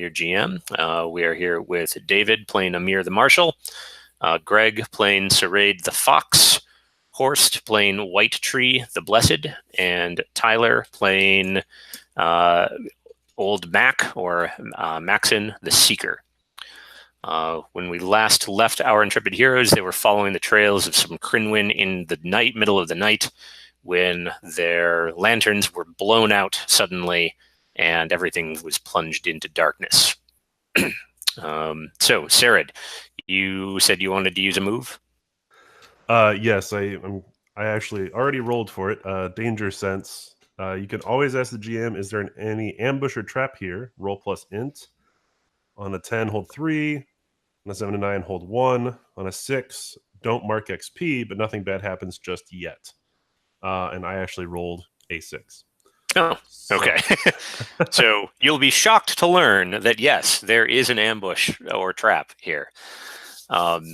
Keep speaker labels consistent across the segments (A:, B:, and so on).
A: your GM. We are here with David playing Amir the Marshal, Greg playing Saraid the Fox, Horst playing White Tree the Blessed, and Tyler playing Old Mac or Maxon the Seeker. When we last left our intrepid heroes, they were following the trails of some Crinwin in the night, middle of the night, when their lanterns were blown out suddenly and everything was plunged into darkness. So, Sarid, you said you wanted to use a move?
B: Yes, I actually already rolled for it. Danger Sense. You can always ask the GM, is there any ambush or trap here? Roll plus int. On a 10, hold 3. On a 7 to 9, hold 1. On a 6, don't mark XP, but nothing bad happens just yet. And I actually rolled a 6.
A: Oh, okay. So you'll be shocked to learn that, yes, there is an ambush or trap here. So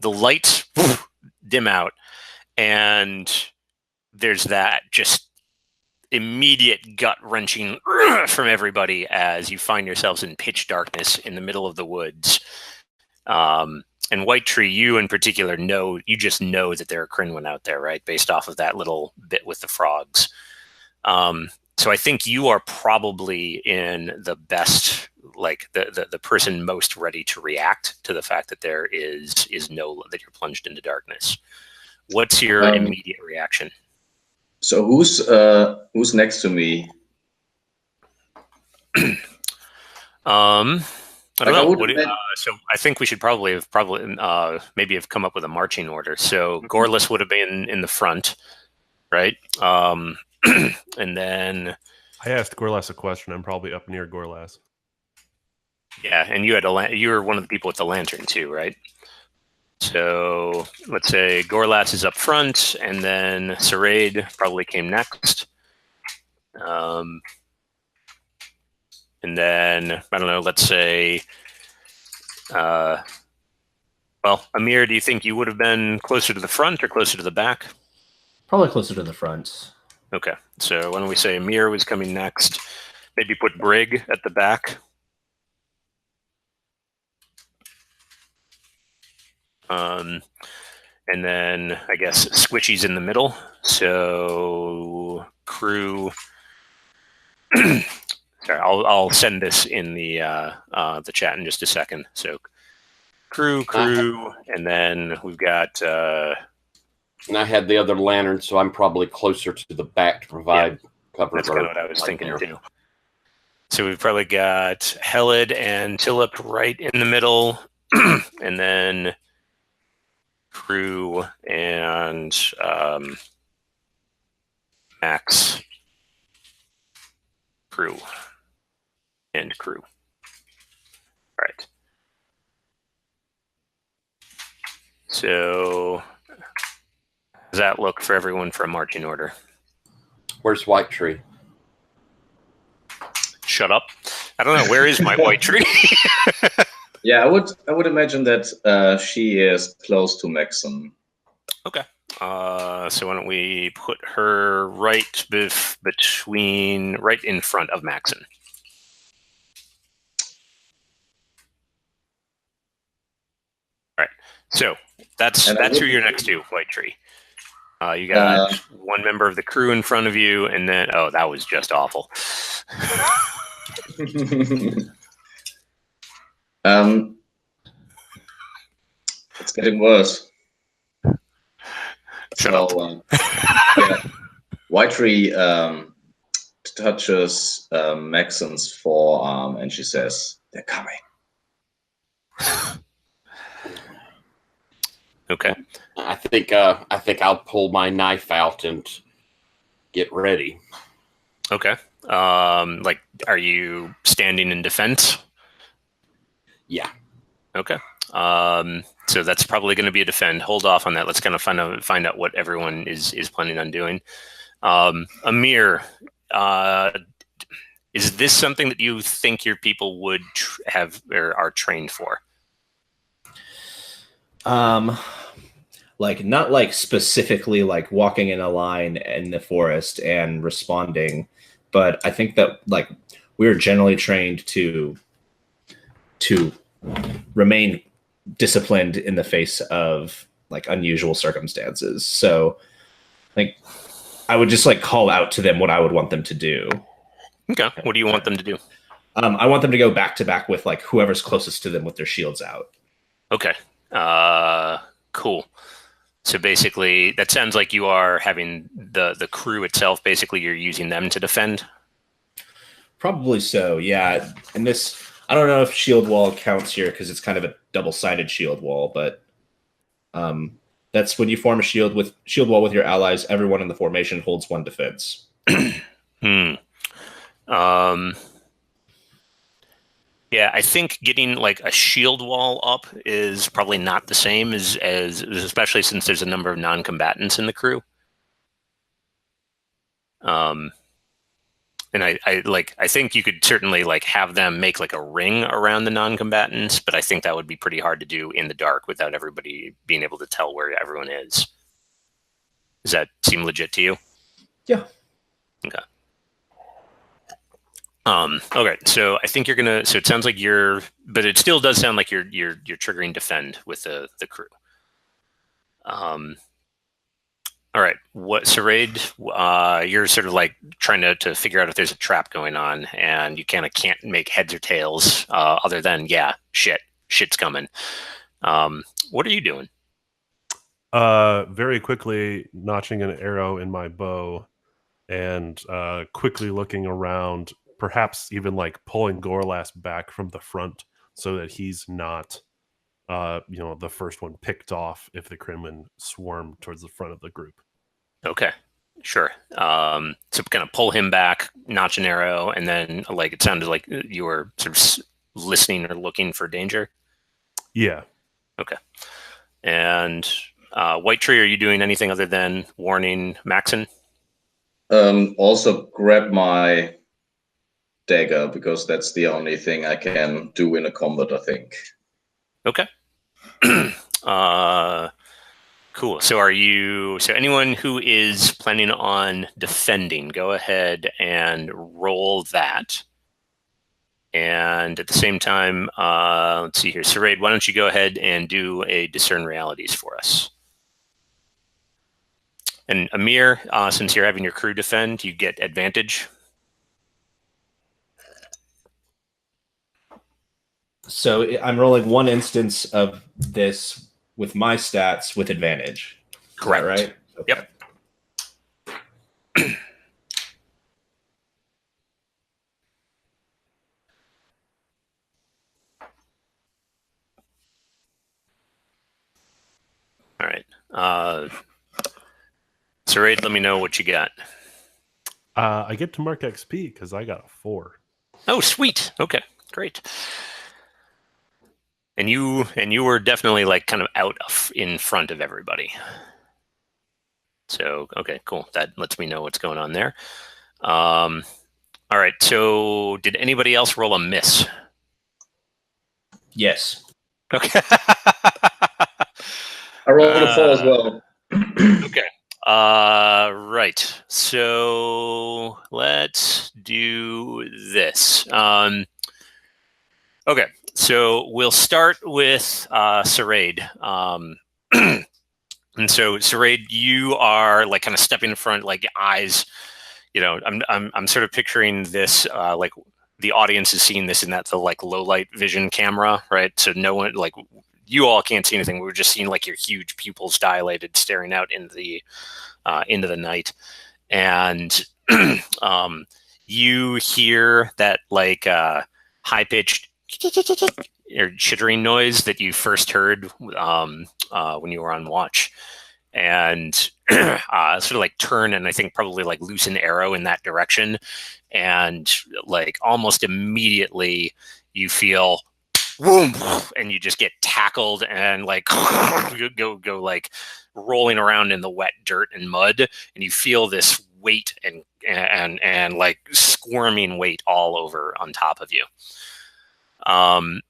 A: the lights dim out, and there's that just immediate gut-wrenching from everybody as you find yourselves in pitch darkness in the middle of the woods. And White Tree, you in particular you just know that there are Crinwin out there, right? Based off of that little bit with the frogs. So I think you are probably in the best, like the person most ready to react to the fact that there is that you're plunged into darkness. What's your immediate reaction?
C: So who's next to me?
A: I don't know. So I think we should probably maybe have come up with a marching order. So Gorlas would have been in the front, right? And then
B: I asked Gorlas a question. I'm probably up near Gorlas.
A: Yeah, and you were one of the people with the lantern too, right? So let's say Gorlas is up front, and then Saraid probably came next. And then, I don't know, let's say, well, Amir, do you think you would have been closer to the front or closer to the back?
D: Probably closer to the front.
A: Okay, so why don't we say Amir was coming next? Maybe put Brig at the back. And then, I guess, Squishy's in the middle. So, crew... Sorry, I'll send this in the chat in just a second. So, crew, and then we've got.
E: And I had the other lantern, so I'm probably closer to the back to provide cover.
A: That's kind of what I was thinking too. So we've probably got Helid and Tillip right in the middle, and then crew and Max. Crew. And crew. All right. So, how does that look for everyone for a marching order?
E: Where's White Tree?
A: Shut up. I don't know. Where is my White Tree?
C: Yeah, I would imagine that she is close to Maxon.
A: Okay. So why don't we put her right in front of Maxon. All right. So that's who you're next to, White Tree. You got one member of the crew in front of you, and then that was just awful.
C: It's getting worse.
A: Shut up.
C: Yeah. White Tree touches Maxon's forearm, and she says, "They're coming."
A: Okay.
E: I think I'll pull my knife out and get ready.
A: Okay. Are you standing in defense?
E: Yeah.
A: Okay. So that's probably going to be a defend. Hold off on that. Let's kind of find out what everyone is planning on doing. Amir, is this something that you think your people would have or are trained for?
D: Not like specifically like walking in a line in the forest and responding, but I think that like we're generally trained to remain disciplined in the face of like unusual circumstances. So like I would just like call out to them what I would want them to do.
A: Okay. What do you want them to do?
D: I want them to go back to back with like whoever's closest to them with their shields out.
A: Okay. Cool. So basically, that sounds like you are having the crew itself. Basically, you're using them to defend.
D: Probably so, yeah. And this, I don't know if shield wall counts here because it's kind of a double-sided shield wall, but that's when you form a shield wall with your allies. Everyone in the formation holds 1 defense.
A: Yeah, I think getting like a shield wall up is probably not the same as especially since there's a number of non-combatants in the crew. And I think you could certainly like have them make like a ring around the non-combatants, but I think that would be pretty hard to do in the dark without everybody being able to tell where everyone is. Does that seem legit to you?
D: Yeah.
A: Okay. Okay, so I think you're gonna. So it sounds like but it still does sound like you're triggering defend with the crew. All right, so Raid, you're sort of like trying to figure out if there's a trap going on, and you kind of can't make heads or tails other than shit's coming. What are you doing?
B: Very quickly notching an arrow in my bow, and quickly looking around. Perhaps even like pulling Gorlas back from the front so that he's not, the first one picked off if the Kremlin swarm towards the front of the group.
A: Okay, sure. So kind of pull him back, notch an arrow, and then like it sounded like you were sort of listening or looking for danger.
B: Yeah.
A: Okay. And White Tree, are you doing anything other than warning Maxon?
C: Also grab my dagger because that's the only thing I can do in a combat, I think.
A: Okay. Cool. So anyone who is planning on defending, go ahead and roll that. And at the same time, let's see here. Saraid, why don't you go ahead and do a discern realities for us? And Amir, since you're having your crew defend, you get advantage.
D: So I'm rolling 1 instance of this with my stats with advantage.
A: Correct.
D: Right? Okay.
A: Yep. All right. Saraid, let me know what you got.
B: I get to mark XP because I got a 4.
A: Oh, sweet. Okay, great. And you were definitely like kind of out in front of everybody. So, okay, cool. That lets me know what's going on there. All right. So did anybody else roll a miss?
D: Yes.
A: Okay.
C: I rolled a 4 as well.
A: Okay. Right. So let's do this. Okay. So we'll start with Saraid. And so Saraid, you are like kind of stepping in front, like eyes. I'm sort of picturing this like the audience is seeing this in the like low light vision camera, right? So no one like you all can't see anything. We're just seeing like your huge pupils dilated, staring out into the night, and you hear that like high pitched or chittering noise that you first heard when you were on watch, and sort of like turn and I think probably like loose an arrow in that direction, and like almost immediately you feel boom, and you just get tackled and like go like rolling around in the wet dirt and mud, and you feel this weight and like squirming weight all over on top of you. And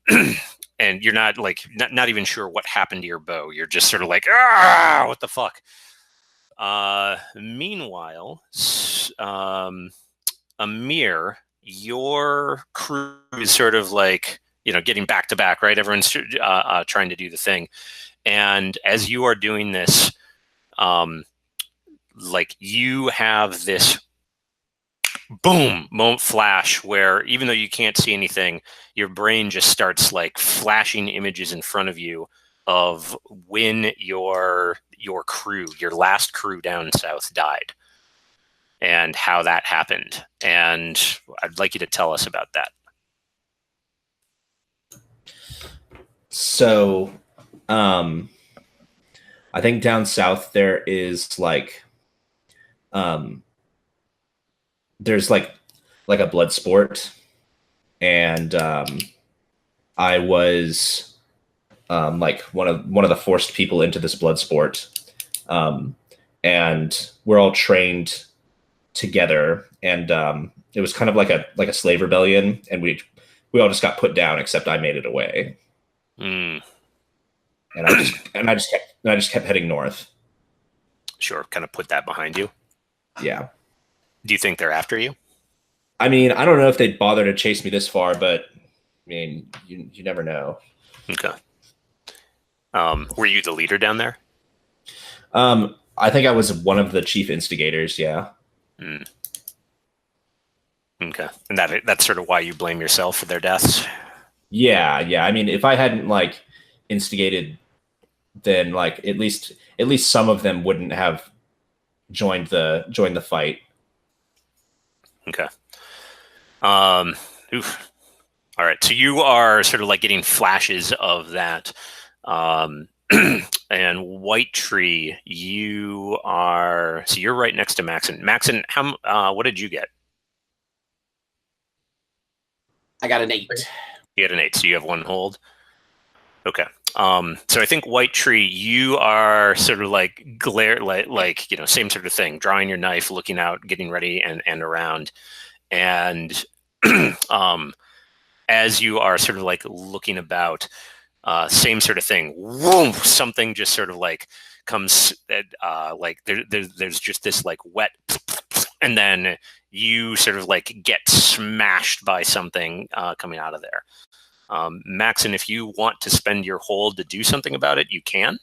A: you're not like not even sure what happened to your bow. You're just sort of like, what the fuck? Meanwhile, Amir, your crew is sort of like, getting back to back, right? Everyone's trying to do the thing. And as you are doing this, like you have this boom moment flash where even though you can't see anything, your brain just starts like flashing images in front of you of when your crew, your last crew down south, died and how that happened. And I'd like you to tell us about that.
D: So, I think down south there is like, there's like a blood sport, and I was like one of the forced people into this blood sport, and we're all trained together, and it was kind of like a slave rebellion, and we all just got put down except I made it away.
A: Mm.
D: And I just kept heading north.
A: Sure, kind of put that behind you.
D: Yeah.
A: Do you think they're after you?
D: I mean, I don't know if they'd bother to chase me this far, but I mean, you never know.
A: Okay. Were you the leader down there?
D: I think I was one of the chief instigators. Yeah.
A: Mm. Okay, and that's sort of why you blame yourself for their deaths.
D: Yeah. I mean, if I hadn't like instigated, then like at least some of them wouldn't have joined the fight.
A: Okay. Oof. All right. So you are sort of like getting flashes of that. And White Tree, you're right next to Maxon. Maxon, what did you get?
E: I got an 8.
A: You had an 8, so you have 1 hold. Okay. So I think White Tree, you are sort of like same sort of thing, drawing your knife, looking out, getting ready and around. And as you are sort of like looking about, same sort of thing. Whoom, something just sort of like comes, like there's just this like wet, and then you sort of like get smashed by something coming out of there. Maxon, if you want to spend your hold to do something about it, you can.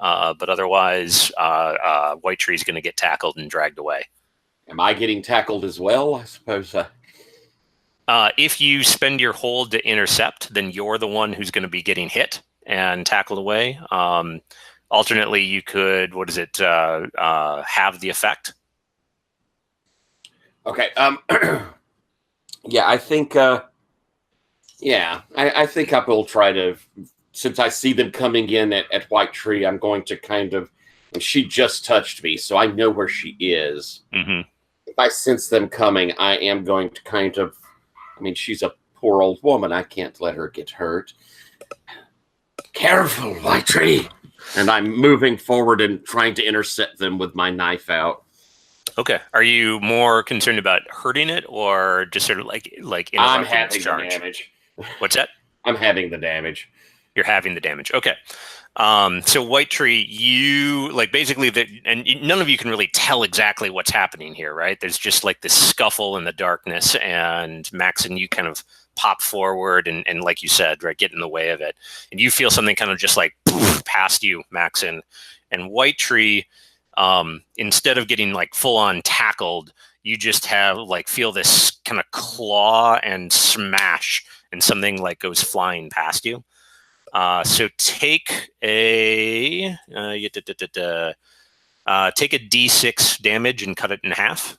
A: But otherwise, White Tree is going to get tackled and dragged away.
E: Am I getting tackled as well? I suppose.
A: If you spend your hold to intercept, then you're the one who's going to be getting hit and tackled away. Alternately, you could, have the effect.
E: Okay. Yeah, I think. I think I will try to. Since I see them coming in at White Tree, I'm going to kind of. And she just touched me, so I know where she is.
A: Mm-hmm.
E: If I sense them coming, I am going to kind of. I mean, she's a poor old woman. I can't let her get hurt. Careful, White Tree. And I'm moving forward and trying to intercept them with my knife out.
A: Okay. Are you more concerned about hurting it or just sort of like
E: I'm
A: interrupting
E: having
A: its charge?
E: the damage.
A: What's that?
E: I'm having the damage.
A: You're having the damage. Okay. So White Tree, you like basically and none of you can really tell exactly what's happening here, right? There's just like this scuffle in the darkness, and Maxon, you kind of pop forward and like you said, right, get in the way of it, and you feel something kind of just like poof, past you, Maxon, and White Tree. Instead of getting like full on tackled, you just have like feel this kind of claw and smash, and something like goes flying past you. So take a take a D6 damage and cut it in half.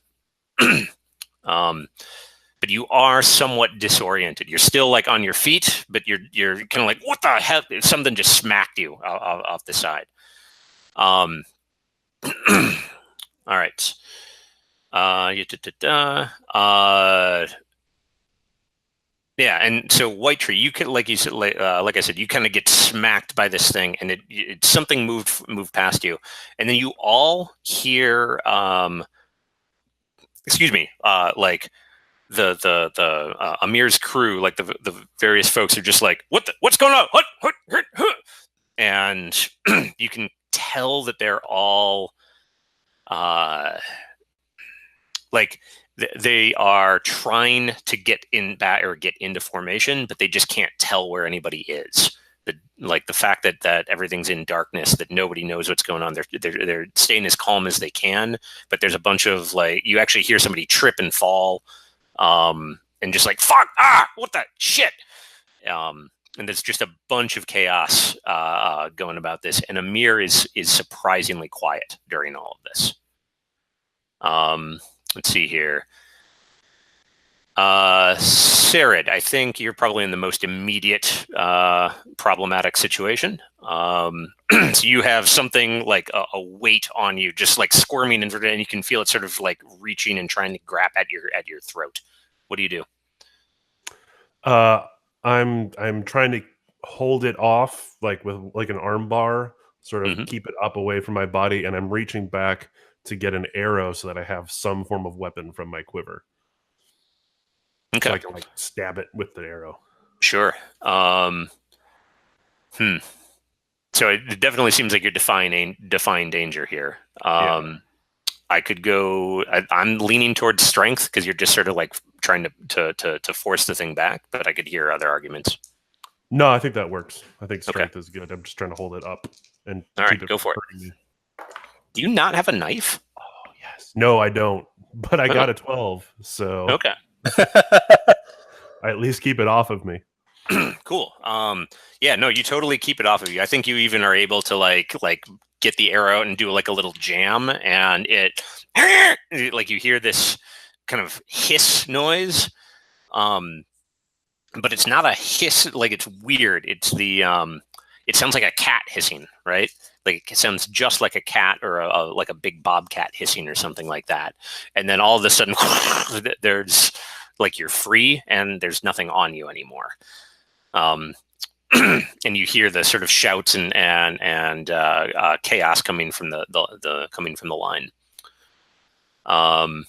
A: But you are somewhat disoriented. You're still like on your feet, but you're kind of like, what the hell? Something just smacked you off the side. All right. Yeah, and so White Tree, you can, like you said, like I said, you kind of get smacked by this thing, and it something moved past you, and then you all hear, excuse me, like the Amir's crew, like the various folks are just like, what's going on? What? And you can tell that they're all like They are trying to get in back or get into formation, but they just can't tell where anybody is. The fact that everything's in darkness, that nobody knows what's going on. They're staying as calm as they can, but there's a bunch of you actually hear somebody trip and fall, and just fuck, what the shit. And there's just a bunch of chaos going about this, and Amir is surprisingly quiet during all of this. Let's see here. Sarid, I think you're probably in the most immediate problematic situation. So you have something like a weight on you, just squirming, and you can feel it sort of reaching and trying to grab at your throat. What do you do?
B: I'm trying to hold it off, with an arm bar, sort of keep it up away from my body, and I'm reaching back to get an arrow so that I have some form of weapon from my quiver.
A: Okay.
B: So I can stab it with the arrow.
A: Sure. So it definitely seems like you're defying danger here. I could go. I'm leaning towards strength because you're just sort of trying to force the thing back. But I could hear other arguments.
B: No, I think that works. I think strength is good. I'm just trying to hold it up and
A: all right, go for it. Do you not have a knife?
B: Oh yes. No, I don't. But I got a 12, so
A: okay.
B: I at least keep it off of me.
A: Cool. Yeah, no, you totally keep it off of you. I think you even are able to get the arrow and do a little jam, and it you hear this kind of hiss noise. But it's not a hiss, it's weird. It's it sounds like a cat hissing, right? It sounds just like a cat or a big bobcat hissing or something like that. And then all of a sudden there's you're free and there's nothing on you anymore. And you hear the sort of shouts and chaos coming from the line. What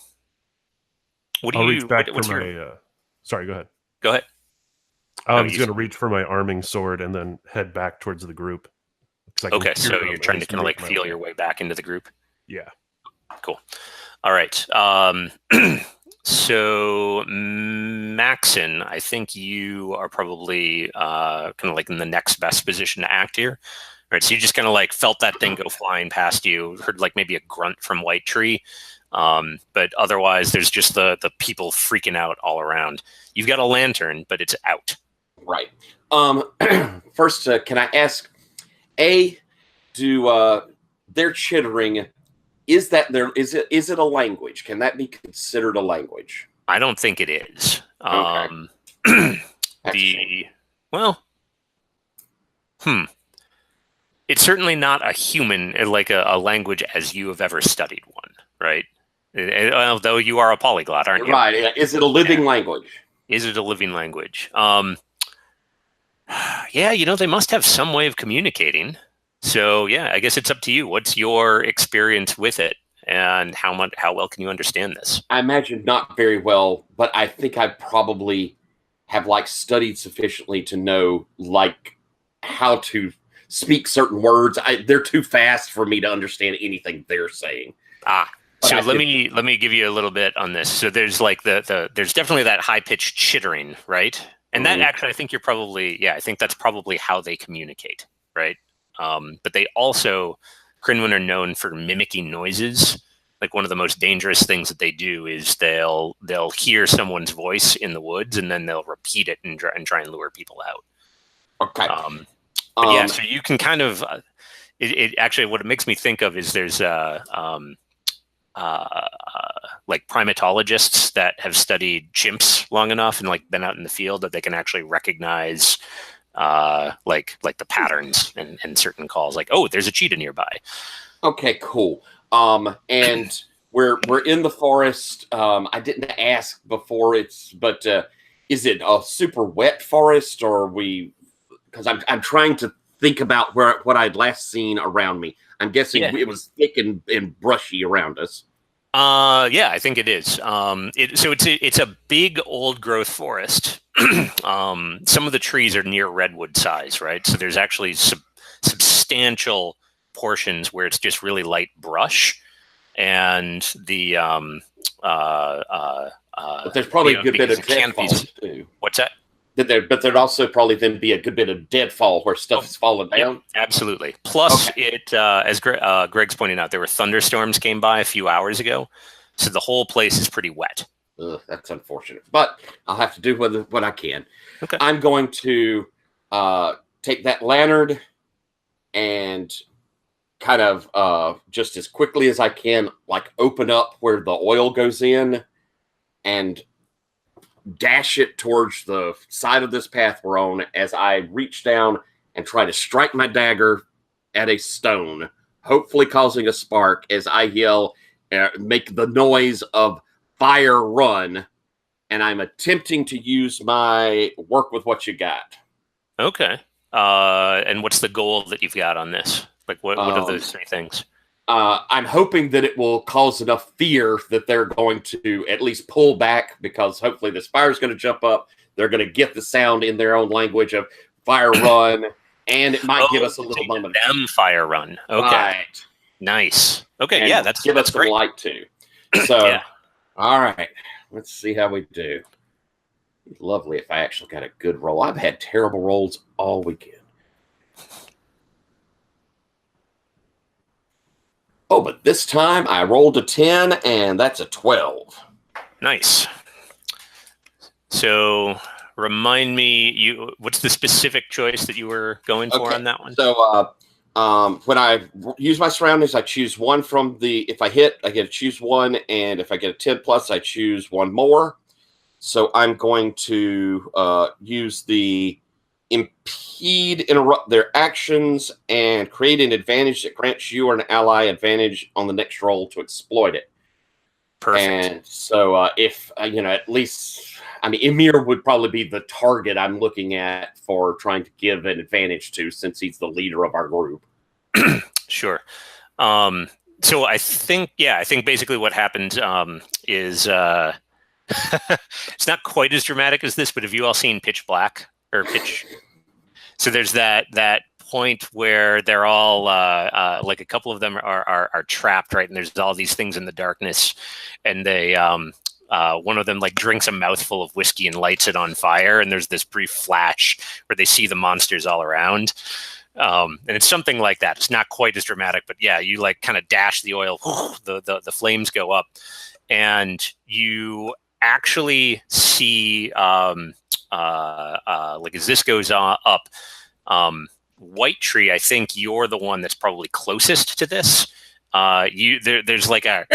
A: do
B: I'll
A: you?
B: reach back
A: What's
B: for
A: your?
B: my. Sorry, go ahead.
A: Go ahead.
B: I was going to reach for my arming sword and then head back towards the group.
A: Okay, so you're trying to kind of feel your way back into the group.
B: Yeah.
A: Cool. All right. So Maxon, I think you are probably kind of in the next best position to act here. All right. So you just kind of felt that thing go flying past you, heard maybe a grunt from White Tree. But otherwise there's just the people freaking out all around. You've got a lantern, but it's out.
E: Right. First, can I ask, do their chittering, is it a language? Can that be considered a language?
A: I don't think it is.
E: Okay.
A: It's certainly not a human, a language as you have ever studied one, right? Although you are a polyglot, aren't you?
E: Right. Is it a living language?
A: Is it a living language? Yeah, they must have some way of communicating. So yeah, I guess it's up to you. What's your experience with it, and how well can you understand this?
E: I imagine not very well, but I think I probably have studied sufficiently to know how to speak certain words. They're too fast for me to understand anything they're saying.
A: So let me give you a little bit on this. So there's there's definitely that high pitched chittering, right? And that actually, I think I think that's probably how they communicate, right? But they also, Crinwin are known for mimicking noises. One of the most dangerous things that they do is they'll hear someone's voice in the woods and then they'll repeat it and try and lure people out.
E: Okay.
A: But yeah, so you can kind of, it actually, what it makes me think of is there's primatologists that have studied chimps long enough and been out in the field that they can actually recognize the patterns and certain calls, oh, there's a cheetah nearby.
E: Okay, cool. And we're in the forest. I didn't ask before but is it a super wet forest, or are we? Because I'm trying to think about what I'd last seen around me. I'm guessing it was thick and brushy around us.
A: Yeah, I think it is. So it's a big old growth forest. Some of the trees are near redwood size, right? So there's actually substantial portions where it's just really light brush, and the
E: but there's probably a good bit of deadfall too.
A: What's that?
E: But there'd also probably then be a good bit of deadfall where stuff is falling down.
A: Yep, absolutely. Plus, it as Greg's pointing out, there were thunderstorms came by a few hours ago, so the whole place is pretty wet.
E: Ugh, that's unfortunate, but I'll have to do what I can.
A: Okay.
E: I'm going to take that lantern and kind of just as quickly as I can, like open up where the oil goes in and dash it towards the side of this path we're on as I reach down and try to strike my dagger at a stone, hopefully causing a spark as I yell, make the noise of fire run, and I'm attempting to use my work with what you got.
A: Okay. And what's the goal that you've got on this? Like, what are those three things?
E: I'm hoping that it will cause enough fear that they're going to at least pull back, because hopefully this fire is going to jump up. They're going to get the sound in their own language of fire run, and it might give us a little moment.
A: Them fire run. Okay. Right. Nice. Okay.
E: And
A: yeah, that's
E: give us
A: great.
E: some light too. So,
A: yeah.
E: All right. Let's see how we do. Lovely if I actually got a good roll. I've had terrible rolls all weekend. Oh, but this time I rolled a 10, and that's a 12.
A: Nice. So, remind me, what's the specific choice that you were going for on that one?
E: So, when I use my surroundings, I choose one from if I hit, I get to choose one, and if I get a 10 plus, I choose one more. So I'm going to use the impede, interrupt their actions, and create an advantage that grants you or an ally advantage on the next roll to exploit it.
A: Perfect.
E: And so if, at least, Emir would probably be the target I'm looking at for trying to give an advantage to, since he's the leader of our group.
A: Sure. So I think basically what happened is it's not quite as dramatic as this, but have you all seen Pitch Black or Pitch? So there's that point where they're all like a couple of them are trapped, right? And there's all these things in the darkness, and they one of them like drinks a mouthful of whiskey and lights it on fire, and there's this brief flash where they see the monsters all around. And it's something like that. It's not quite as dramatic, but yeah, you like kind of dash the oil, the flames go up, and you actually see like as this goes up, White Tree, I think you're the one that's probably closest to this. There's like a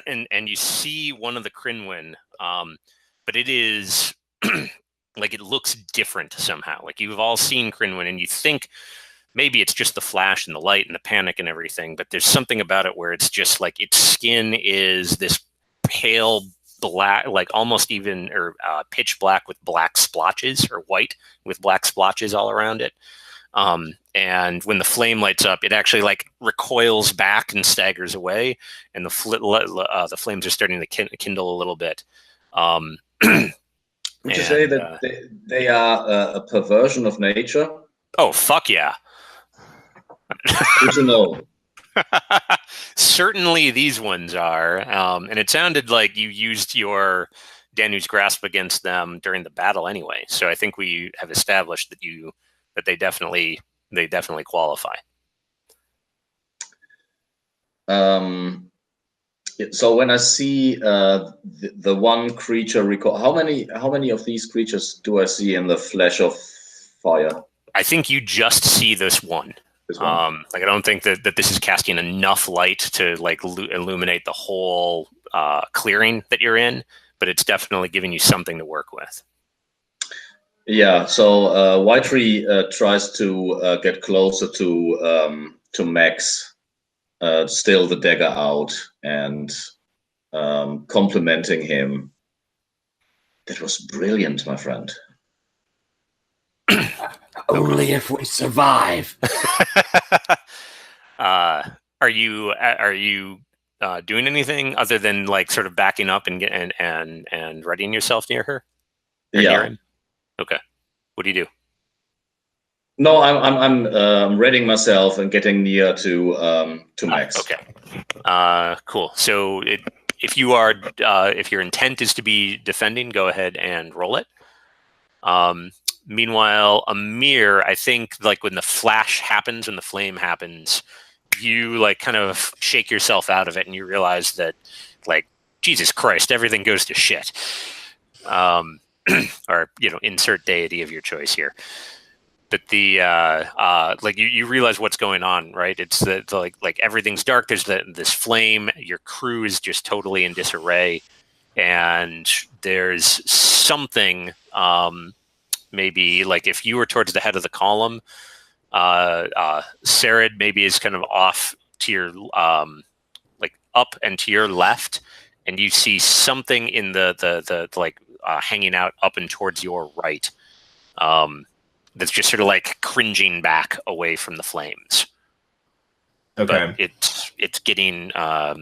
A: and you see one of the Crinwin, but it is like it looks different somehow. Like you've all seen Crinwin, and you think maybe it's just the flash and the light and the panic and everything, but there's something about it where it's just like its skin is this pale black, like almost even or pitch black with black splotches, or white with black splotches all around it. And when the flame lights up, it actually like recoils back and staggers away, and the flames are starting to kindle a little bit.
C: Would you say that they are a perversion of nature?
A: Oh, fuck yeah.
C: Good to know.
A: Certainly these ones are. And it sounded like you used your Danu's Grasp against them during the battle anyway. So I think we have established that they definitely qualify.
C: So when I see the one creature, how many of these creatures do I see in the Flash of Fire?
A: I think you just see this one. Like I don't think that this is casting enough light to like illuminate the whole clearing that you're in, but it's definitely giving you something to work with. Yeah.
C: So White Tree tries to get closer to Max, still the dagger out, and complimenting him. That was brilliant, my friend.
E: Only if we survive.
A: Are you doing anything other than like sort of backing up and readying yourself near her?
C: Yeah.
A: Near him? Okay. What do you do?
C: No, I'm readying myself and getting near to Max.
A: Okay. Cool. So if your intent is to be defending, go ahead and roll it. Meanwhile, Amir, I think like when the flash happens and the flame happens, you like kind of shake yourself out of it and you realize that like, Jesus Christ, everything goes to shit. Or, insert deity of your choice here. But the like you realize what's going on, right? It's the like everything's dark. There's this flame. Your crew is just totally in disarray, and there's something. Maybe like if you were towards the head of the column, Sarid maybe is kind of off to your like up and to your left, and you see something in the like hanging out up and towards your right. That's just sort of like cringing back away from the flames.
D: Okay.
A: But it's getting like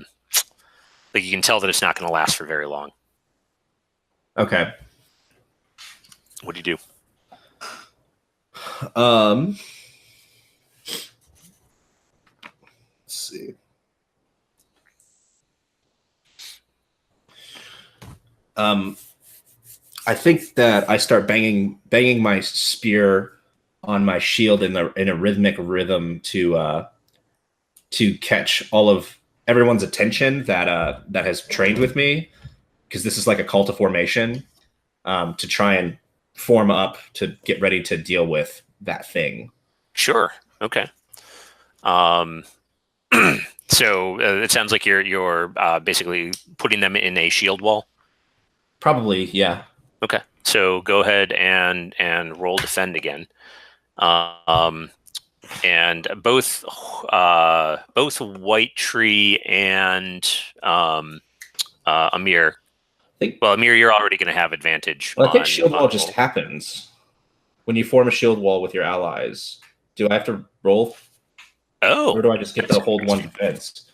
A: you can tell that it's not going to last for very long.
D: Okay.
A: What do you do?
D: Let's see. I think that I start banging my spear on my shield in a rhythmic rhythm to catch all of everyone's attention that has trained with me, because this is like a call to formation, to try and form up to get ready to deal with that thing.
A: Sure. Okay. So it sounds like you're basically putting them in a shield wall.
D: Probably, yeah.
A: Okay. So go ahead and roll defend again. And both White Tree and Amir. Amir, you're already going to have advantage.
D: Well, I think shield wall just happens when you form a shield wall with your allies. Do I have to roll?
A: Oh,
D: or do I just get to hold one defense?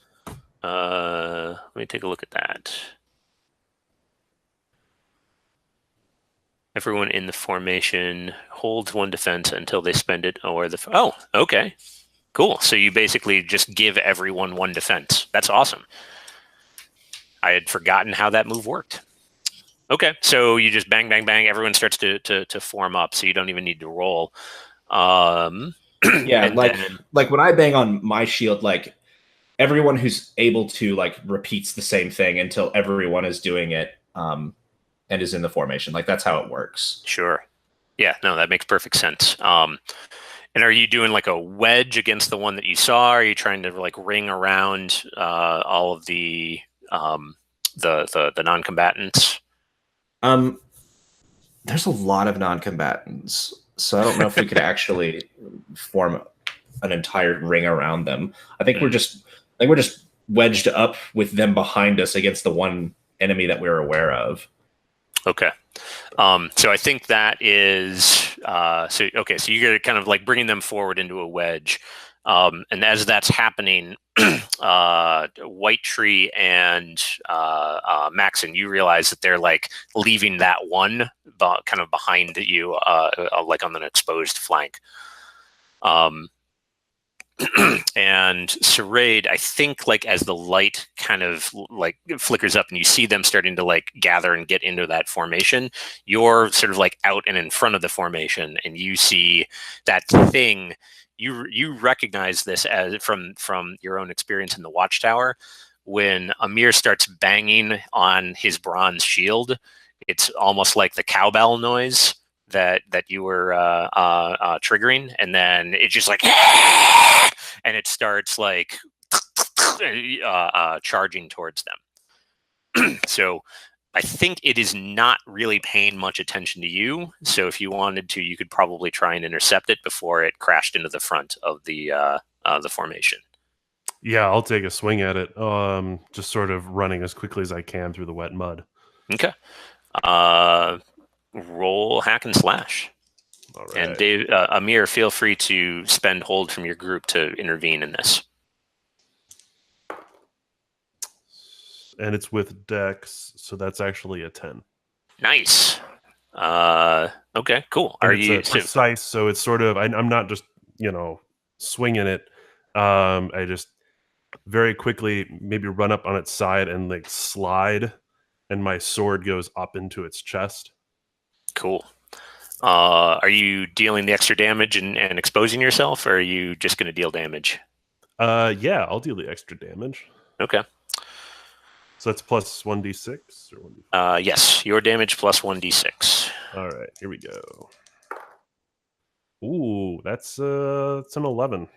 A: Let me take a look at that. Everyone in the formation holds one defense until they spend it. Okay. Cool. So you basically just give everyone one defense. That's awesome. I had forgotten how that move worked. Okay. So you just bang, bang, bang. Everyone starts to form up, so you don't even need to roll.
D: Yeah, like when I bang on my shield, like everyone who's able to like repeats the same thing until everyone is doing it. And is in the formation. Like that's how it works.
A: Sure. Yeah, no, that makes perfect sense. And are you doing like a wedge against the one that you saw? Are you trying to like ring around all of the non-combatants?
D: There's a lot of non-combatants, so I don't know if we could actually form an entire ring around them. I think we're just wedged up with them behind us against the one enemy that we're aware of.
A: Okay. So I think that is so you're kind of like bringing them forward into a wedge. And as that's happening, White Tree and Maxon, you realize that they're like leaving that one kind of behind you, like on an exposed flank. And Sarade, I think like as the light kind of like flickers up and you see them starting to like gather and get into that formation, you're sort of like out and in front of the formation, and you see that thing. You recognize this as from your own experience in the Watchtower. When Amir starts banging on his bronze shield, it's almost like the cowbell noise that you were triggering, and then it just like and it starts like charging towards them. So I think it is not really paying much attention to you. So if you wanted to, you could probably try and intercept it before it crashed into the front of the formation.
B: Yeah, I'll take a swing at it. Just sort of running as quickly as I can through the wet mud.
A: Okay. Roll hack and slash.
B: All right.
A: And Dave, Amir, feel free to spend hold from your group to intervene in this.
B: And it's with Dex, so that's actually a 10.
A: Nice. Okay, cool.
B: And
A: Are
B: it's
A: you
B: precise? So it's sort of. I'm not just swinging it. I just very quickly maybe run up on its side and like slide, and my sword goes up into its chest.
A: cool? Are you dealing the extra damage and exposing yourself, or are you just going to deal damage?
B: Yeah, I'll deal the extra damage.
A: Okay.
B: So that's plus 1d6 or 1d4?
A: Yes, your damage plus 1d6.
B: All right, here we go. Ooh, that's it's an 11.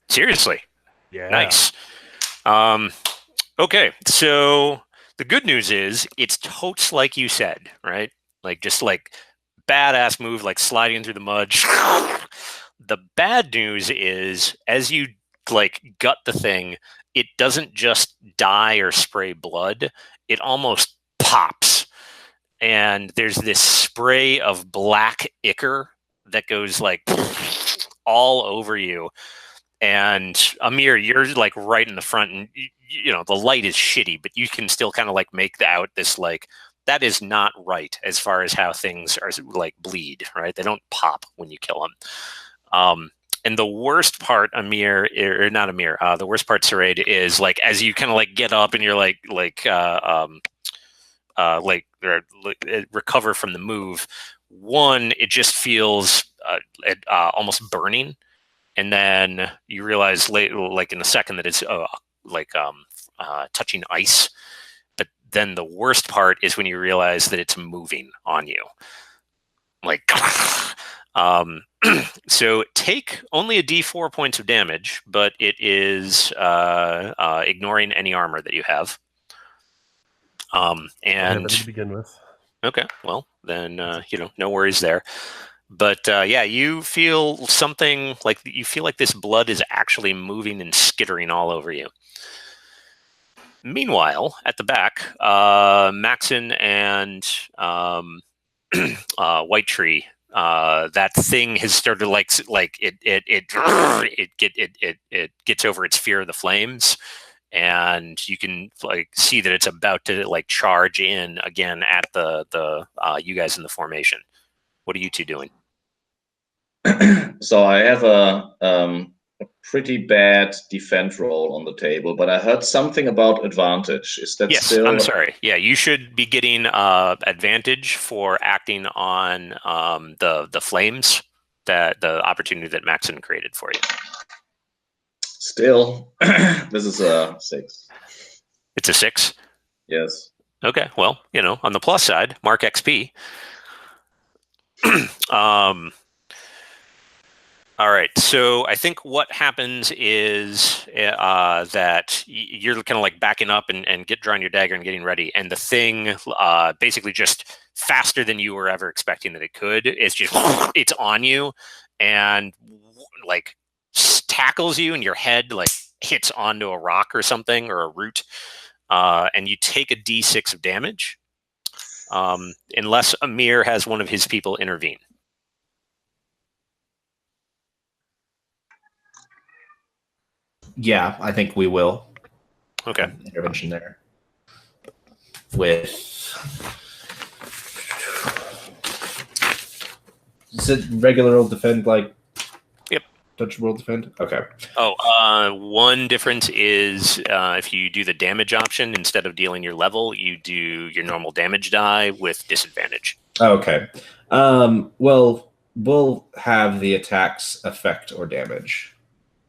A: Seriously,
B: Yeah.
A: nice. Okay, so the good news is it's totes like you said, right? Like just like badass move, like sliding through the mud. The bad news is as you like gut the thing, it doesn't just die or spray blood, it almost pops. And there's this spray of black ichor that goes like all over you. And Amir, you're like right in the front, and the light is shitty, but you can still kind of like make out this like that is not right as far as how things are like bleed, right? They don't pop when you kill them. And the worst part, Amir, or not Amir, the worst part, Saraid, is like as you kind of like get up and you're recover from the move. One, it just feels almost burning. And then you realize later, like in a second, that it's touching ice. But then the worst part is when you realize that it's moving on you. Like, so take only a D4 points of damage, but it is ignoring any armor that you have. And
B: to begin with.
A: Okay, well then no worries there. But yeah, you feel something like you feel like this blood is actually moving and skittering all over you. Meanwhile, at the back, Maxon and White Tree, that thing has started it gets over its fear of the flames, and you can like see that it's about to like charge in again at the you guys in the formation. What are you two doing?
C: So I have a pretty bad defend roll on the table, but I heard something about advantage. Is that
A: yes,
C: still?
A: I'm sorry. Yeah, you should be getting advantage for acting on the flames, that the opportunity that Maxon created for you.
C: Still, this is a 6.
A: It's a 6?
C: Yes.
A: Okay, well, on the plus side, mark XP. All right, so I think what happens is that you're kind of like backing up and drawing your dagger and getting ready, and the thing basically just faster than you were ever expecting that it could. It's just it's on you and like tackles you, and your head like hits onto a rock or something or a root, and you take a D6 of damage, unless Amir has one of his people intervene.
D: Yeah, I think we will.
A: Okay.
D: Intervention there. With is it regular old defend like?
A: Yep.
D: Dungeon World defend. Okay.
A: Oh, one difference is if you do the damage option instead of dealing your level, you do your normal damage die with disadvantage.
D: Okay. Well, we'll have the attack's effect or damage.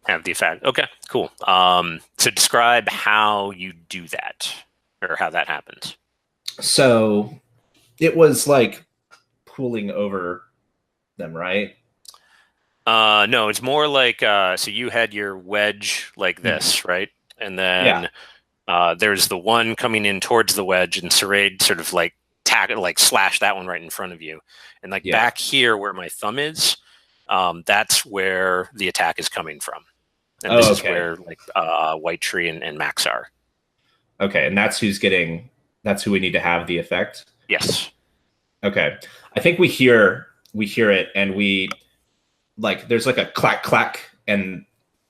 A: Have the effect. Okay, cool. So describe how you do that, or how that happens.
D: So it was like pulling over them, right?
A: No, it's more like so you had your wedge like this, right? And then there's the one coming in towards the wedge, and Saraid sort of like slash that one right in front of you. And like back here where my thumb is, that's where the attack is coming from. And this is where like White Tree and Max are.
D: Okay, and that's who we need to have the effect?
A: Yes.
D: Okay. I think we hear it, and we like there's like a clack clack, and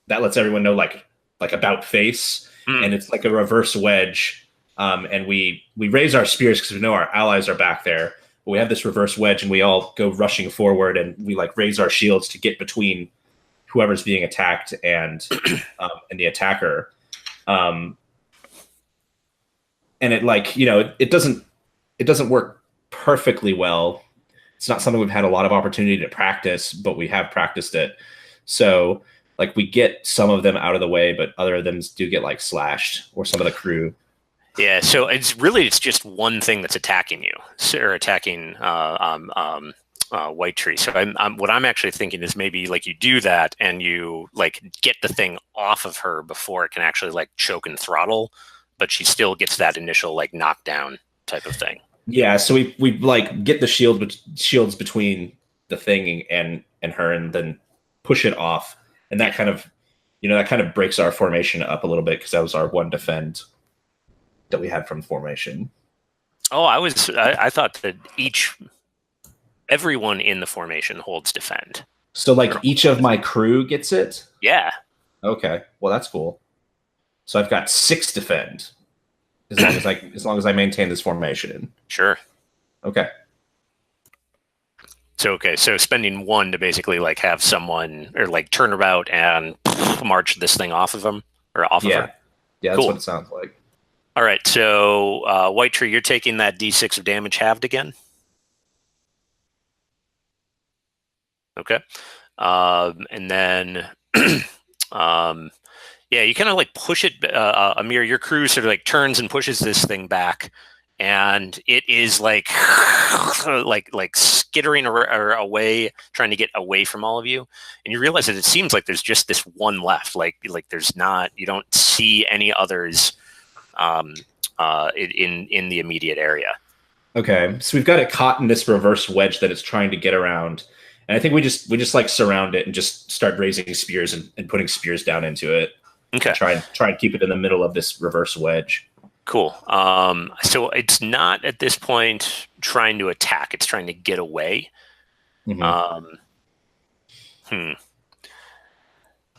D: that lets everyone know like about face, and it's like a reverse wedge. And we raise our spears because we know our allies are back there, we have this reverse wedge, and we all go rushing forward, and we like raise our shields to get between whoever's being attacked and the attacker. And it like, it doesn't work perfectly well. It's not something we've had a lot of opportunity to practice, but we have practiced it. So like we get some of them out of the way, but other of them do get like slashed, or some of the crew.
A: Yeah, so it's just one thing that's attacking you, or attacking White Tree. So what I'm actually thinking is maybe like you do that and you like get the thing off of her before it can actually like choke and throttle, but she still gets that initial like knockdown type of thing.
D: Yeah, so we like get the shields between the thing and her, and then push it off, and that kind of breaks our formation up a little bit, because that was our one defend that we had from formation.
A: Oh, I thought that everyone in the formation holds defend.
D: So like each of my crew gets it?
A: Yeah.
D: Okay. Well, that's cool. So I've got 6 defend as long as I maintain this formation.
A: Sure.
D: Okay.
A: So spending 1 to basically like have someone or like turn about and march this thing off of them or off of her.
D: Yeah, that's
A: cool.
D: what it sounds like.
A: All right, so White Tree, you're taking that D6 of damage halved again. Okay, and then you kind of like push it. Amir, your crew sort of like turns and pushes this thing back, and it is like like skittering away, trying to get away from all of you. And you realize that it seems like there's just this one left. Like there's not. You don't see any others. In the immediate area.
D: Okay, so we've got it caught in this reverse wedge that it's trying to get around, and I think we just like surround it and just start raising spears and putting spears down into it.
A: Okay,
D: try and keep it in the middle of this reverse wedge.
A: Cool. So it's not at this point trying to attack; it's trying to get away.
D: Mm-hmm.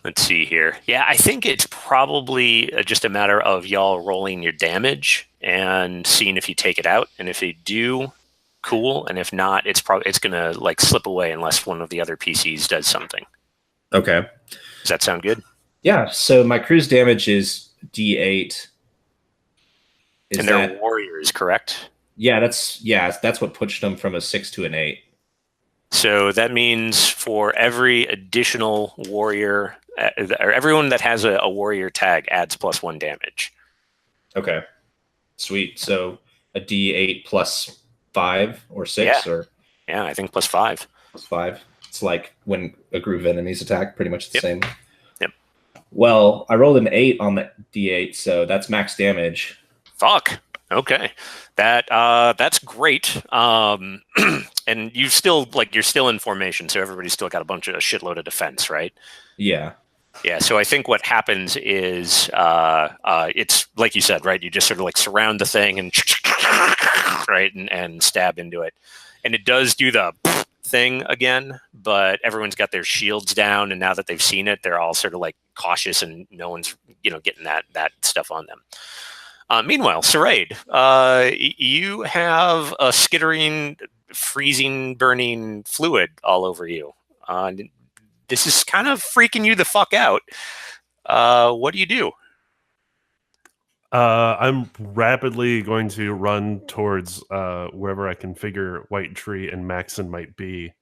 A: Let's see here. Yeah, I think it's probably just a matter of y'all rolling your damage and seeing if you take it out. And if you do, cool. And if not, it's gonna like slip away unless one of the other PCs does something.
D: Okay.
A: Does that sound good?
D: Yeah. So my crew's damage is D8.
A: And they're warriors, correct?
D: Yeah, that's what pushed them from a 6 to an 8.
A: So that means for every additional warrior, or everyone that has a warrior tag adds +1 damage.
D: Okay. Sweet. So a D8 plus 5 or 6 or?
A: Yeah, I think +5.
D: +5. It's like when a group of enemies attack, pretty much the same.
A: Yep.
D: Well, I rolled an 8 on the D8, so that's max damage.
A: Fuck. Okay. That's great. And you're still in formation, so everybody's still got a shitload of defense, right?
D: Yeah.
A: Yeah. So I think what happens is it's like you said, right? You just sort of like surround the thing and right and stab into it, and it does do the thing again, but everyone's got their shields down, and now that they've seen it, they're all sort of like cautious, and no one's getting that stuff on them. Meanwhile, Sarade, you have a skittering, freezing, burning fluid all over you. This is kind of freaking you the fuck out. What do you do?
B: I'm rapidly going to run towards wherever I can figure White Tree and Maxon might be,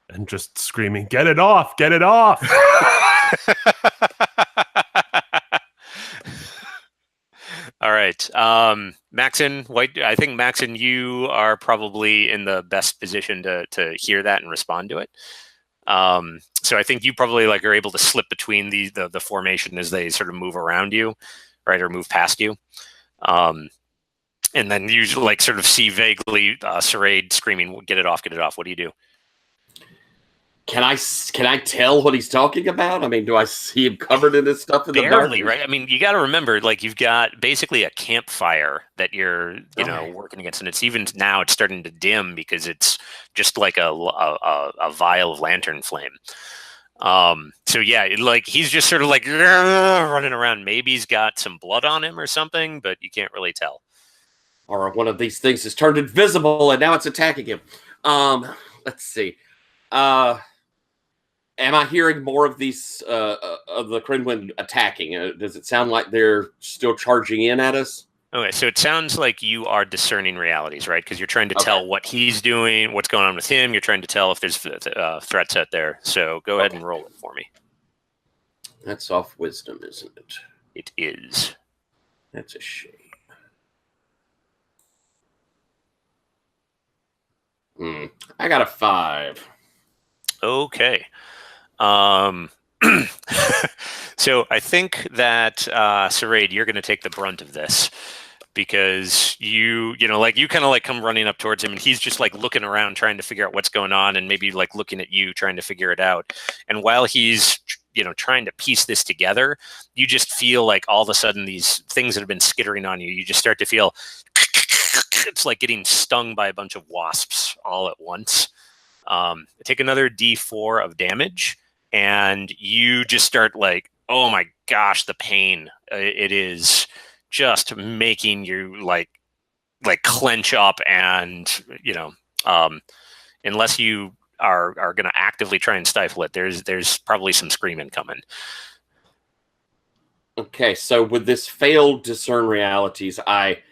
B: and just screaming, "Get it off! Get it off!"
A: All right. Maxon, I think Maxon, you are probably in the best position to hear that and respond to it. So I think you probably are able to slip between the formation as they sort of move around you, right, or move past you. And then you sort of see vaguely Sarade screaming, "Get it off, get it off." What do you do?
E: Can I tell what he's talking about? I mean, do I see him covered in this stuff in the dark?
A: Barely, right? I mean, you got to remember, you've got basically a campfire that you're, working against, and it's starting to dim because it's just like a vial of lantern flame. So yeah, he's just sort of running around. Maybe he's got some blood on him or something, but you can't really tell.
E: or one of these things has turned invisible and now it's attacking him. Let's see. Am I hearing more of these of the Crinwin attacking? Does it sound like they're still charging in at us?
A: Okay, so it sounds like you are discerning realities, right? Because you're trying to tell what he's doing, what's going on with him. You're trying to tell if there's threats out there. So go ahead and roll it for me.
E: That's off wisdom, isn't it?
A: It is.
E: That's a shame. I got a 5.
A: Okay. So I think that Saraid, you're going to take the brunt of this because you kind of like come running up towards him and he's just like looking around trying to figure out what's going on and maybe like looking at you trying to figure it out. And while he's trying to piece this together, you just feel like all of a sudden these things that have been skittering on you, you just start to feel it's like getting stung by a bunch of wasps all at once. Take another D4 of damage and you just start like, oh my gosh, the pain. It is just making you like clench up and, unless you are going to actively try and stifle it, there's probably some screaming coming.
E: Okay, so with this failed discern realities, I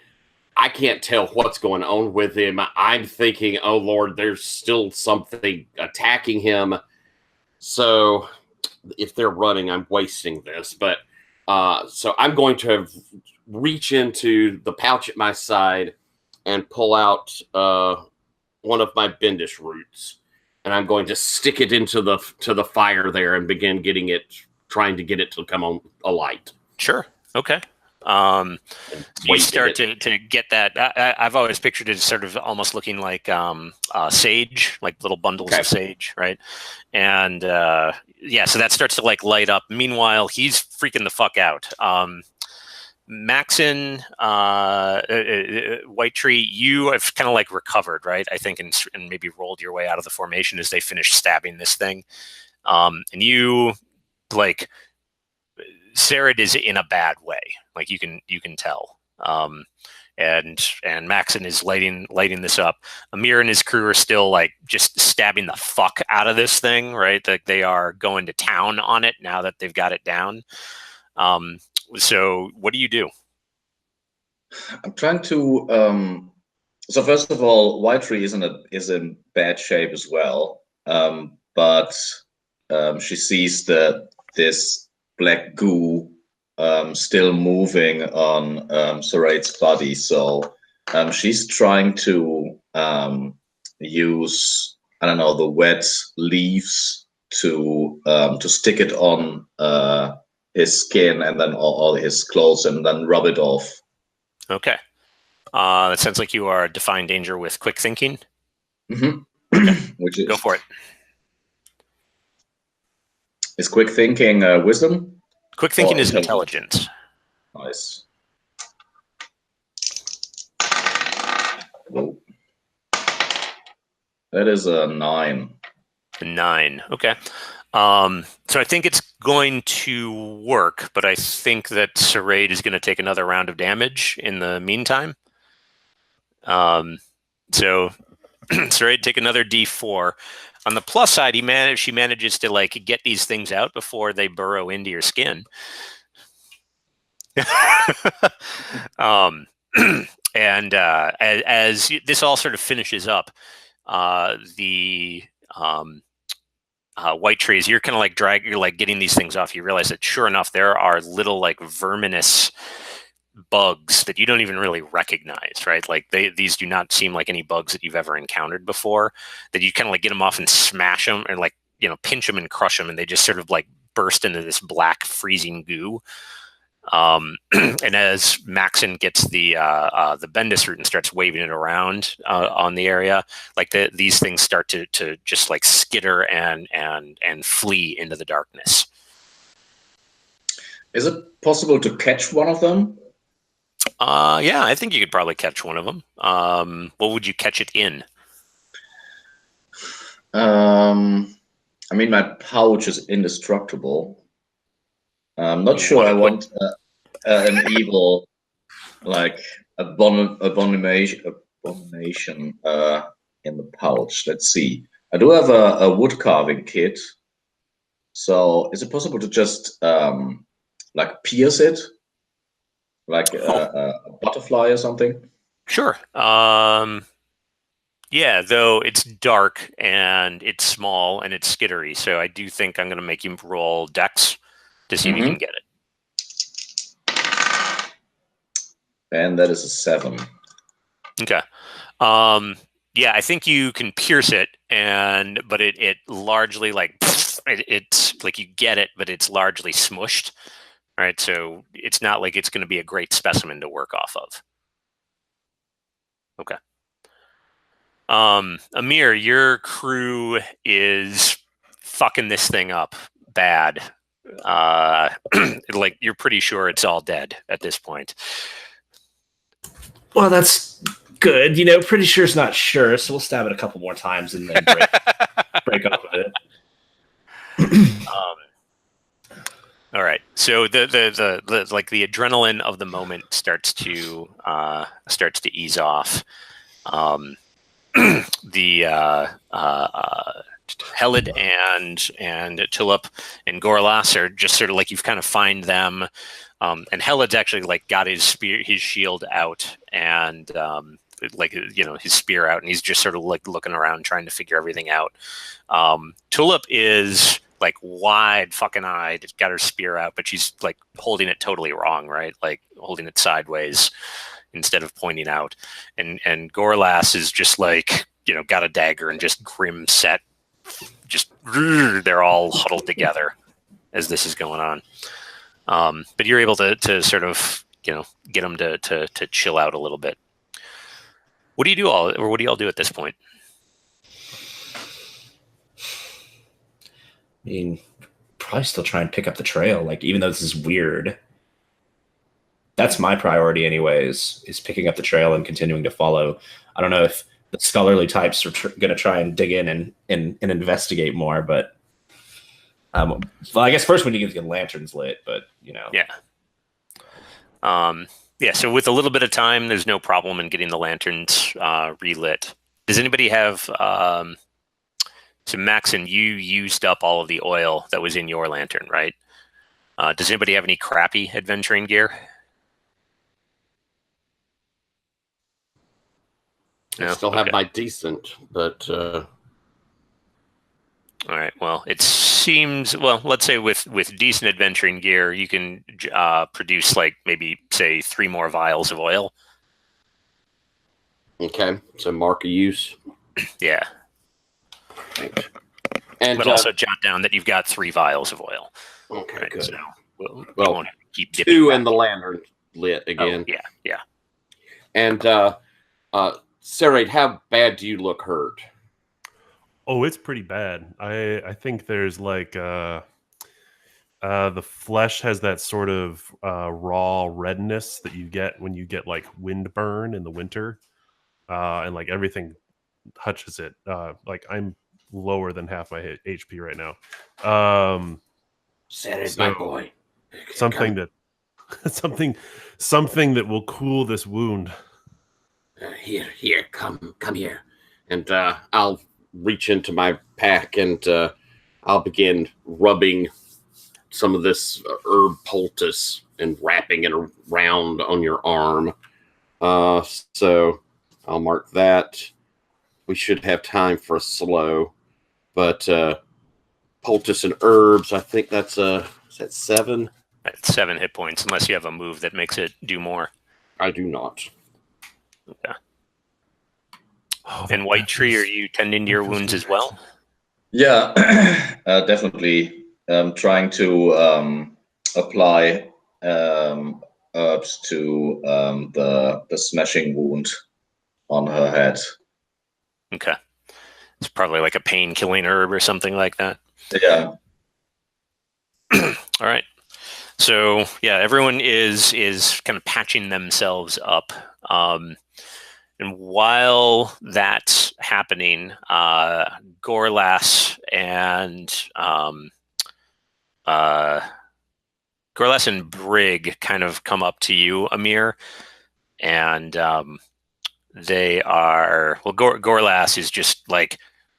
E: can't tell what's going on with him. I'm thinking, oh Lord, there's still something attacking him. So if they're running, I'm wasting this. But so I'm going to reach into the pouch at my side and pull out one of my bendish roots, and I'm going to stick it into the fire there and begin trying to get it to come on alight.
A: Sure. Okay. You start to get that. I've always pictured it as sort of almost looking like sage, like little bundles of sage, right? And so that starts to like light up. Meanwhile, he's freaking the fuck out. Maxon, White Tree, you have kind of like recovered, right? I think, and maybe rolled your way out of the formation as they finish stabbing this thing. And you like. Sarah is in a bad way, like you can tell, and Maxon is lighting this up. Amir and his crew are still like just stabbing the fuck out of this thing, right? Like they are going to town on it now that they've got it down. So what do you do?
C: I'm trying to. So first of all, White Tree is in bad shape as well, but she sees that this black goo still moving on Saraid's body, so she's trying to use, I don't know, the wet leaves to stick it on his skin and then all his clothes and then rub it off.
A: Okay. It sounds like you are defying danger with quick thinking.
C: Mm-hmm. Okay.
A: Go for it.
C: Is quick thinking wisdom?
A: Quick thinking is intelligence.
C: Nice. Whoa. That is a 9.
A: 9. Okay. So I think it's going to work, but I think that Saraid is going to take another round of damage in the meantime. So Saraid, take another D4. On the plus side, she manages to like get these things out before they burrow into your skin. And as this all sort of finishes up, the White Trees, you're kind of like you're like getting these things off. You realize that sure enough, there are little like verminous bugs that you don't even really recognize, right? Like these do not seem like any bugs that you've ever encountered before, that you kind of like get them off and smash them and like, pinch them and crush them. And they just sort of like burst into this black freezing goo. And as Maxon gets the Bendis root and starts waving it around on the area, like these things start to just like skitter and flee into the darkness.
C: Is it possible to catch one of them?
A: Yeah, I think you could probably catch one of them. What would you catch it in?
C: I mean, my pouch is indestructible. I'm not sure I want an evil, like, abomination in the pouch. Let's see. I do have a wood carving kit. So is it possible to just like pierce it, like a butterfly or something?
A: Sure. Yeah, though it's dark and it's small and it's skittery, so I do think I'm going to make you roll Dex to see if you can get it.
C: And that is a 7.
A: Okay. Yeah, I think you can pierce it, but it largely like it's like you get it, but it's largely smushed. Right, so it's not like it's going to be a great specimen to work off of. Okay. Amir, your crew is fucking this thing up bad. Like you're pretty sure it's all dead at this point.
D: Well, that's good. Pretty sure it's not sure, so we'll stab it a couple more times and then break off of it.
A: All right. So the like the adrenaline of the moment starts to ease off. The Helid and Tulip and Gorlas are just sort of like you've kind of find them, and Helid's actually like got his shield out and his spear out, and he's just sort of like looking around trying to figure everything out. Tulip is like wide fucking eyed, got her spear out, but she's like holding it totally wrong, right? Like holding it sideways instead of pointing out. And Gorlas is just like, got a dagger and just grim set. Just they're all huddled together as this is going on. But you're able to sort of, get them to chill out a little bit. What do you do what do y'all do at this point?
D: I mean, probably still try and pick up the trail. Like, even though this is weird, that's my priority anyways, is picking up the trail and continuing to follow. I don't know if the scholarly types are going to try and dig in and investigate more, but well, I guess first we need to get lanterns lit, but
A: Yeah. Yeah, so with a little bit of time, there's no problem in getting the lanterns relit. Does anybody have so Maxon, you used up all of the oil that was in your lantern, right? Does anybody have any crappy adventuring gear?
E: I still have my decent, but
A: all right. Well, it seems let's say with decent adventuring gear, you can produce like maybe say 3 more vials of oil.
E: Okay, so mark a use.
A: Yeah.
E: Right. And
A: but also jot down that you've got 3 vials of oil.
E: Okay,
A: right?
E: good.
A: So we
E: well,
A: won't keep
E: 2 and the lantern lit again.
A: Oh, yeah.
E: And Sarade, how bad do you look hurt?
B: Oh, it's pretty bad. I think there's like the flesh has that sort of raw redness that you get when you get like wind burn in the winter, and like everything touches it. Like I'm lower than half my HP right now.
E: Sarade, my boy.
B: Something that something that will cool this wound.
E: Here, come here, and I'll reach into my pack and I'll begin rubbing some of this herb poultice and wrapping it around on your arm. So I'll mark that. We should have time for a slow, but poultice and herbs, I think that's is that 7?
A: That's 7 hit points, unless you have a move that makes it do more.
E: I do not.
A: Okay. And White Tree, are you tending to your wounds as well?
C: Yeah, definitely. Trying to apply herbs to the smashing wound on her head.
A: Okay. It's probably like a pain-killing herb or something like that.
C: Yeah.
A: All right. So yeah, everyone is kind of patching themselves up. And while that's happening, Gorlas and Brig kind of come up to you, Amir, and they are Gorlas is just like,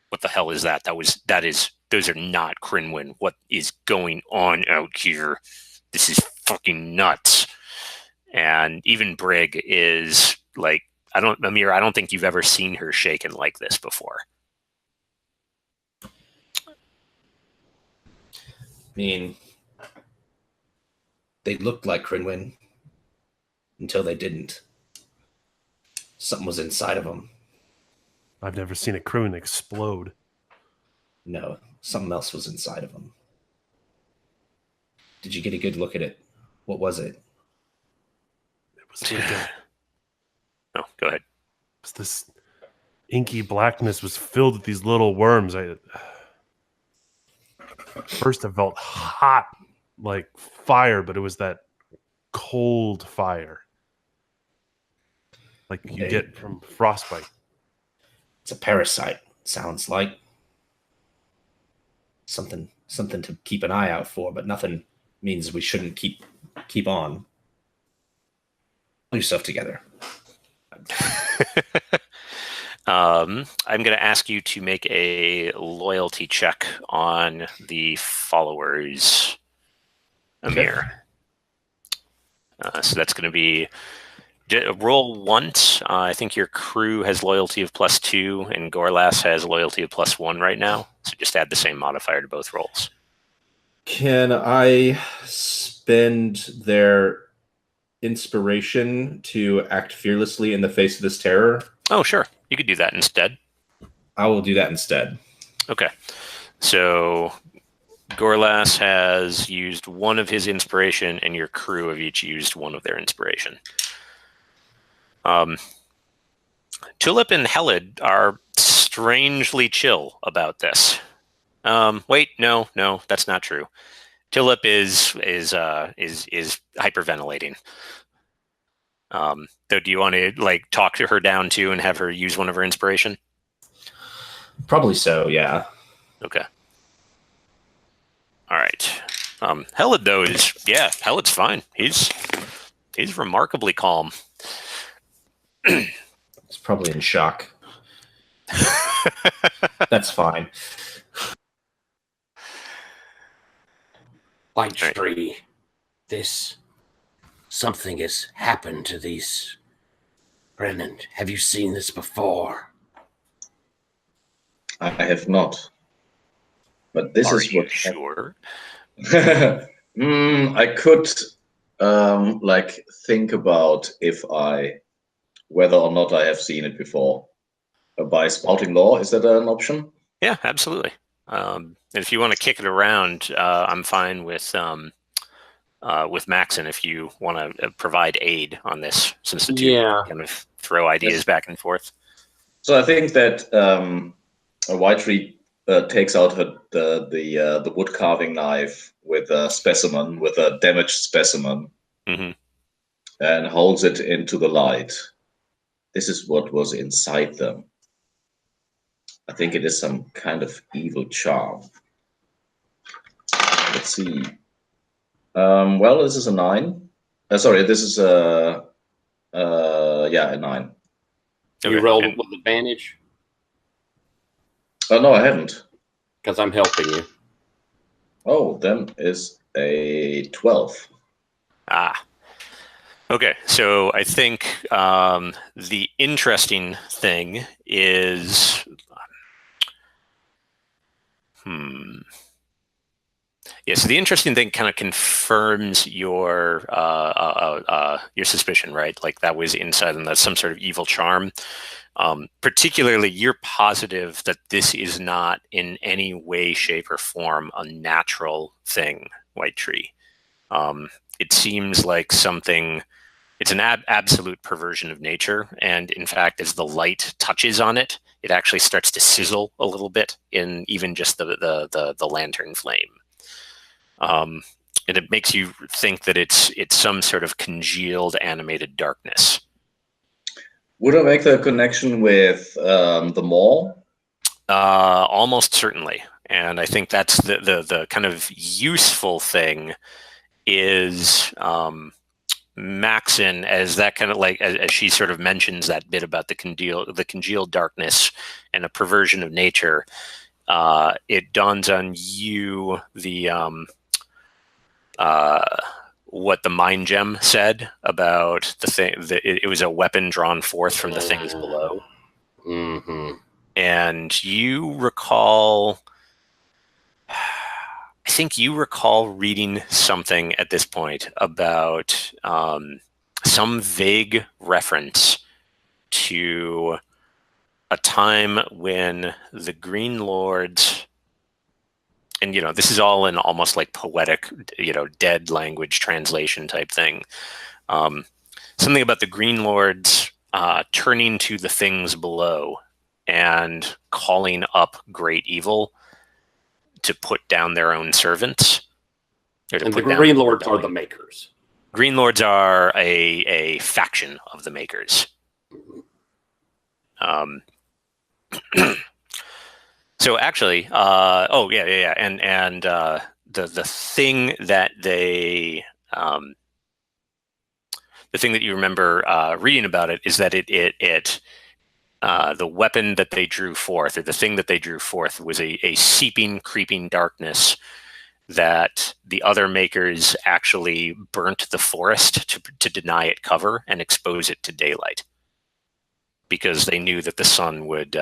A: what the hell is that? Those are not Crinwin. What is going on out here? This is fucking nuts. And even Brig is like, Amir, I don't think you've ever seen her shaken like this before.
D: I mean, they looked like Crinwin until they didn't. Something was inside of them.
B: I've never seen a Croon explode.
D: No, something else was inside of them. Did you get a good look at it? What was it?
B: It was like a,
A: No, go ahead.
B: it was this inky blackness was filled with these little worms. First I felt hot like fire, but it was that cold fire. Like you get from frostbite.
D: It's a parasite, sounds like. Something to keep an eye out for, but nothing means we shouldn't keep on. Pull yourself together.
A: I'm going to ask you to make a loyalty check on the followers, Amir. So that's going to be roll once. I think your crew has loyalty of +2, and Gorlas has loyalty of +1 right now. So just add the same modifier to both rolls.
D: Can I spend their inspiration to act fearlessly in the face of this terror?
A: Oh, sure. You could do that instead.
D: I will do that instead.
A: Okay. So Gorlas has used one of his inspiration, and your crew have each used one of their inspiration. Tulip and Helid are strangely chill about this. Wait, no, that's not true. Tulip is hyperventilating. Though, do you want to like talk to her down too and have her use one of her inspiration?
D: Probably so, yeah.
A: Okay. All right. Helid though Helid's fine. He's remarkably calm.
D: He's probably in shock. That's fine.
E: White Tree, something has happened to these. Brennan, have you seen this before?
C: I have not. But this is what.
A: Sure.
C: I could think about whether or not I have seen it before. By spouting law, is that an option?
A: Yeah, absolutely. And if you want to kick it around, I'm fine with Maxon if you want to provide aid on this, since the two kind of throw ideas back and forth.
C: So I think that White Tree takes out the wood carving knife with a damaged specimen, and holds it into the light. This is what was inside them. I think it is some kind of evil charm. Let's see. Well, this is a 9. Sorry, this is a 9.
E: You rolled with advantage?
C: Oh, no, I haven't.
E: Because I'm helping you.
C: Oh, then is a 12.
A: Okay, so I think the interesting thing is, so the interesting thing kind of confirms your suspicion, right? Like that was inside, and that's some sort of evil charm. Particularly, you're positive that this is not in any way, shape, or form a natural thing, White Tree. It seems like something. It's an absolute perversion of nature, and in fact, as the light touches on it, it actually starts to sizzle a little bit in even just the lantern flame. And it makes you think that it's some sort of congealed animated darkness.
C: Would I make the connection with the mall?
A: Almost certainly, and I think that's the kind of useful thing is Maxon, as that kind of like as she sort of mentions that bit about the congealed darkness and a perversion of nature, it dawns on you what the mind gem said about the thing. It was a weapon drawn forth from the things below.
E: Mm-hmm.
A: And you recall, I think you recall reading something at this point about some vague reference to a time when the Green Lords, and this is all in almost like poetic, dead language translation type thing. Something about the Green Lords turning to the things below and calling up great evil to put down their own servants.
E: And the Green Lords are the makers.
A: Green Lords are a faction of the makers. So actually, and the thing that they, the thing that you remember reading about it is that the weapon that they drew forth, or the thing that they drew forth, was a seeping, creeping darkness that the other makers actually burnt the forest to deny it cover and expose it to daylight, because they knew that the sun would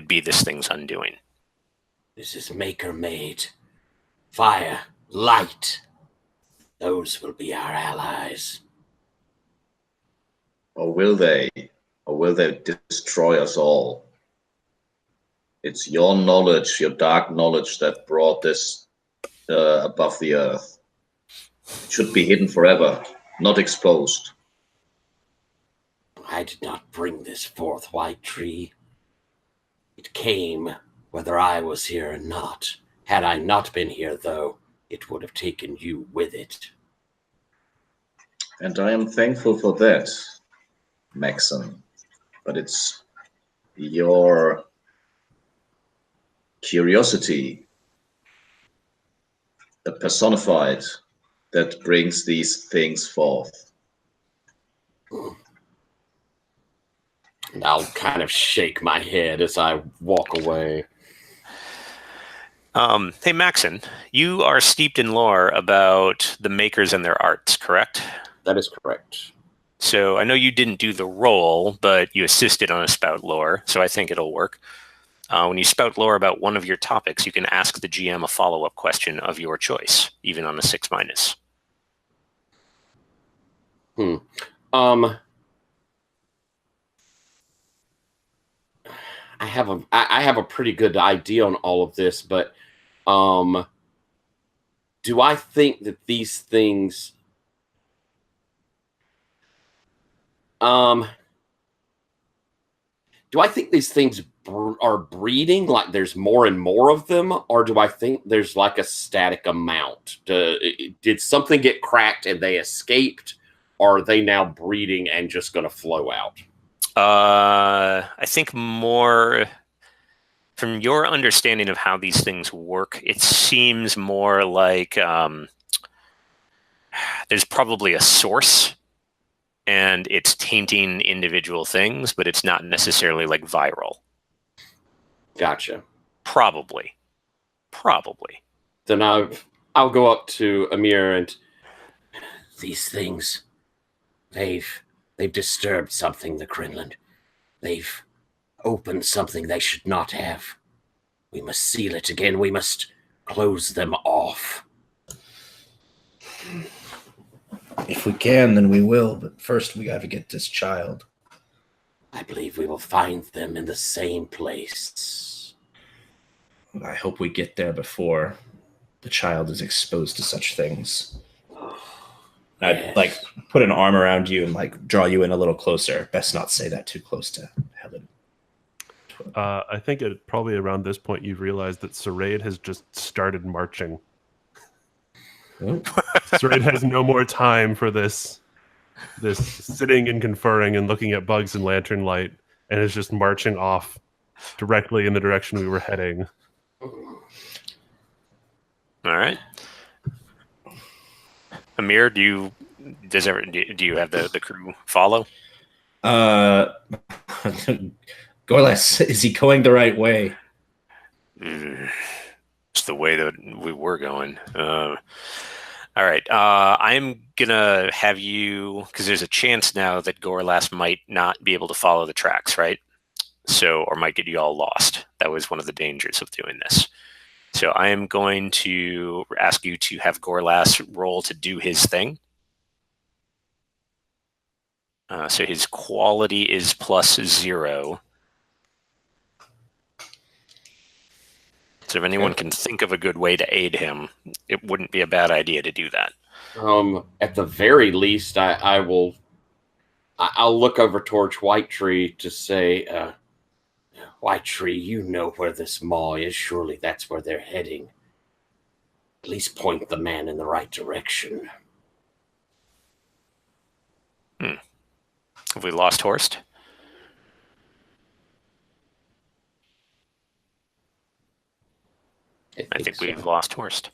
A: be this thing's undoing.
E: This is maker made. Fire, light. Those will be our allies.
C: Or will they? Or will they destroy us all? It's your knowledge, your dark knowledge, that brought this above the earth. It should be hidden forever, not exposed.
E: I did not bring this forth, White Tree. It came whether I was here or not. Had I not been here, though, it would have taken you with it.
C: And I am thankful for that, Maxon. But it's your curiosity, the personified, that brings these things forth.
E: And I'll kind of shake my head as I walk away.
A: Hey, Maxon, you are steeped in lore about the makers and their arts, correct?
E: That is correct.
A: So I know you didn't do the roll, but you assisted on a spout lore, so I think it'll work. When you spout lore about one of your topics, you can ask the GM a follow-up question of your choice, even on a 6-.
E: I have a pretty good idea on all of this, but do I think that these things do I think these things are breeding, like there's more and more of them, or do I think there's like a static amount? Did something get cracked and they escaped, or are they now breeding and just going to flow out?
A: I think more from your understanding of how these things work, it seems more like there's probably a source and it's tainting individual things, but it's not necessarily like viral.
E: Gotcha.
A: Probably.
E: Then I'll go up to Amir and these things, they've disturbed something, the Crinland. They've opened something they should not have. We must seal it again. We must close them off.
D: If we can, then we will. But first, we got to get this child.
E: I believe we will find them in the same place.
D: I hope we get there before the child is exposed to such things. I'd like put an arm around you and like draw you in a little closer. Best not say that too close to Helen.
B: I think probably around this point you've realized that Saraid has just started marching.
D: Oh.
B: Saraid has no more time for this sitting and conferring and looking at bugs in lantern light, and is just marching off directly in the direction we were heading.
A: All right. Amir, do you do you have the crew follow?
D: Gorlas, is he going the right way?
A: It's the way that we were going. All right. I'm gonna have you, because there's a chance now that Gorlas might not be able to follow the tracks, right? So, or might get you all lost. That was one of the dangers of doing this. So I am going to ask you to have Gorlas roll to do his thing. So his quality is +0. So if anyone can think of a good way to aid him, it wouldn't be a bad idea to do that.
E: At the very least, I'll look over towards White Tree to say, White Tree, you know where this maw is. Surely that's where they're heading. At least point the man in the right direction.
A: Have we lost Horst? I think we've lost Horst.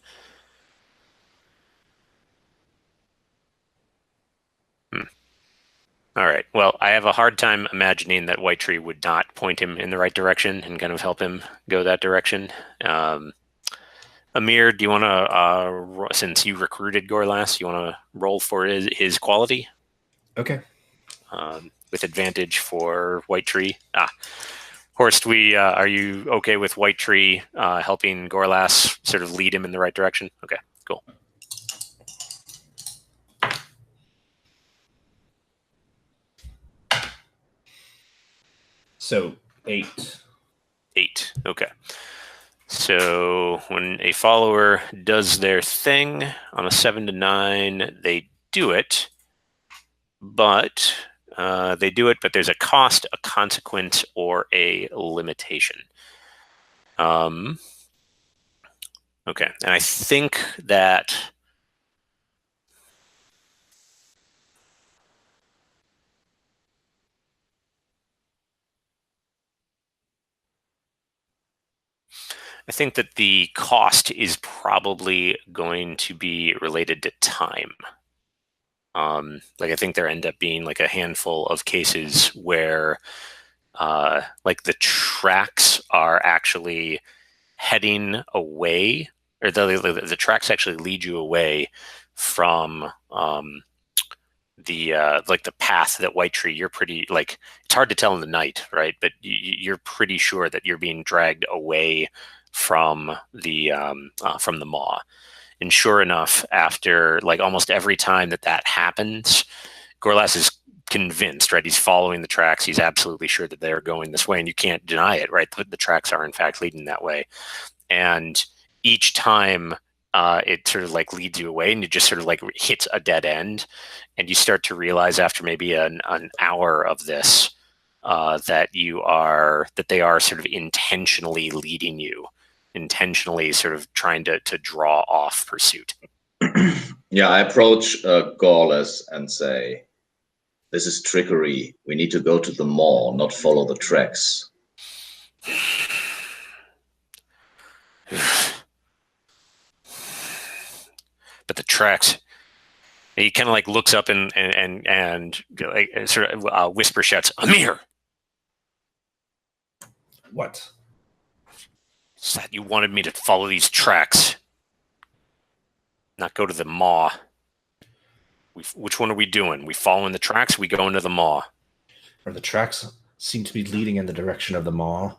A: All right. Well, I have a hard time imagining that White Tree would not point him in the right direction and kind of help him go that direction. Amir, do you want to, since you recruited Gorlas, you want to roll for his quality?
D: Okay.
A: With advantage for White Tree. Horst, are you okay with White Tree helping Gorlas sort of lead him in the right direction? Okay, cool.
D: So 8.
A: 8. Okay. So when a follower does their thing on a 7 to 9, they do it, but there's a cost, a consequence, or a limitation. Okay, and I think that the cost is probably going to be related to time. Like I think there end up being like a handful of cases where like the tracks are actually heading away, or the tracks actually lead you away from the like the path that White Tree, you're pretty, like, it's hard to tell in the night, right? But you're pretty sure that you're being dragged away from the maw. And sure enough, after like almost every time that happens, Gorlas is convinced, right? He's following the tracks. He's absolutely sure that they're going this way, and you can't deny it, right? The tracks are in fact leading that way. And each time it sort of like leads you away, and you just sort of like hits a dead end, and you start to realize after maybe an hour of this that they are sort of intentionally leading you, intentionally sort of trying to draw off pursuit.
C: Yeah, I approach Gorlas and say, "This is trickery. We need to go to the mall, not follow the tracks."
A: But the tracks, he kind of like looks up and like, sort of whisper shouts, "Amir!"
D: What?
A: Is that you wanted me to follow these tracks, not go to the maw? Which one are we doing? We following the tracks? We going to the maw?
D: Or the tracks seem to be leading in the direction of the maw,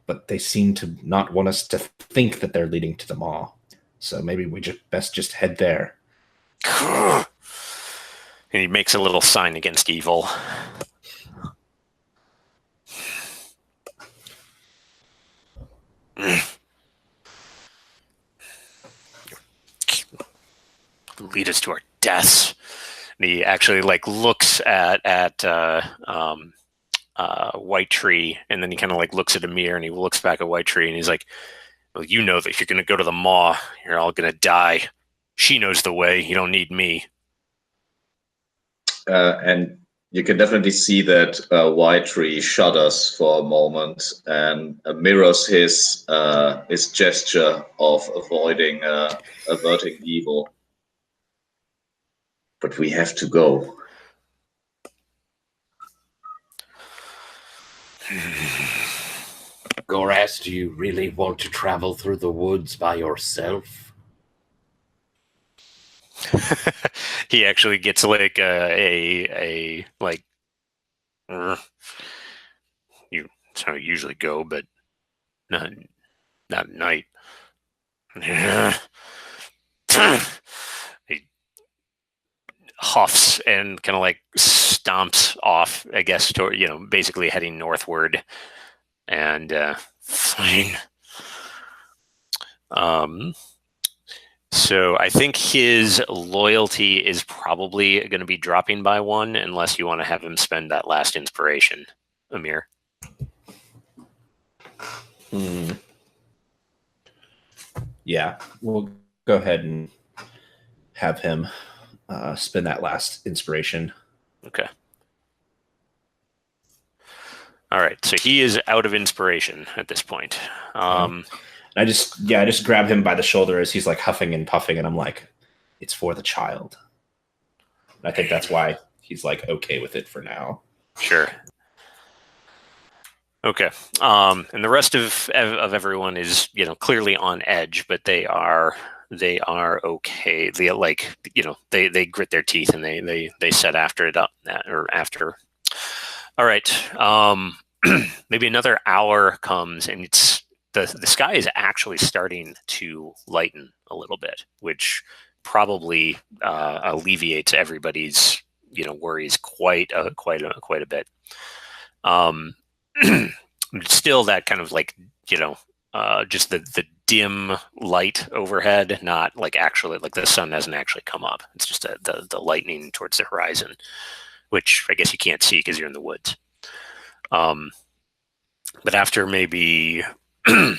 D: but they seem to not want us to think that they're leading to the maw. So maybe we best head there.
A: And he makes a little sign against evil. Lead us to our deaths. And he actually like looks at White Tree, and then he kind of like looks at Amir, and he looks back at White Tree, and he's like, "Well, you know that if you're going to go to the maw, you're all going to die. She knows the way. You don't need me."
C: And you can definitely see that White Tree shudders for a moment and mirrors his gesture of averting evil. but we have to go.
E: Goras, do you really want to travel through the woods by yourself?
A: He actually gets like a like. You that's how you usually go, but not at night. He huffs and kind of like stomps off, I guess, toward, basically heading northward. And fine. So I think his loyalty is probably going to be dropping by 1, unless you want to have him spend that last inspiration, Amir.
D: Yeah, we'll go ahead and have him spend that last inspiration.
A: Okay. All right, so he is out of inspiration at this point.
D: I just grab him by the shoulder as he's like huffing and puffing, and I'm like, "It's for the child." And I think that's why he's like okay with it for now.
A: Sure. Okay. And the rest of everyone is, clearly on edge, but they are okay. They grit their teeth and they set after it up or after. All right. Maybe another hour comes, and it's the sky is actually starting to lighten a little bit, which probably alleviates everybody's worries quite a bit. Still, that kind of like just the dim light overhead, not like actually like the sun hasn't actually come up. It's just the lightning towards the horizon, which I guess you can't see because you're in the woods. But after maybe I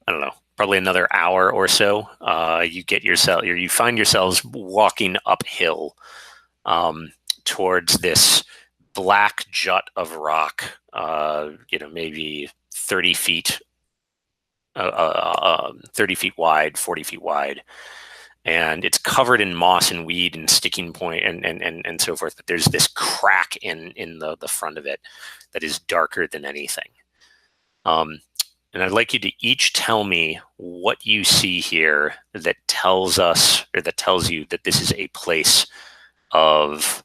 A: don't know, probably another hour or so, you find yourselves walking uphill towards this black jut of rock, maybe 30 feet, 30 feet wide, 40 feet wide. And it's covered in moss and weed and sticking point and so forth. But there's this crack in the front of it that is darker than anything. And I'd like you to each tell me what you see here that tells us, or that tells you that this is a place of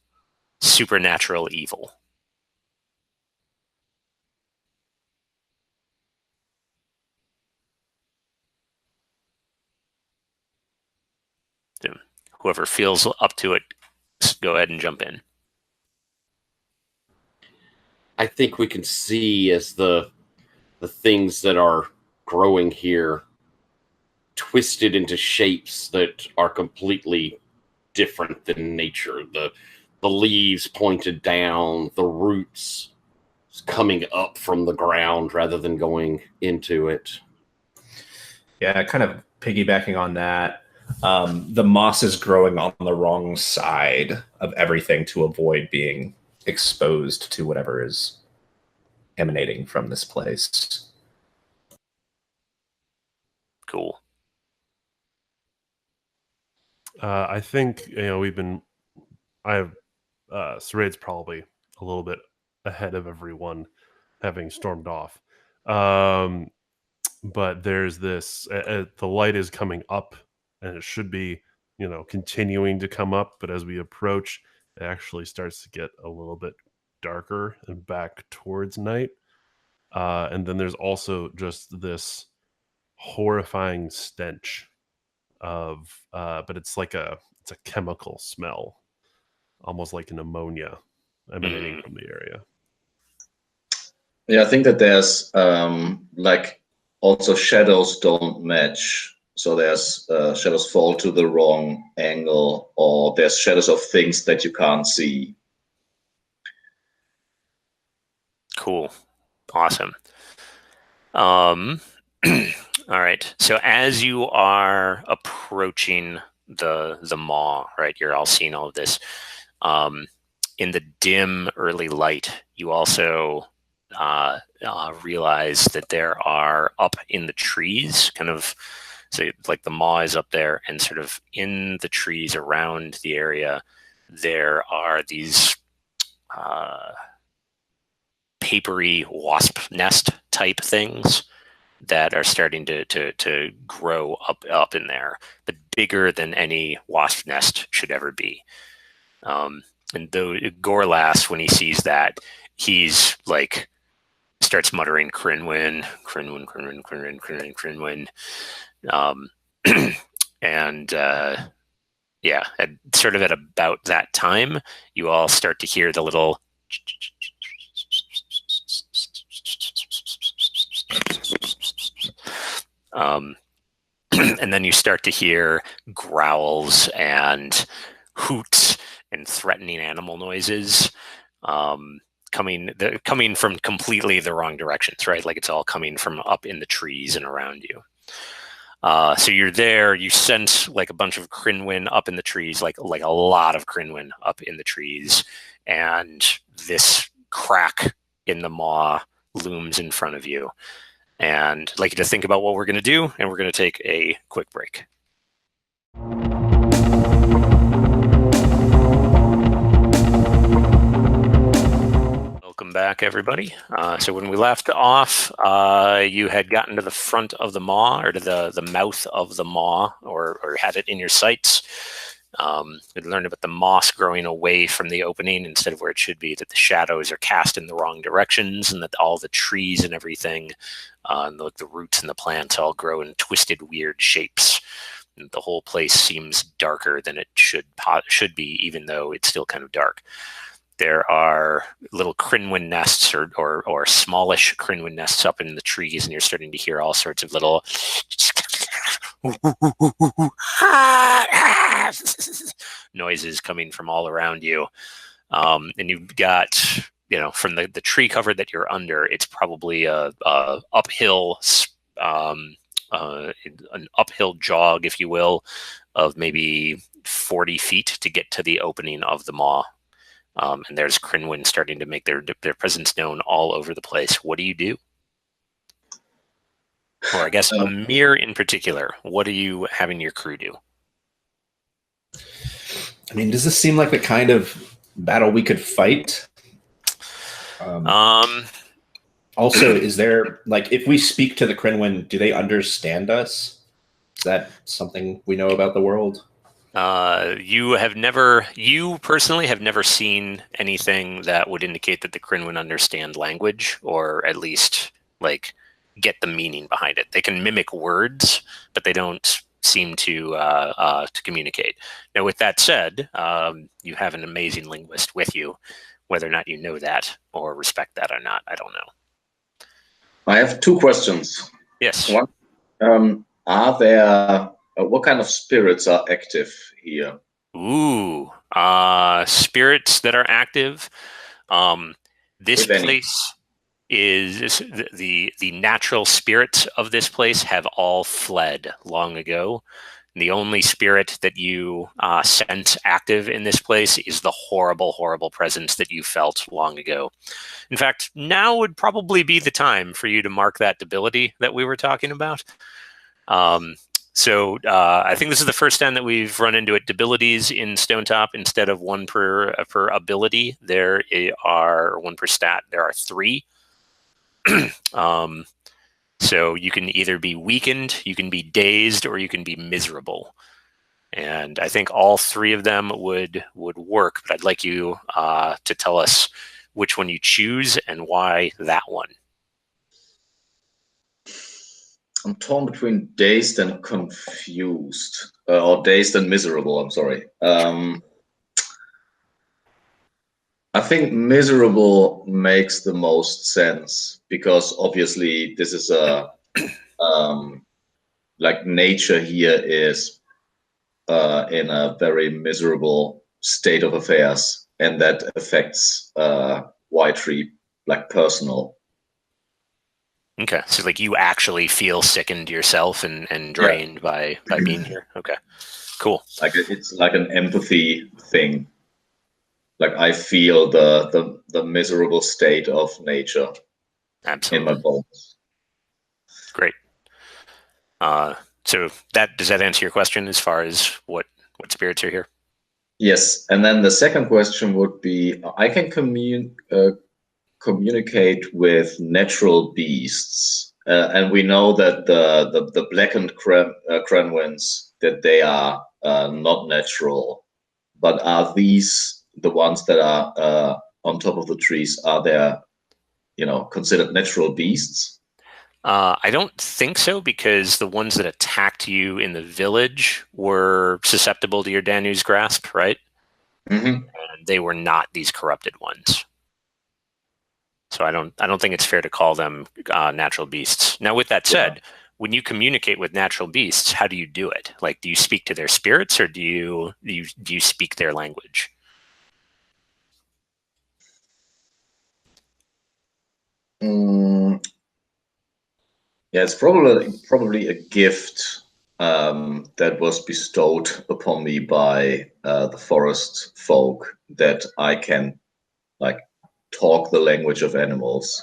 A: supernatural evil. So whoever feels up to it, go ahead and jump in.
E: I think we can see as the things that are growing here twisted into shapes that are completely different than nature. The leaves pointed down, the roots coming up from the ground rather than going into it.
D: Yeah, kind of piggybacking on that. The moss is growing on the wrong side of everything to avoid being exposed to whatever is emanating from this place.
A: Cool.
B: I think Serade's probably a little bit ahead of everyone, having stormed off. But there's this. The light is coming up, and it should be, continuing to come up. But as we approach, it actually starts to get a little bit darker and back towards night. And then there's also just this horrifying stench of, but it's a chemical smell, almost like an ammonia emanating from the area.
C: Yeah, I think that there's also shadows don't match. So there's shadows fall to the wrong angle, or there's shadows of things that you can't see.
A: Cool. Awesome. All right. So as you are approaching the maw, right, you're all seeing all of this. In the dim early light, you also realize that there are up in the trees, kind of So like the maw is up there, and sort of in the trees around the area, there are these papery wasp nest type things that are starting to grow up in there, but bigger than any wasp nest should ever be. And though Gorlas, when he sees that, he's like starts muttering Crinwin, Crinwin, Crinwin, Crinwin, Crinwin, Crinwin. And yeah, sort of at about that time, you all start to hear the little and then you start to hear growls and hoots and threatening animal noises coming from completely the wrong directions, right? Like it's all coming from up in the trees and around you. So you're there, you sense like a bunch of Crinwin up in the trees, like a lot of Crinwin up in the trees, and this crack in the maw looms in front of you. And I'd like you to think about what we're going to do, and we're going to take a quick break. Welcome back, everybody. So when we left off, you had gotten to the front of the maw, or to the mouth of the maw, or had it in your sights. We learned about the moss growing away from the opening instead of where it should be, that the shadows are cast in the wrong directions, and that all the trees and everything, and the roots and the plants all grow in twisted, weird shapes. And the whole place seems darker than it should be, even though it's still kind of dark. There are little Crinwin nests or smallish Crinwin nests up in the trees, and you're starting to hear all sorts of little noises coming from all around you. And you've got, from the tree cover that you're under, it's probably a uphill, an uphill jog, if you will, of maybe 40 feet to get to the opening of the maw. And there's Crinwin starting to make their presence known all over the place. What do you do? Or I guess Amir in particular, what are you having your crew do?
D: I mean, does this seem like the kind of battle we could fight? Also, is there, like, if we speak to the Crinwin, do they understand us? Is that something we know about the world?
A: You personally have never seen anything that would indicate that the Crinwin understand language, or at least like get the meaning behind it. They can mimic words, but they don't seem to communicate. Now, with that said, you have an amazing linguist with you. Whether or not you know that or respect that or not, I don't know.
C: I have two questions.
A: Yes.
C: One, are there what kind of spirits are active here?
A: Ooh, spirits that are active. This place is the natural spirits of this place have all fled long ago. The only spirit that you sense active in this place is the horrible, horrible presence that you felt long ago. In fact, now would probably be the time for you to mark that debility that we were talking about. So I think this is the first time that we've run into it. Debilities in Stonetop, instead of one per ability, there are one per stat. There are 3. So you can either be weakened, you can be dazed, or you can be miserable. And I think all 3 of them would work. But I'd like you to tell us which one you choose and why that one.
C: I'm torn between dazed and confused, or dazed and miserable. I'm sorry. I think miserable makes the most sense, because obviously this is a like nature here is in a very miserable state of affairs, and that affects Whitetree like personal.
A: Okay, so like you actually feel sickened yourself and drained by being here. Okay, cool.
C: Like it's like an empathy thing. Like I feel the miserable state of nature. Absolutely. In my bones.
A: Great. So does that answer your question as far as what spirits are here?
C: Yes, and then the second question would be: I can communicate with natural beasts, and we know that the blackened crenwins, that they are not natural. But are these the ones that are on top of the trees? Are they, considered natural beasts?
A: I don't think so, because the ones that attacked you in the village were susceptible to your Danu's grasp, right?
C: Mm-hmm.
A: And they were not these corrupted ones. So I don't think it's fair to call them natural beasts. Now, with that said, when you communicate with natural beasts, how do you do it? Like, do you speak to their spirits, or do you speak their language?
C: Yeah, it's probably a gift that was bestowed upon me by the forest folk, that I can talk the language of animals.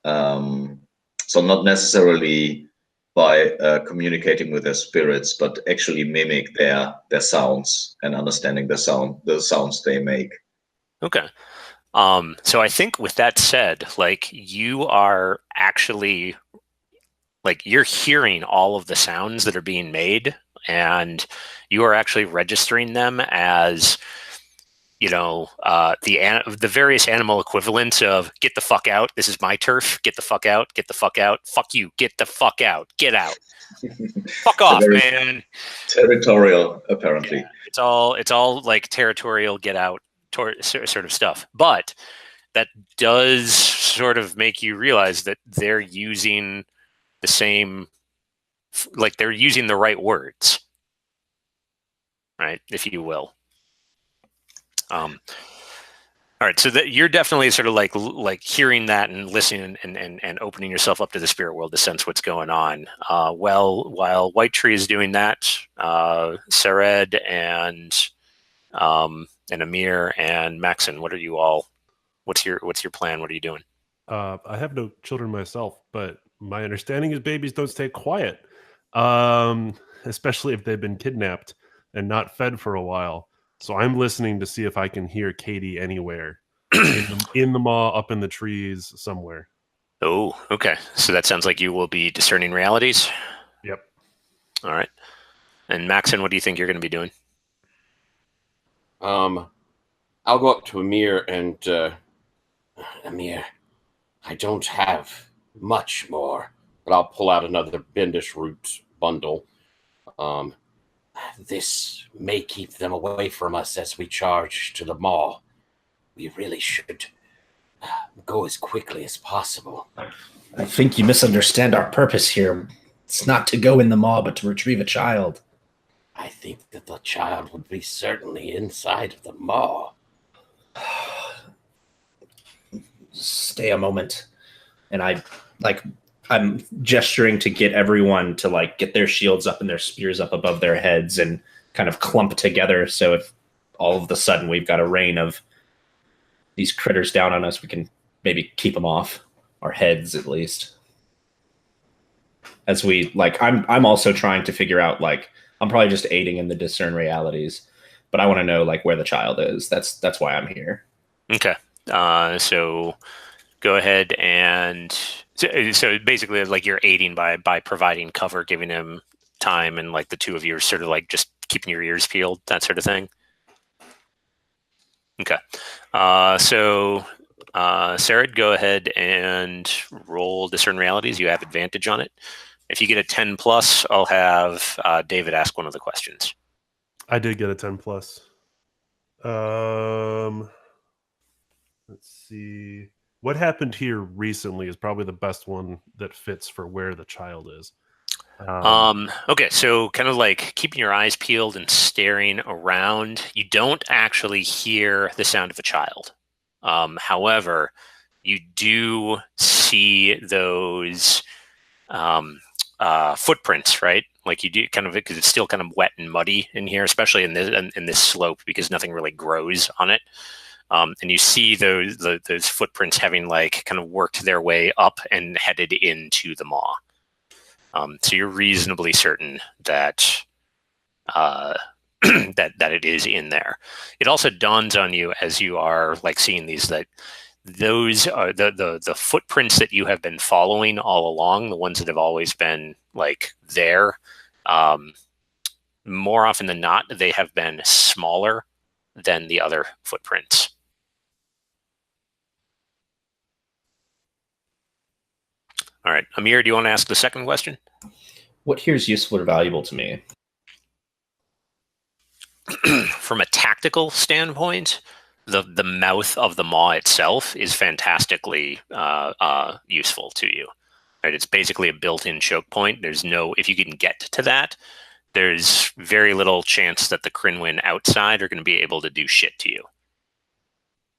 C: So not necessarily by communicating with their spirits, but actually mimic their sounds and understanding the sounds they make.
A: Okay. So I think with that said, you are actually, you're hearing all of the sounds that are being made, and you are actually registering them as, the various animal equivalents of "get the fuck out, this is my turf, get the fuck out, get the fuck out, fuck you, get the fuck out, get out, fuck off, man."
C: Territorial, apparently.
A: Yeah, it's all like territorial, get out sort of stuff. But that does sort of make you realize that they're using the same, they're using the right words, right, if you will. All right, so that you're definitely sort of like hearing that and listening and opening yourself up to the spirit world to sense what's going on. While White Tree is doing that, Sared and Amir and Maxon, what are you all? What's your plan? What are you doing?
B: I have no children myself, but my understanding is babies don't stay quiet, especially if they've been kidnapped and not fed for a while. So I'm listening to see if I can hear Katie anywhere in the maw, up in the trees somewhere.
A: Oh, okay. So that sounds like you will be discerning realities.
B: Yep.
A: All right. And Maxon, what do you think you're going to be doing?
E: I'll go up to Amir and Amir, I don't have much more, but I'll pull out another Bendish root bundle. This may keep them away from us as we charge to the maw. We really should go as quickly as possible.
D: I think you misunderstand our purpose here. It's not to go in the maw, but to retrieve a child.
E: I think that the child would be certainly inside of the maw.
D: Stay a moment. And I'm gesturing to get everyone to get their shields up and their spears up above their heads and kind of clump together. So if all of a sudden we've got a rain of these critters down on us, we can maybe keep them off our heads at least. As we I'm also trying to figure out I'm probably just aiding in the discern realities, but I want to know where the child is. That's why I'm here.
A: Okay. So go ahead and so basically you're aiding by providing cover, giving him time, and the two of you are sort of just keeping your ears peeled, that sort of thing. Okay. So Sared, go ahead and roll discern realities. You have advantage on it. If you get a 10 plus, I'll have David ask one of the questions.
B: I did get a 10 plus. Let's see. What happened here recently is probably the best one that fits for where the child is.
A: Okay, so kind of keeping your eyes peeled and staring around, you don't actually hear the sound of a child. However, you do see those footprints, right? You do kind of, because it's still kind of wet and muddy in here, especially in this slope, because nothing really grows on it. And you see those footprints having kind of worked their way up and headed into the maw. So you're reasonably certain that that it is in there. It also dawns on you as you are like seeing these that those are the footprints that you have been following all along, the ones that have always been like there. More often than not, they have been smaller than the other footprints. All right, Amir, do you want to ask the second question?
D: What here is useful or valuable to me?
A: From a tactical standpoint, the mouth of the maw itself is fantastically useful to you. Right, it's basically a built-in choke point. There's no, if you can get to that, there's very little chance that the Crinwin outside are going to be able to do shit to you.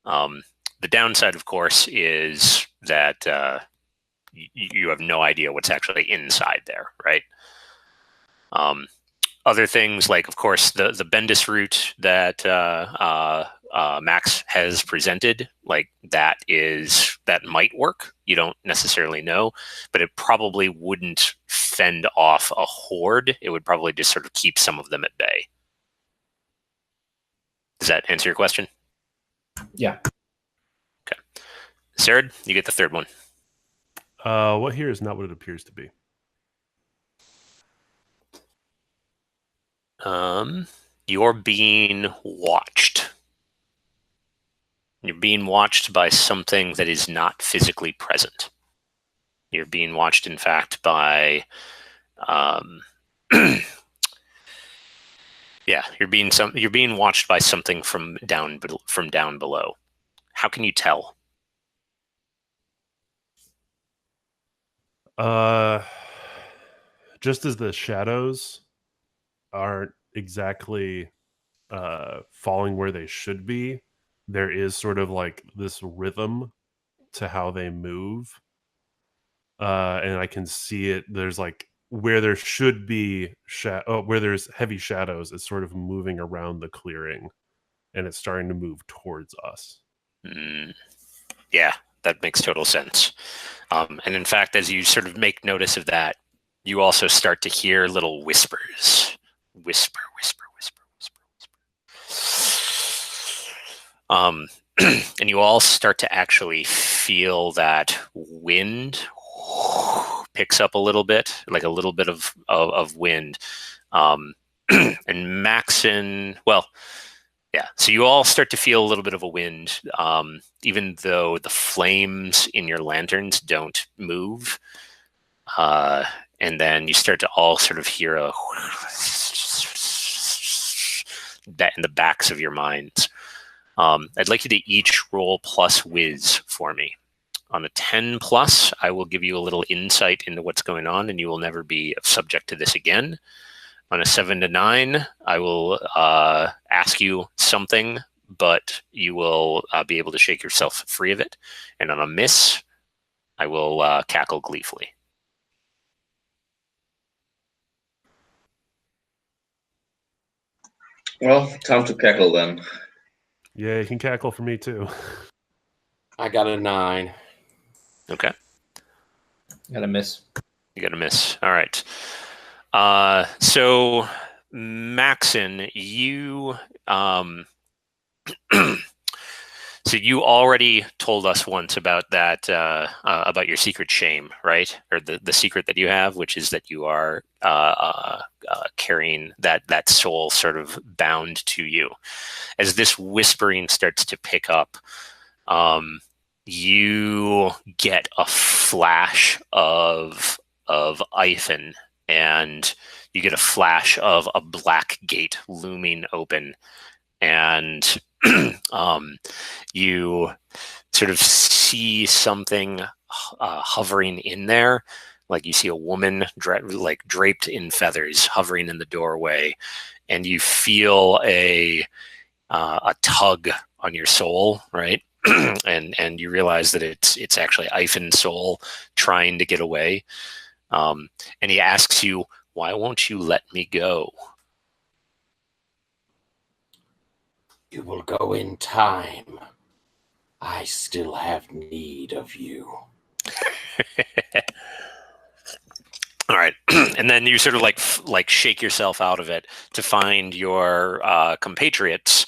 A: The downside, of course, is that you have no idea what's actually inside there, right? Other things like, of course, the Bendis route that Max has presented, like that might work. You don't necessarily know, but it probably wouldn't fend off a horde. It would probably just sort of keep some of them at bay. Does that answer your question?
D: Yeah.
A: Okay. Sarah, you get the third one.
B: What here is not what it appears to be.
A: You're being watched. You're being watched by something that is not physically present. You're being watched, in fact, by, yeah, you're being watched by something from down below. How can you tell?
B: Just as the shadows aren't exactly falling where they should be, there is sort of like this rhythm to how they move. And I can see it. There's like where there should be where there's heavy shadows, it's sort of moving around the clearing, and it's starting to move towards us.
A: Yeah, that makes total sense. And in fact, as you sort of make notice of that, you also start to hear little whispers. Whisper, whisper, whisper, whisper, whisper. And you all start to actually feel that wind picks up a little bit, like a little bit of wind. And Maxon, well, yeah, so you all start to feel a little bit of a wind, even though the flames in your lanterns don't move. And then you start to all sort of hear that in the backs of your minds. I'd like you to each roll plus whiz for me. On a 10 plus, I will give you a little insight into what's going on, and you will never be subject to this again. On a 7 to 9, I will ask you something, but you will be able to shake yourself free of it. And on a miss, I will cackle gleefully.
C: Well, time to cackle then.
B: Yeah, you can cackle for me too.
E: I got a 9.
A: Okay.
D: Got a miss.
A: You got a miss. All right. So Maxon, you so you already told us once about that about your secret shame, right? Or the secret that you have, which is that you are carrying that soul sort of bound to you. As this whispering starts to pick up, you get a flash of Ithan, and you get a flash of a black gate looming open, and you sort of see something hovering in there. Like you see a woman draped in feathers hovering in the doorway, and you feel a tug on your soul, right? and you realize that it's actually Ithan's soul trying to get away. And he asks you, "Why won't you let me go?"
E: You will go in time. I still have need of you.
A: All right, and then you sort of like shake yourself out of it to find your compatriots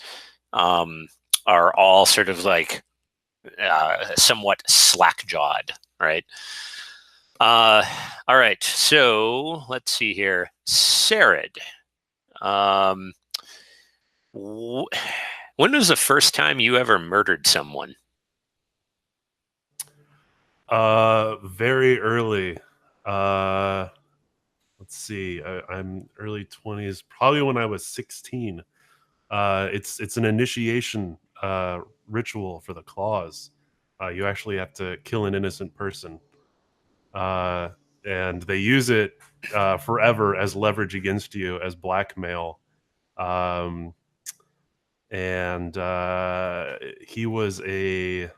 A: are all sort of like somewhat slack-jawed, right? All right, so let's see here, Sarid. When was the first time you ever murdered someone?
B: Very early. Let's see. I'm early 20s, probably when I was 16. It's an initiation ritual for the claws. You actually have to kill an innocent person, and they use it forever as leverage against you as blackmail. Um, and he was an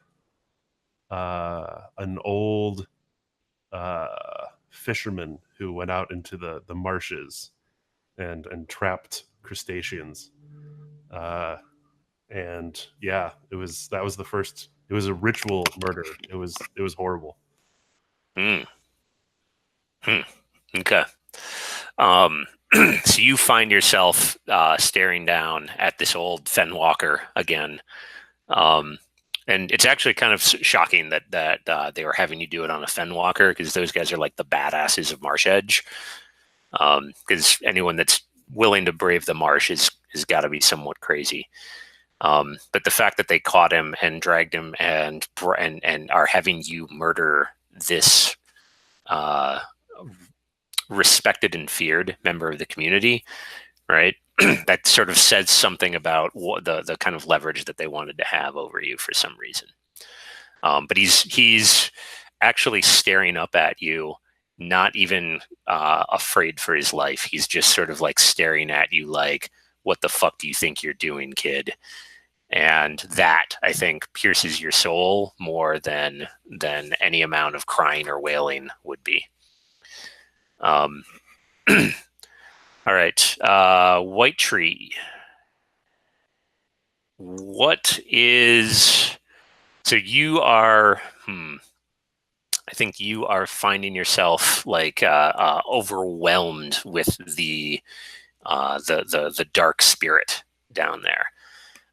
B: old fisherman who went out into the marshes and trapped crustaceans. And yeah, that was the first. It was a ritual murder. It was horrible.
A: Okay. So you find yourself staring down at this old Fenwalker again. And it's actually kind of shocking that they were having you do it on a Fenwalker, because those guys are like the badasses of Marsh Edge. Because anyone that's willing to brave the marsh has got to be somewhat crazy. But the fact that they caught him and dragged him and are having you murder this respected and feared member of the community, right? That sort of says something about what the kind of leverage that they wanted to have over you for some reason. But he's actually staring up at you, not even afraid for his life. He's just sort of like staring at you like, what the fuck do you think you're doing, kid? And that, I think, pierces your soul more than any amount of crying or wailing would be. All right, White Tree. What is... So you are... I think you are finding yourself like overwhelmed with the dark spirit down there.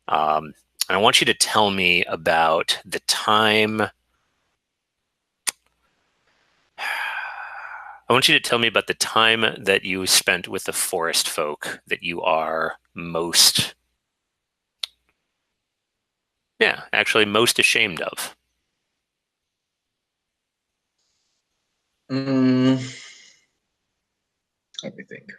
A: And I want you to tell me about the time... I want you to tell me about the time that you spent with the forest folk that you are most... Yeah, actually most ashamed of.
C: Let me think.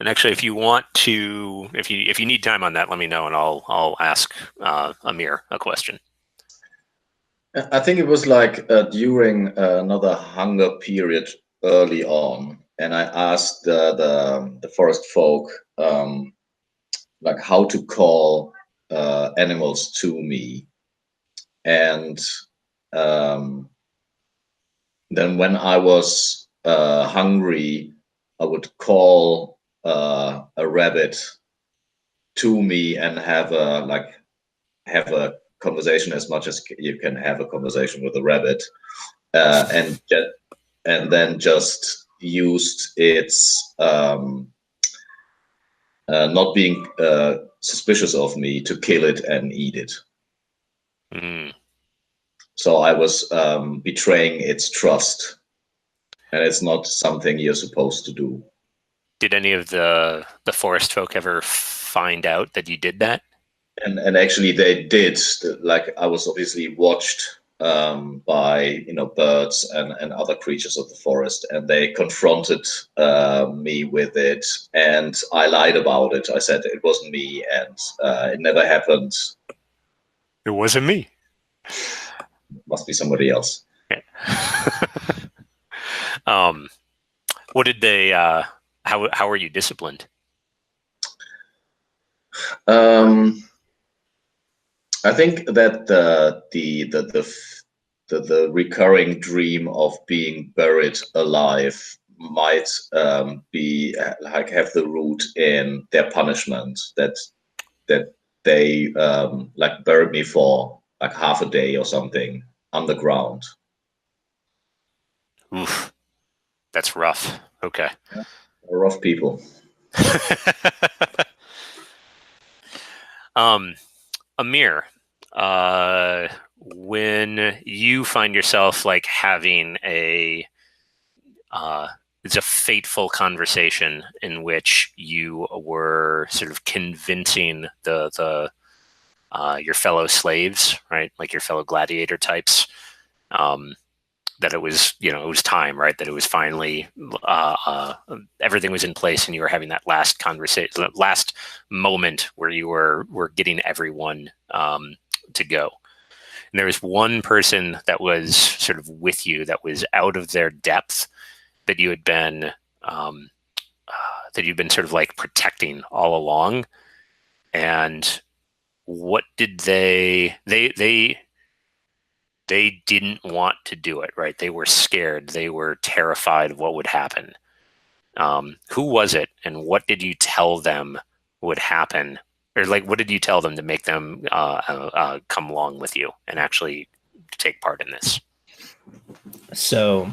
A: And actually, if you want to, if you need time on that, let me know, and I'll ask Amir a question.
C: I think it was like during another hunger period early on, and I asked the forest folk like how to call animals to me, and then when I was hungry, I would call a rabbit to me and have a conversation as much as you can have a conversation with a rabbit, and then just used its not being suspicious of me to kill it and eat it. So I was betraying its trust, and it's not something you're supposed to do.
A: Did any of the forest folk ever find out that you did that?
C: And actually they did. Like I was obviously watched by birds and other creatures of the forest, and they confronted me with it, and I lied about it. I said it wasn't me, and it never happened.
A: It wasn't me.
C: Must be somebody else.
A: Yeah. What did they? How were you disciplined?
C: I think that the recurring dream of being buried alive might be like have the root in their punishment, that they like buried me for like half a day or something underground.
A: Oof, that's rough. Okay.
C: Rough people.
A: Amir, when you find yourself like having it's a fateful conversation in which you were sort of convincing your fellow slaves, right, like your fellow gladiator types, that it was time, right, that it was finally everything was in place, and you were having that last conversation, that last moment where you were getting everyone to go. And there was one person that was sort of with you that was out of their depth, that you had been sort of like protecting all along. And what did they didn't want to do it, right? They were scared. They were terrified of what would happen. Who was it, and what did you tell them would happen? Or like, what did you tell them to make them come along with you and actually take part in this?
D: So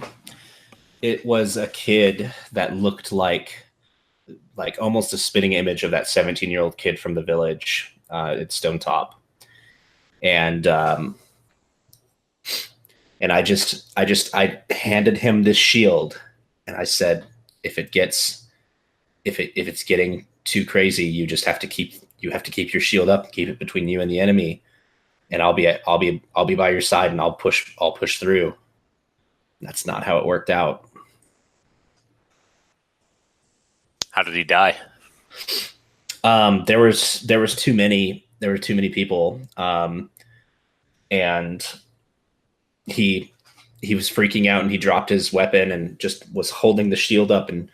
D: it was a kid that looked like almost a spitting image of that 17-year-old kid from the village at Stonetop. And I handed him this shield, and I said, if it's getting too crazy, you just have to keep your shield up, keep it between you and the enemy, and I'll be by your side, and I'll push through. That's not how it worked out.
A: How did he die?
D: There were too many people, and he was freaking out, and he dropped his weapon and just was holding the shield up and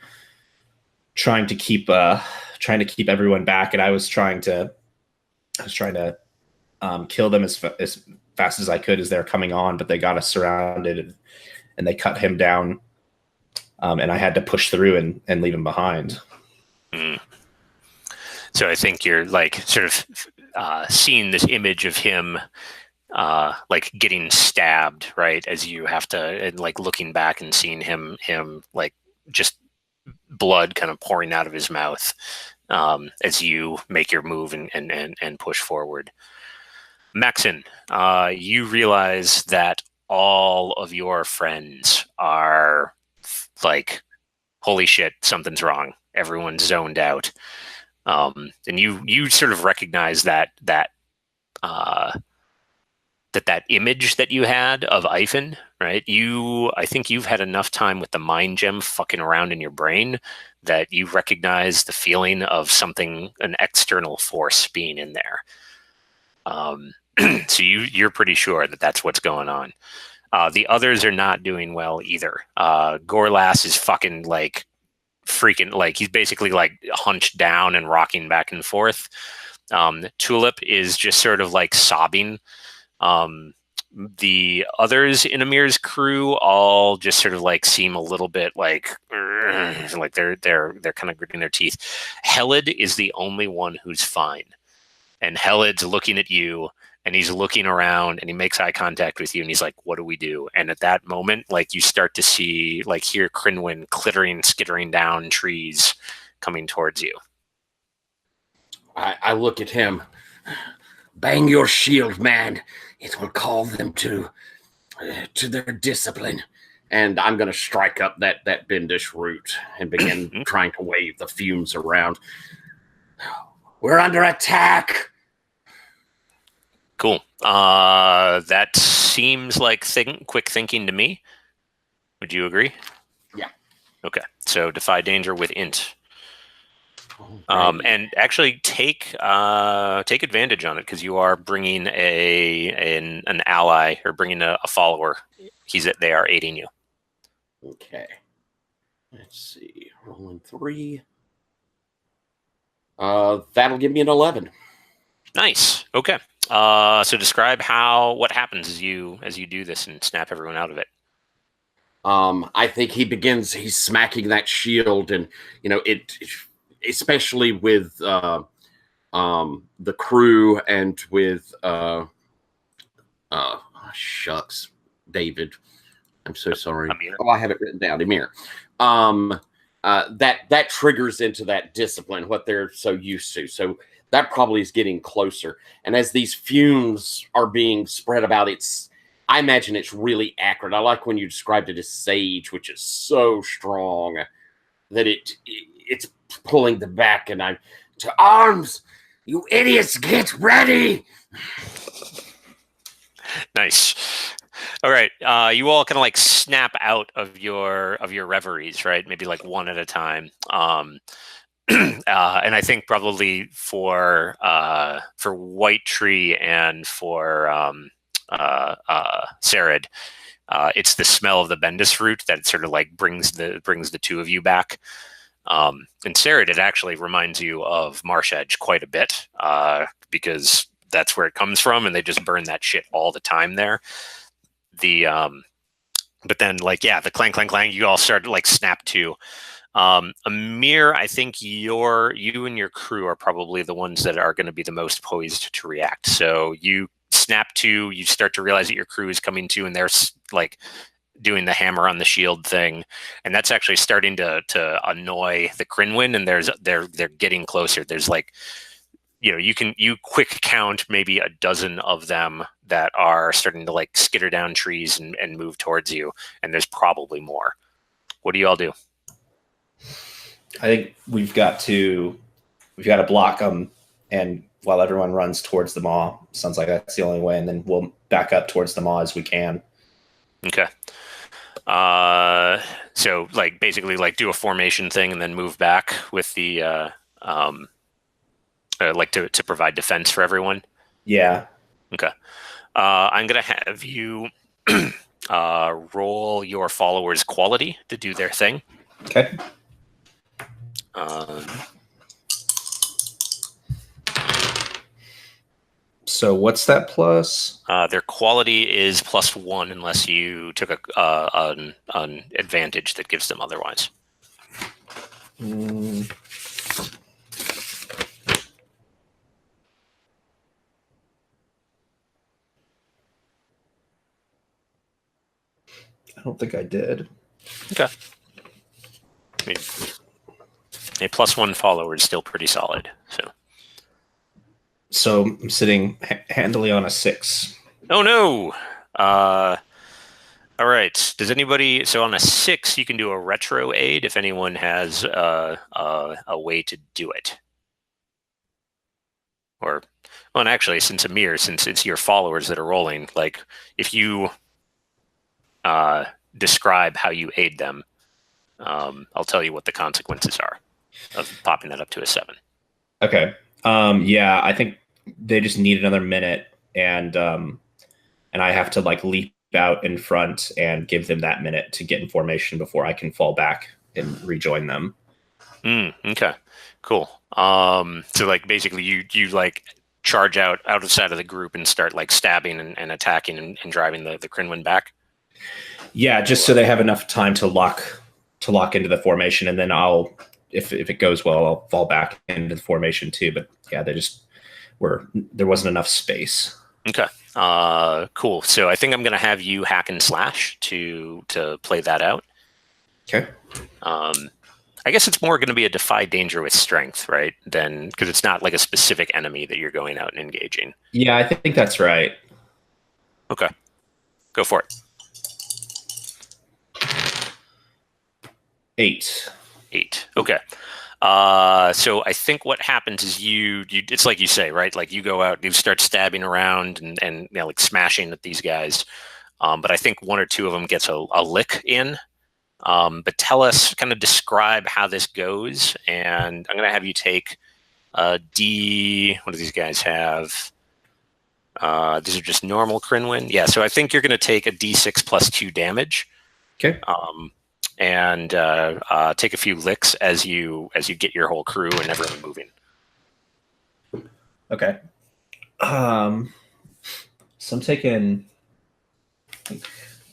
D: trying to keep everyone back. And I was trying to kill them as fast as I could as they're coming on, but they got us surrounded, and they cut him down. And I had to push through and leave him behind.
A: Mm. So I think you're like sort of seeing this image of him like getting stabbed, right? As you have to, and like looking back and seeing him like just blood kind of pouring out of his mouth as you make your move and push forward. Maxon, you realize that all of your friends are like, holy shit, something's wrong. Everyone's zoned out. And you sort of recognize that image that you had of Ivan, right? I think you've had enough time with the mind gem fucking around in your brain that you recognize the feeling of something, an external force being in there. So you're pretty sure that that's what's going on. The others are not doing well either. Gorlas is fucking like freaking, like he's basically like hunched down and rocking back and forth. Tulip is just sort of like sobbing. The others in Amir's crew all just sort of like seem a little bit like they're kind of gritting their teeth. Helid is the only one who's fine, and Helid's looking at you, and he's looking around, and he makes eye contact with you, and he's like, what do we do? And at that moment, like, you start to see, like, hear Crinwin skittering down trees coming towards you.
E: I look at him. Bang your shield, man. It will call them to their discipline. And I'm going to strike up that Bendish root and begin trying to wave the fumes around. We're under attack.
A: Cool. That seems like quick thinking to me. Would you agree?
E: Yeah.
A: Okay. So defy danger with int.
E: Right.
A: And actually take advantage on it, because you are bringing an ally, or bringing a follower. They are aiding you.
E: Okay. Let's see. Rolling 3. That'll give me an 11.
A: Nice. Okay. So describe what happens as you do this and snap everyone out of it.
E: I think he's smacking that shield, and it especially with the crew and with shucks, David. I'm so sorry.
A: Amir.
E: Oh, I have it written down. Amir. That triggers into that discipline, what they're so used to. So that probably is getting closer. And as these fumes are being spread about, I imagine it's really acrid. I like when you described it as sage, which is so strong that it's pulling them back. And I'm to arms, you idiots, get ready.
A: Nice. All right. You all kind of like snap out of your reveries, right? Maybe like one at a time. And I think probably for White Tree and for Sarid, it's the smell of the Bendis fruit that sort of like brings the two of you back. And Sarid, it actually reminds you of Marsh Edge quite a bit, because that's where it comes from, and they just burn that shit all the time there. But then like, yeah, the clang, clang, clang, you all start to like snap to. Amir, I think you and your crew are probably the ones that are going to be the most poised to react. So you snap to, you start to realize that your crew is coming to, and they're like doing the hammer on the shield thing, and that's actually starting to annoy the Crinwin, and they're getting closer. There's like, you quick count maybe a dozen of them that are starting to like skitter down trees and move towards you, and there's probably more. What do you all do?
D: I think we've got to block them, and while everyone runs towards the maw, sounds like that's the only way, and then we'll back up towards the maw as we can.
A: Okay. So like basically like do a formation thing and then move back with the like to provide defense for everyone.
D: Yeah.
A: Okay. I'm gonna have you roll your followers' quality to do their thing.
D: Okay. So what's that plus?
A: Their quality is +1 unless you took an advantage that gives them otherwise.
D: I don't think I did.
A: Okay. I mean, a +1 follower is still pretty solid.
D: So I'm sitting handily on a 6.
A: Oh no! All right. Does anybody? So on a 6, you can do a retro aid if anyone has a way to do it. Or, well, and actually, since it's your followers that are rolling, like if you describe how you aid them, I'll tell you what the consequences are of popping that up to a 7.
D: Okay. Yeah, I think they just need another minute, and I have to like leap out in front and give them that minute to get in formation before I can fall back and rejoin them.
A: Okay, cool. So like basically you like charge out of sight of the group and start like stabbing and attacking and driving the Crinwin back. Yeah,
D: just so they have enough time to lock into the formation, and then I'll, if it goes well, I'll fall back into the formation too. But yeah, there wasn't enough space.
A: Okay. Cool. So I think I'm going to have you hack and slash to play that out.
D: Okay.
A: I guess it's more going to be a defy danger with strength, right? Then because it's not like a specific enemy that you're going out and engaging.
D: Yeah, I think that's right.
A: Okay. Go for it.
D: 8.
A: Okay. So I think what happens is you it's like you say, right? Like you go out, you start stabbing around and like smashing at these guys. But I think one or two of them gets a lick in. But tell us, kind of describe how this goes. And I'm going to have you take D. What do these guys have? These are just normal Crinwin. Yeah. So I think you're going to take a D6 plus 2 damage.
D: Okay.
A: And take a few licks as you get your whole crew and everyone moving.
D: Okay. So I'm taking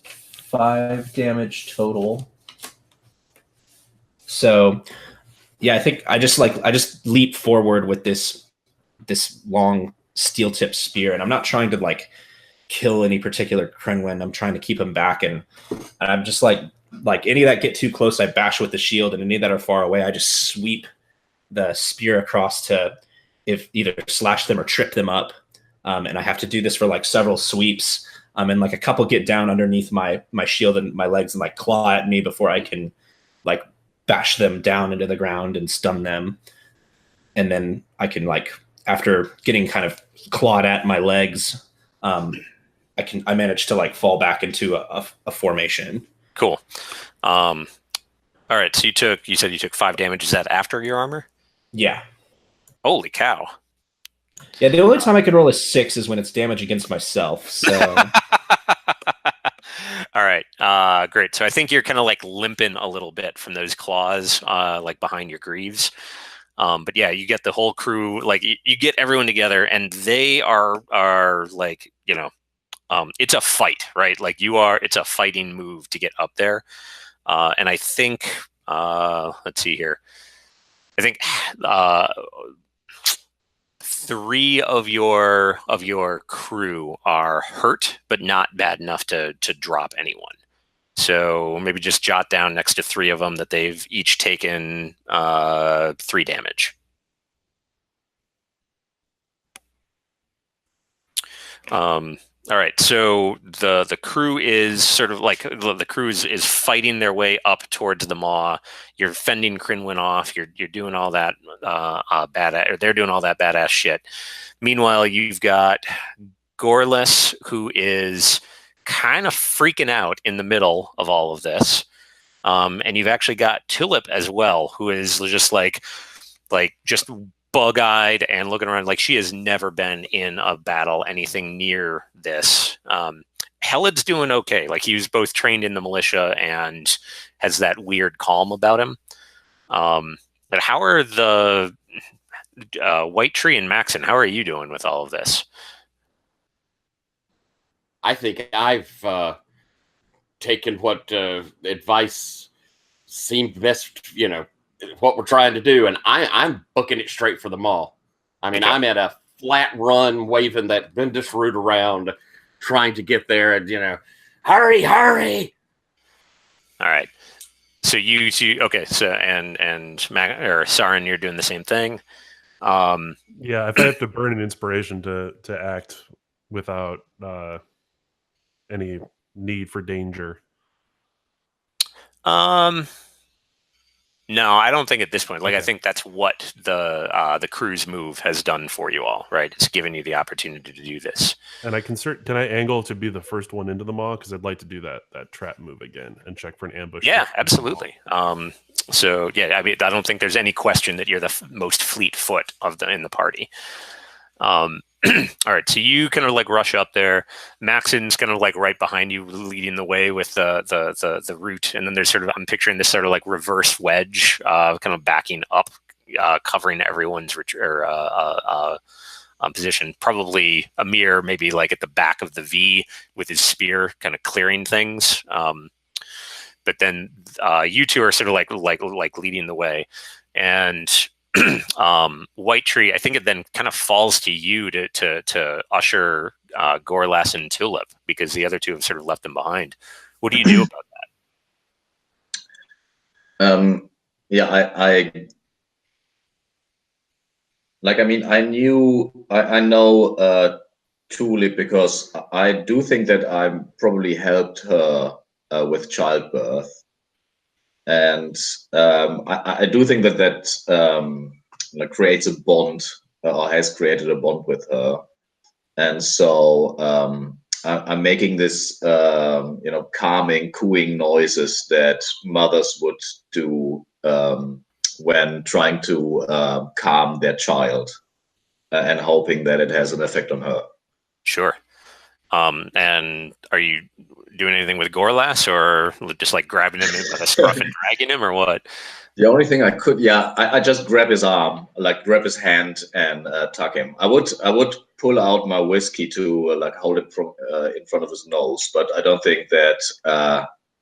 D: 5 damage total. So yeah, I think I just leap forward with this long steel tip spear, and I'm not trying to like kill any particular Krenwin. I'm trying to keep him back, and I'm just like any that get too close, I bash with the shield, and any that are far away, I just sweep the spear across to either slash them or trip them up. And I have to do this for like several sweeps. And like a couple get down underneath my shield and my legs and like claw at me before I can like bash them down into the ground and stun them. And then I can like, after getting kind of clawed at my legs, I manage to like fall back into a formation.
A: Cool. All right. So you said you took 5 damage. Is that after your armor?
D: Yeah.
A: Holy cow.
D: Yeah, the only time I could roll a 6 is when it's damage against myself. So
A: all right. Great. So I think you're kind of like limping a little bit from those claws, like behind your greaves. But yeah, you get the whole crew, like you get everyone together, and they are like, you know, it's a fight, right? Like it's a fighting move to get up there. And I think, let's see here. I think 3 of your crew are hurt, but not bad enough to drop anyone. So maybe just jot down next to 3 of them that they've each taken 3 damage. All right, so the crew is sort of like the crew is fighting their way up towards the maw. You're fending Crinwin off. You're doing all that badass, or they're doing all that badass shit. Meanwhile, you've got Gorless, who is kind of freaking out in the middle of all of this, and you've actually got Tulip as well, who is just like just bug-eyed and looking around like she has never been in a battle anything near this. Heled's doing okay. Like he was both trained in the militia and has that weird calm about him. But how are the White Tree and Maxon? How are you doing with all of this?
E: I think I've taken what advice seemed best, you know, what we're trying to do, and I'm booking it straight for the mall. I mean, okay. I'm at a flat run, waving that Bendis route around, trying to get there, and you know, hurry!
A: All right. So you okay? So and Sarin, you're doing the same thing.
B: Yeah, if I have to burn an inspiration to act without any need for danger.
A: No, I don't think at this point. Like, okay. I think that's what the cruise move has done for you all, right? It's given you the opportunity to do this.
B: And can I angle to be the first one into the maw? Because I'd like to do that trap move again and check for an ambush.
A: Yeah, absolutely. So yeah, I mean, I don't think there's any question that you're the most fleet foot in the party. All right, so you kind of like rush up there. Maxon's kind of like right behind you, leading the way with the route, and then there's sort of, I'm picturing this sort of like reverse wedge, kind of backing up, covering everyone's position. Probably Amir, maybe like at the back of the V with his spear, kind of clearing things. But then you two are sort of like leading the way, and White Tree, I think it then kind of falls to you to usher Gorlas and Tulip, because the other two have sort of left them behind. What do you do about
C: that? Yeah, I know Tulip, because I do think that I probably helped her with childbirth. And I do think that like creates a bond, or has created a bond with her. And so I'm making this, calming, cooing noises that mothers would do when trying to calm their child, and hoping that it has an effect on her.
A: Sure. And are you doing anything with Gorlas, or just like grabbing him by the scruff and dragging him, or what?
C: The only thing I could, I just grab his arm, like grab his hand and tuck him. I would pull out my whiskey to like hold it from in front of his nose, but I don't think that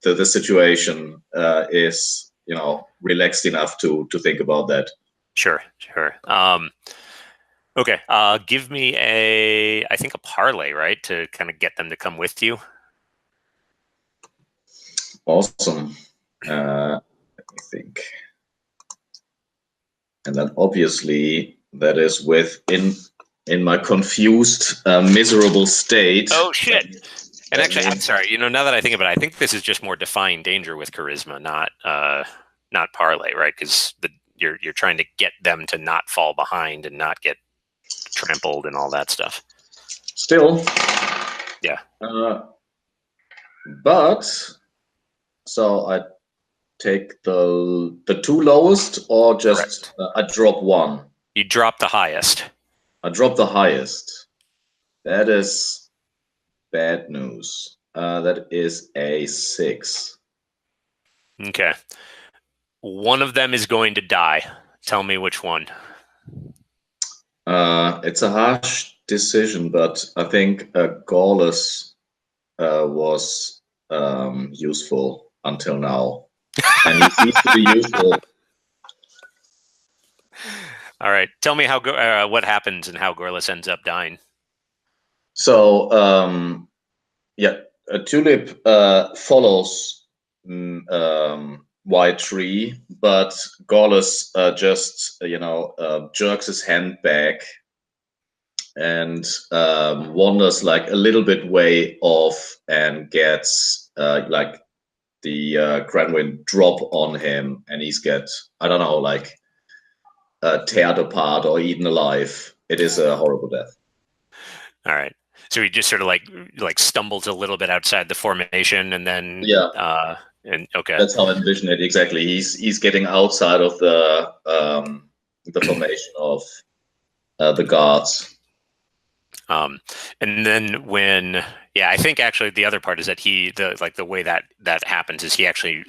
C: the situation is, relaxed enough to think about that.
A: Sure. Okay. Give me I think a parlay, right, to kind of get them to come with you.
C: Awesome. Let me think. And then obviously that is in my confused, miserable state.
A: Oh shit! And
C: That
A: actually, I'm
C: means-
A: sorry. Now that I think about it, I think this is just more defying danger with charisma, not parlay, right? Because you're trying to get them to not fall behind and not get trampled and all that stuff.
C: Still.
A: Yeah.
C: But so I take the two lowest, or just I drop one.
A: You drop the highest.
C: I drop the highest. That is bad news. That is a 6.
A: Okay. One of them is going to die. Tell me which one.
C: It's a harsh decision, but I think Gauntletcon was useful until now, and he seems to be useful.
A: All right. Tell me what happens and how Gorliss ends up dying.
C: So, Tulip follows White Tree, but Gauntletcon just jerks his hand back and wanders like a little bit way off and gets like the Granwyn drop on him, and he's I don't know, like teared apart or eaten alive. It is a horrible death.
A: All right. So he just sort of like stumbles a little bit outside the formation, and then and okay.
C: That's how I envision it exactly. He's getting outside of the formation of the guards.
A: And then I think actually the other part is that the way that happens is he actually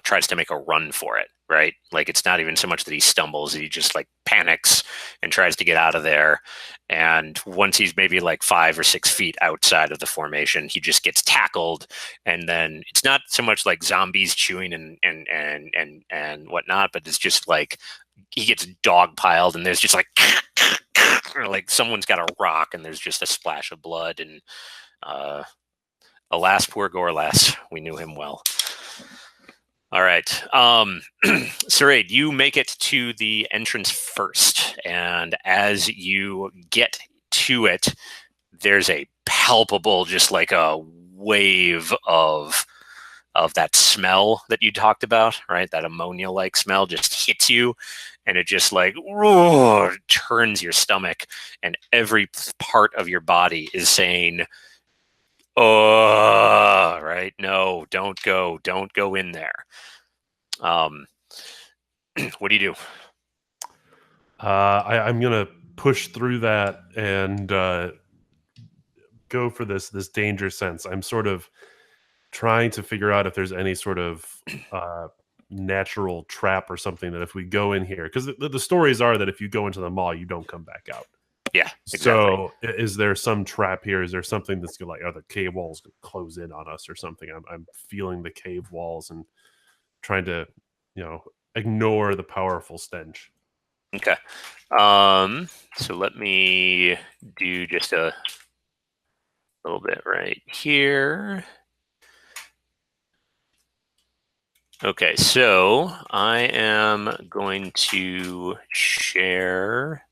A: tries to make a run for it, right? Like it's not even so much that he stumbles, he just like panics and tries to get out of there. And once he's maybe like 5 or 6 feet outside of the formation, he just gets tackled. And then it's not so much like zombies chewing and whatnot, but it's just like he gets dogpiled, and there's just like or like someone's got a rock, and there's just a splash of blood. And alas, poor Gorlas, we knew him well. All right, Saraid, you make it to the entrance first, and as you get to it, there's a palpable, just like a wave of that smell that you talked about, right? That ammonia-like smell just hits you, and it just like turns your stomach, and every part of your body is saying, "Oh, right? No, don't go in there." What do you do?
B: I'm gonna push through that and go for this danger sense. I'm sort of trying to figure out if there's any sort of natural trap or something that if we go in here, because the stories are that if you go into the mall, you don't come back out.
A: Yeah, exactly.
B: So is there some trap here? Is there something that's like, are the cave walls going to close in on us or something? I'm feeling the cave walls and trying to, ignore the powerful stench.
A: Okay. So let me do just a little bit right here. Okay, so I am going to share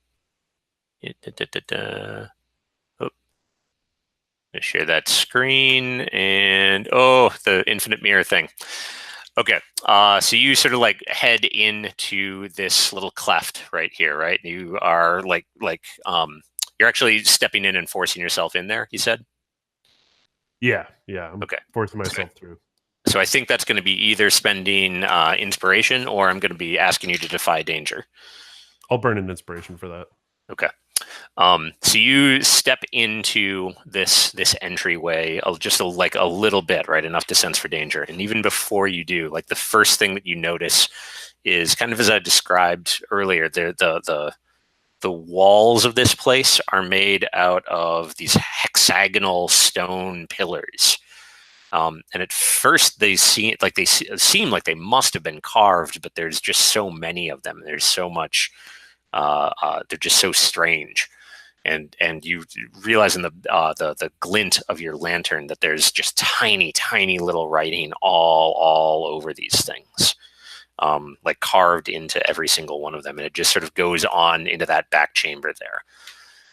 A: share that screen, and the infinite mirror thing. Okay, so you sort of like head into this little cleft right here, right? You are like you're actually stepping in and forcing yourself in there, you said?
B: Yeah, I'm forcing myself through.
A: So I think that's going to be either spending inspiration, or I'm going to be asking you to defy danger.
B: I'll burn an inspiration for that.
A: Okay. So you step into this entryway just a little bit, right? Enough to sense for danger. And even before you do, like the first thing that you notice is kind of as I described earlier, the walls of this place are made out of these hexagonal stone pillars. And at first they seem like they must have been carved, but there's just so many of them. There's so much They're just so strange. And you realize in the glint of your lantern that there's just tiny, tiny little writing all over these things, like carved into every single one of them, and it just sort of goes on into that back chamber there.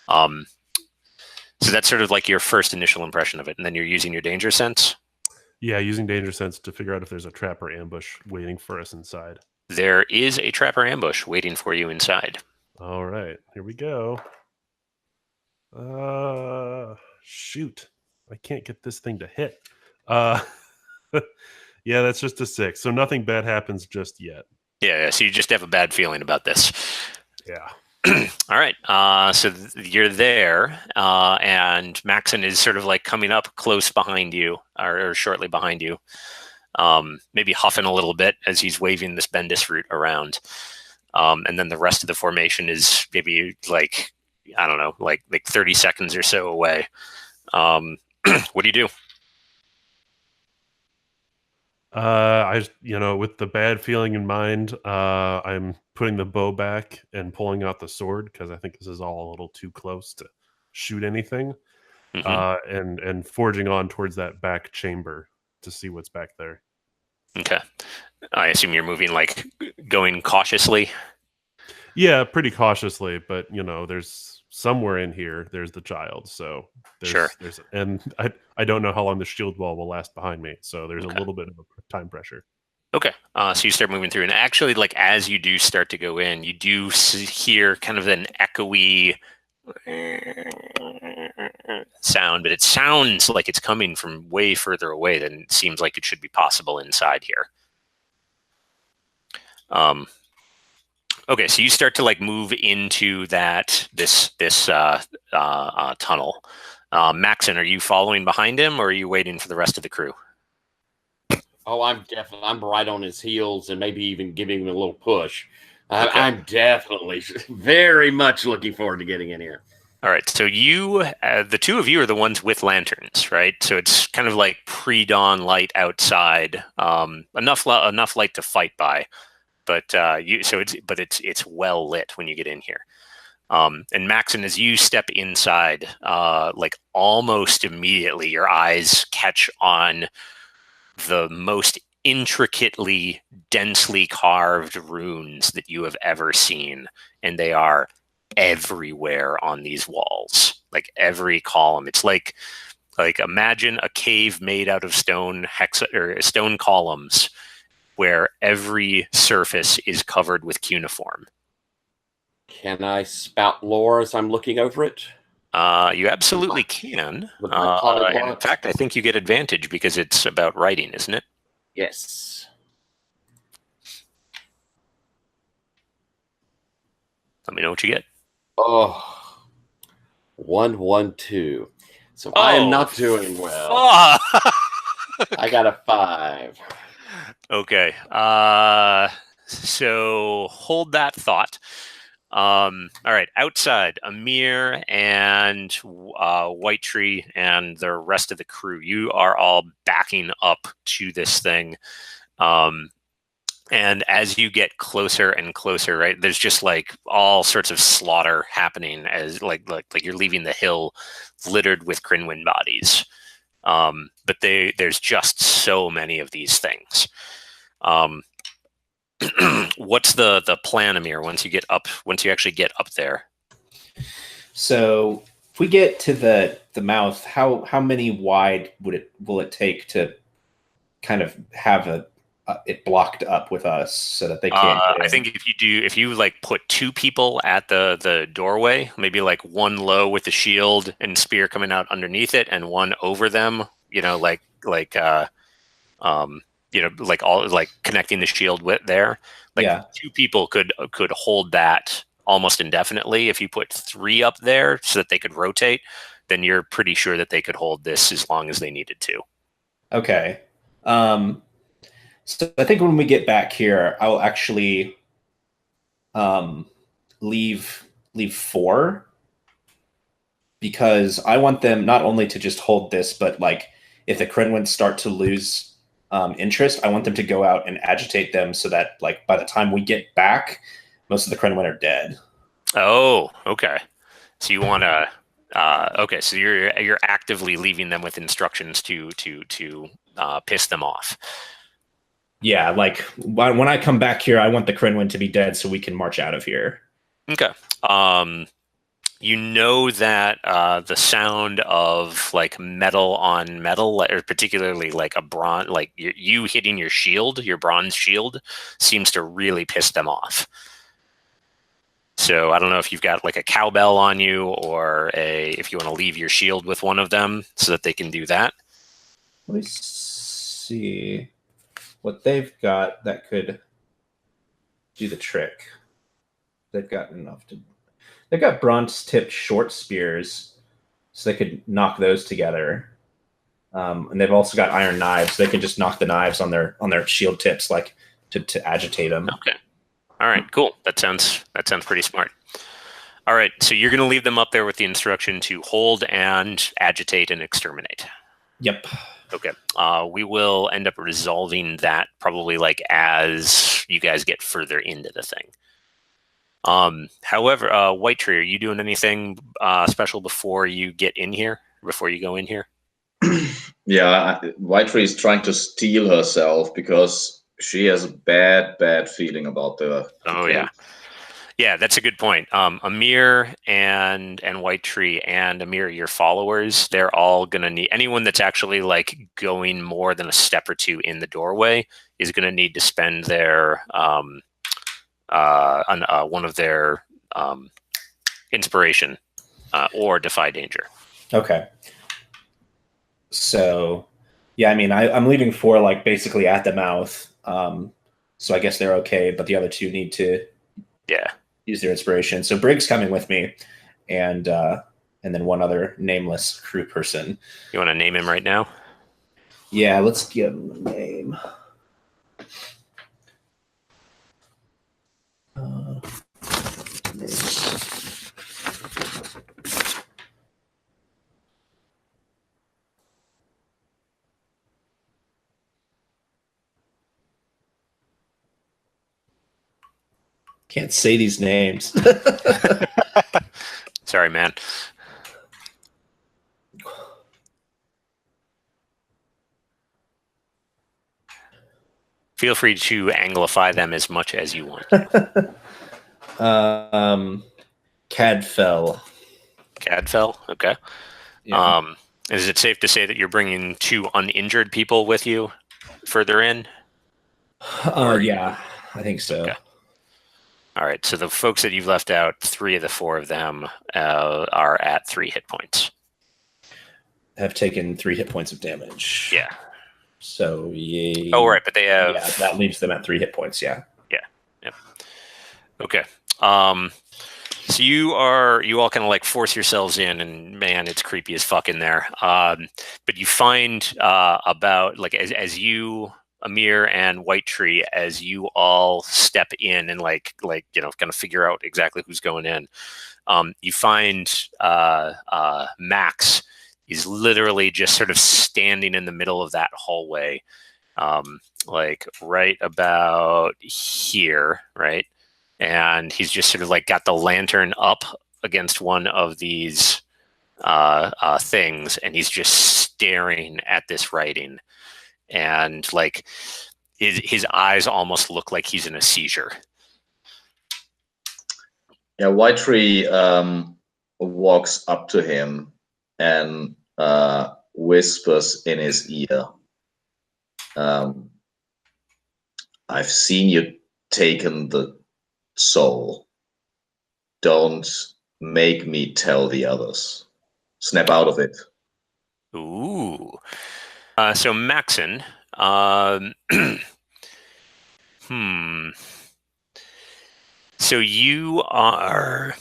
A: So that's sort of like your first initial impression of it, and then you're using your danger sense.
B: Yeah, using danger sense to figure out if there's a trap or ambush waiting for us inside.
A: There is a trap or ambush waiting for you inside.
B: All right, here we go. Shoot, I can't get this thing to hit. Yeah, that's just a 6. So nothing bad happens just yet.
A: Yeah, so you just have a bad feeling about this.
B: Yeah.
A: All right. So you're there, and Maxon is sort of like coming up close behind you, or shortly behind you, maybe huffing a little bit as he's waving this Bendis root around. And then the rest of the formation is maybe like, I don't know, like 30 seconds or so away. What do you do?
B: With the bad feeling in mind, I'm putting the bow back and pulling out the sword because I think this is all a little too close to shoot anything. And forging on towards that back chamber to see what's back there.
A: Okay. I assume you're moving, like, going cautiously?
B: Yeah, pretty cautiously, but, there's somewhere in here, there's the child, so
A: Sure.
B: And I don't know how long the shield wall will last behind me, so there's a little bit of a time pressure.
A: Okay. So you start moving through, and actually, like, as you do start to go in, you do hear kind of an echoey sound, but it sounds like it's coming from way further away than it seems like it should be possible inside here. Okay, so you start to like move into this tunnel. Maxon, are you following behind him, or are you waiting for the rest of the crew?
E: Oh, I'm right on his heels, and maybe even giving him a little push. Okay. I'm definitely very much looking forward to getting in here.
A: All right, so you, the two of you, are the ones with lanterns, right? So it's kind of like pre-dawn light outside, enough light to fight by, but it's well lit when you get in here. And Maxon, as you step inside, like almost immediately, your eyes catch on the most intricately, densely carved runes that you have ever seen, and they are everywhere on these walls, like every column. It's like imagine a cave made out of stone columns where every surface is covered with cuneiform.
E: Can I spout lore as I'm looking over it?
A: You absolutely can. In fact, I think you get advantage because it's about writing, isn't it?
E: Yes.
A: Let me know what you get.
E: Oh, 1, 1, 2. So I am not doing well. I got a 5.
A: Okay. So hold that thought. All right. Outside, Amir and White Tree and the rest of the crew, you are all backing up to this thing. And as you get closer and closer, right, there's just like all sorts of slaughter happening as like you're leaving the hill littered with Crinwin bodies. But there's just so many of these things. What's the plan, Amir, once you actually get up there?
D: So if we get to the mouth, how many wide will it take to kind of have it blocked up with us so that they can't get in?
A: I think if you like put 2 people at the doorway, maybe like one low with the shield and spear coming out underneath it, and one over them, connecting the shield with there. Like 2 people could hold that almost indefinitely. If you put 3 up there so that they could rotate, then you're pretty sure that they could hold this as long as they needed to.
D: Okay. So I think when we get back here, I'll actually leave 4, because I want them not only to just hold this, but like if the Crinwins start to lose interest, I want them to go out and agitate them so that like by the time we get back, most of the Crinwin are dead.
A: Oh, okay. So you want to. Okay, so you're actively leaving them with instructions to piss them off.
D: Yeah, like when I come back here, I want the Crinwin to be dead so we can march out of here.
A: Okay. You know that the sound of like metal on metal, or particularly like a bronze, like you hitting your shield, your bronze shield, seems to really piss them off. So I don't know if you've got like a cowbell on you, or if you want to leave your shield with one of them so that they can do that.
D: Let me see what they've got that could do the trick. They've got enough to. They've got bronze-tipped short spears, so they could knock those together. And they've also got iron knives, so they can just knock the knives on their shield tips, like to agitate them.
A: Okay. All right. Cool. That sounds pretty smart. All right. So you're going to leave them up there with the instruction to hold and agitate and exterminate.
D: Yep.
A: Okay. We will end up resolving that probably like as you guys get further into the thing. However, White Tree, are you doing anything special before you get in here? Before you go in here?
C: Yeah, White Tree is trying to steel herself because she has a bad feeling about the
A: Oh
C: cave.
A: yeah. Yeah, that's a good point. Amir and White Tree and Amir, your followers, they're all gonna need anyone that's actually like going more than a step or two in the doorway is gonna need to spend their one of their inspiration or defy danger.
D: Okay. So, yeah, I mean, I'm leaving 4 like basically at the mouth. So I guess they're okay, but the other 2 need to use their inspiration. So Brig's coming with me, and then one other nameless crew person.
A: You want to name him right now?
D: Yeah, let's give him a name. Can't say these names.
A: Sorry, man. Feel free to anglify them as much as you want.
D: Cadfell.
A: Cadfell? Okay.
D: Yeah.
A: Is it safe to say that you're bringing 2 uninjured people with you further in?
D: Yeah, I think so.
A: Okay. All right. So the folks that you've left out, 3 of the 4 of them are at 3 hit points.
D: Have taken 3 hit points of damage.
A: Yeah.
D: So yeah.
A: Oh, right. But they have.
D: Yeah, that leaves them at 3 hit points. Yeah.
A: Yeah. Yep. Okay. So you all kind of like force yourselves in, and man, it's creepy as fuck in there. But you find about like as you, Amir and White Tree, as you all step in and like kind of figure out exactly who's going in, you find Max is literally just sort of standing in the middle of that hallway, like right about here, right? And he's just sort of like got the lantern up against one of these things, and he's just staring at this writing. And like his eyes almost look like he's in a seizure.
C: Yeah, White Tree walks up to him and whispers in his ear, I've seen you taken the soul. Don't make me tell the others. Snap out of it.
A: Ooh. So Maxon, So you are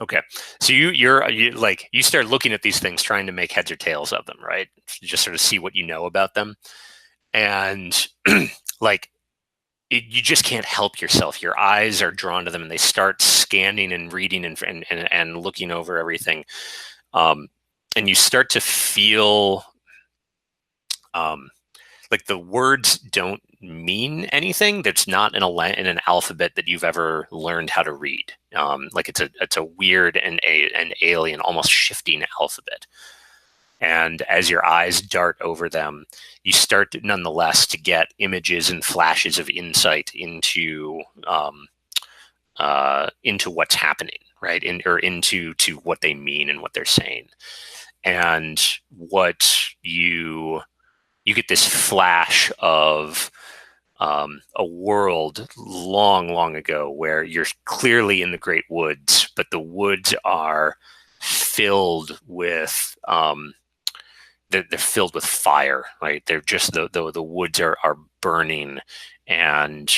A: okay. So you like you start looking at these things, trying to make heads or tails of them, right? Just sort of see what you know about them, and like you just can't help yourself. Your eyes are drawn to them, and they start scanning and reading and looking over everything, and you start to feel like the words don't mean anything. That's not in an alphabet that you've ever learned how to read. Like it's a weird and an alien, almost shifting alphabet. And as your eyes dart over them, you start nonetheless to get images and flashes of insight into what's happening, right? Or into what they mean and what they're saying. And what you get this flash of a world long ago where you're clearly in the great woods, but the woods are filled with they're filled with fire, right? They're just the woods are burning, and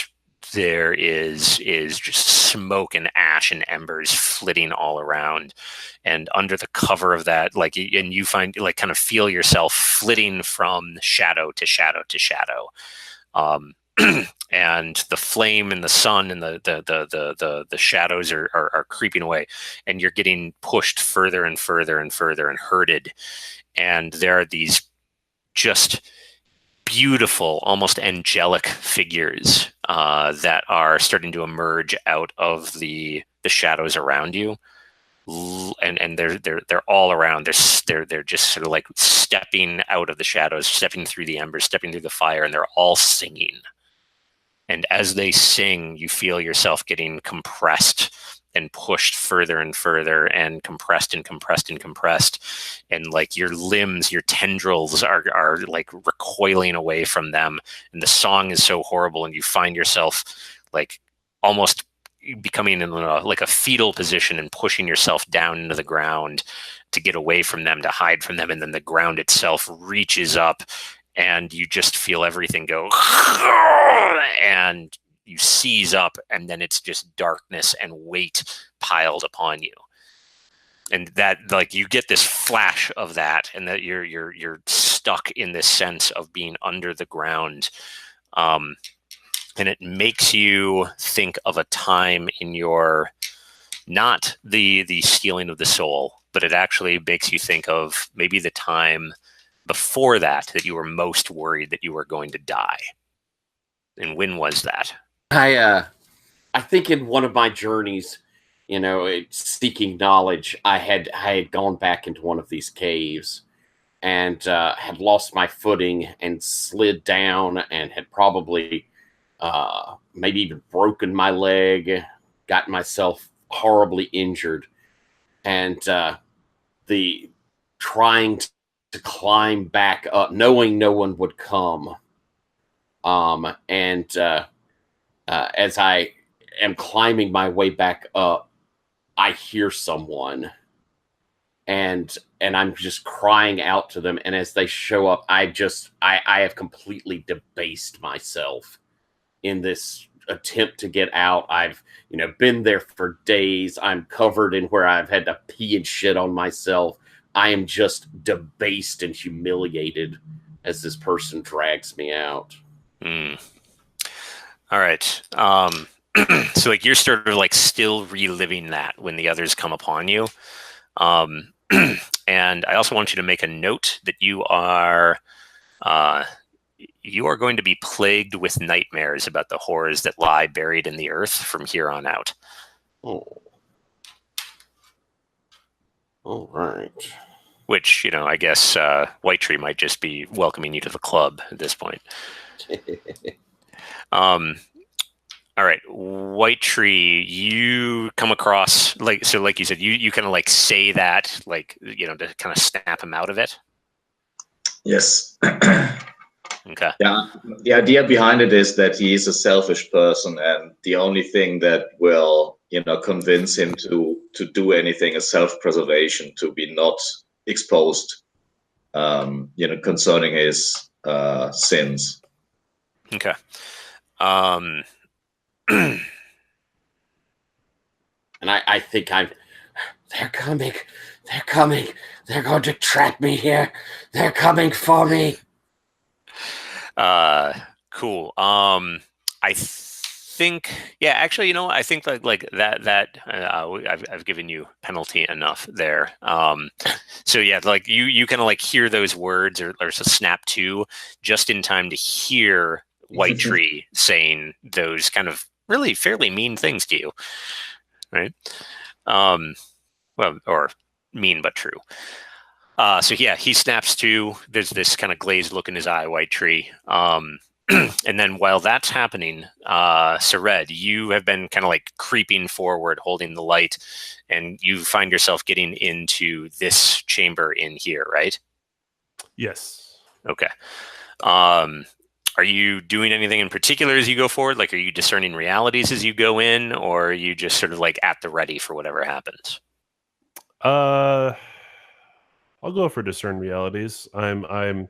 A: there is just smoke and ash and embers flitting all around. And under the cover of that, and you find kind of feel yourself flitting from shadow to shadow to shadow. And the flame and the sun and the shadows are creeping away, and you're getting pushed further and further and further and herded. And there are these just beautiful, almost angelic figures that are starting to emerge out of the shadows around you, and they're all around. They're just sort of like stepping out of the shadows, stepping through the embers, stepping through the fire, and they're all singing. And as they sing, you feel yourself getting compressed and pushed further and further, and compressed and compressed and compressed. And like your limbs, your tendrils are like recoiling away from them. And the song is so horrible, and you find yourself like almost becoming in like a fetal position and pushing yourself down into the ground to get away from them, to hide from them. And then the ground itself reaches up, and you just feel everything go and you seize up, and then it's just darkness and weight piled upon you. And that, like, you get this flash of that, and that you're stuck in this sense of being under the ground. And it makes you think of a time in your, not the stealing of the soul, but it actually makes you think of maybe the time before that you were most worried that you were going to die. And when was that?
E: I think in one of my journeys, seeking knowledge, I had gone back into one of these caves and had lost my footing and slid down, and had probably maybe even broken my leg, gotten myself horribly injured, and the trying to climb back up, knowing no one would come, and as I am climbing my way back up, I hear someone, and I'm just crying out to them. And as they show up, I have completely debased myself in this attempt to get out. I've been there for days. I'm covered in where I've had to pee and shit on myself. I am just debased and humiliated as this person drags me out.
A: All right. So like you're sort of like still reliving that when the others come upon you. And I also want you to make a note that you are going to be plagued with nightmares about the horrors that lie buried in the earth from here on out.
E: Oh. All right.
A: Which, I guess White Tree might just be welcoming you to the club at this point. All right, White Tree, you come across, like you said, you kind of like say that, to kind of snap him out of it.
C: Yes.
A: Okay.
C: Yeah. The idea behind it is that he is a selfish person, and the only thing that will, convince him to do anything is self-preservation, to be not exposed, concerning his sins.
A: Okay.
E: And I think they're coming. They're coming. They're going to trap me here. They're coming for me.
A: Cool. I think, yeah, actually, I think like that I've given you penalty enough there. So yeah, like you kind of like hear those words or snap to just in time to hear White Tree saying those kind of really fairly mean things to you, right? Well, or mean but true. So yeah, he snaps to. There's this kind of glazed look in his eye, White Tree. And then while that's happening, Sared, you have been kind of like creeping forward, holding the light, and you find yourself getting into this chamber in here, right?
B: Yes.
A: Okay. Are you doing anything in particular as you go forward? Like, are you discerning realities as you go in, or are you just sort of like at the ready for whatever happens?
B: I'll go for discern realities. I'm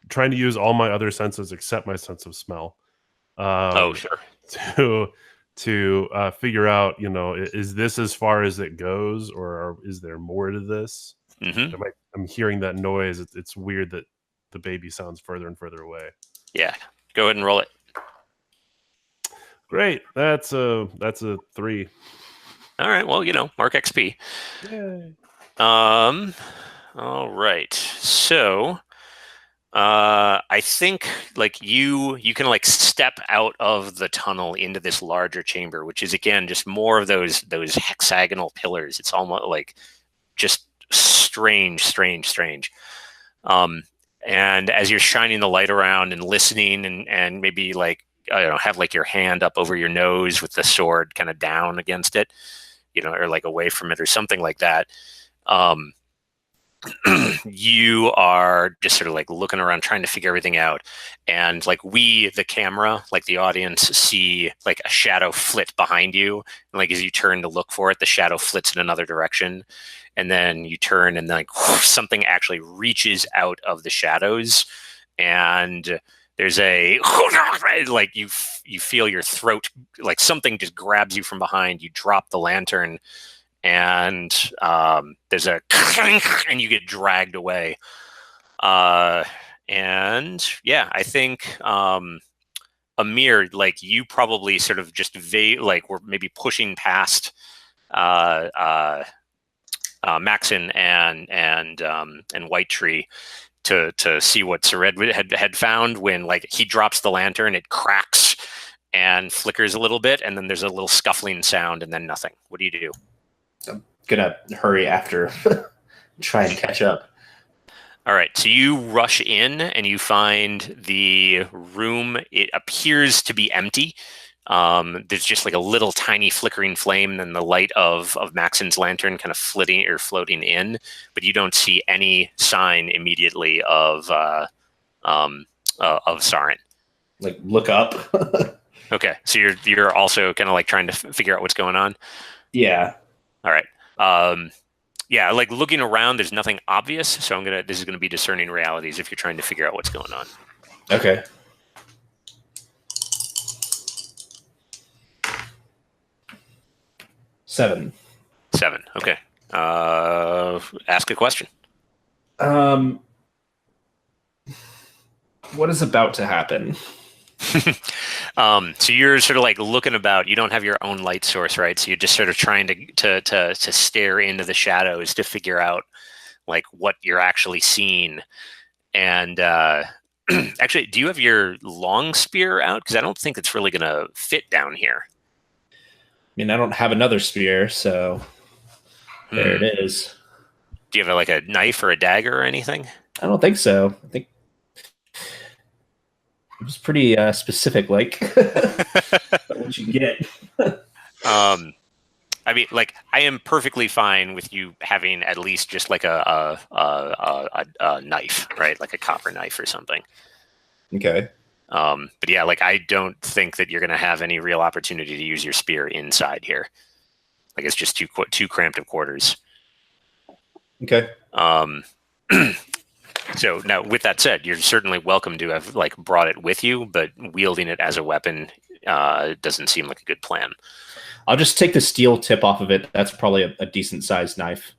B: trying to use all my other senses except my sense of smell.
A: Oh, sure.
B: To figure out, is this as far as it goes, or is there more to this?
A: Mm-hmm.
B: I'm hearing that noise. It's weird that the baby sounds further and further away.
A: Yeah, go ahead and roll it.
B: Great. That's a 3.
A: All right. Well, mark XP.
B: Yay.
A: All right. So, I think like you can like step out of the tunnel into this larger chamber, which is again just more of those hexagonal pillars. It's almost like just strange. And as you're shining the light around and listening, and maybe like have like your hand up over your nose with the sword kind of down against it, or like away from it or something like that. You are just sort of like looking around trying to figure everything out, and like the camera, like the audience, see like a shadow flit behind you, and like as you turn to look for it, the shadow flits in another direction, and then you turn and then like something actually reaches out of the shadows, and there's a like you feel your throat, like something just grabs you from behind. You drop the lantern, and there's a and you get dragged away. And yeah, I think Amir, like you probably sort of just like we're maybe pushing past Maxon and White Tree to see what Sared had found. When like he drops the lantern, it cracks and flickers a little bit, and then there's a little scuffling sound, and then nothing. What do you do?
D: I'm gonna hurry after, try and catch up.
A: All right, so you rush in and you find the room. It appears to be empty. There's just like a little tiny flickering flame, and then the light of Maxon's lantern kind of floating in, but you don't see any sign immediately of Sarin.
D: Like look up.
A: Okay, so you're also kind of like trying to figure out what's going on.
D: Yeah.
A: All right. Yeah, like looking around, there's nothing obvious, so this is gonna be discerning realities if you're trying to figure out what's going on.
D: Okay. Seven.
A: Okay. Ask a question.
D: What is about to happen?
A: So you're sort of like looking about. You don't have your own light source, right? So you're just sort of trying to stare into the shadows to figure out like what you're actually seeing. And actually, do you have your long spear out? Because I don't think it's really going to fit down here.
D: I mean, I don't have another spear, so there it is.
A: Do you have like a knife or a dagger or anything?
D: I don't think so. I think it was pretty specific, like what you get.
A: I mean, like, I am perfectly fine with you having at least just like a knife, right? Like a copper knife or something.
D: Okay.
A: But yeah, like, I don't think that you're going to have any real opportunity to use your spear inside here. Like, it's just too cramped of quarters.
D: Okay.
A: So now, with that said, you're certainly welcome to have like brought it with you, but wielding it as a weapon doesn't seem like a good plan.
D: I'll just take the steel tip off of it. That's probably a decent sized knife.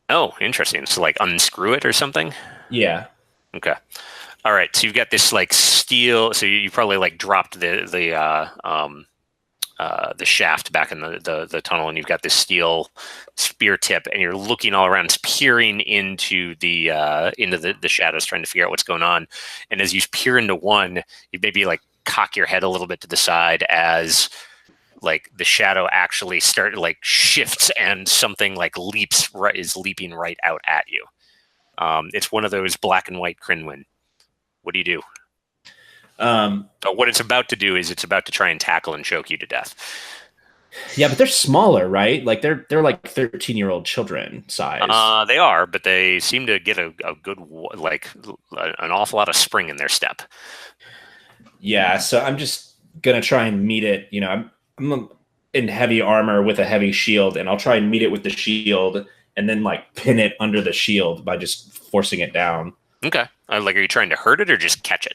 A: Oh, interesting. So like unscrew it or something?
D: Yeah.
A: Okay. All right. So you've got this like steel. So you probably like dropped the shaft back in the tunnel, and you've got this steel spear tip, and you're looking all around, peering into the shadows, trying to figure out what's going on. And as you peer into one, you maybe like cock your head a little bit to the side as like the shadow actually shifts, and something like is leaping right out at you. It's one of those black and white Crinwin. What do you do? But what it's about to do is it's about to try and tackle and choke you to death.
D: Yeah, but they're smaller, right? Like they're like 13-year-old children size.
A: They are, but they seem to get a good, like an awful lot of spring in their step.
D: Yeah, so I'm just gonna try and meet it. You know, I'm in heavy armor with a heavy shield, and I'll try and meet it with the shield, and then like pin it under the shield by just forcing it down.
A: Okay. Like, are you trying to hurt it or just catch it?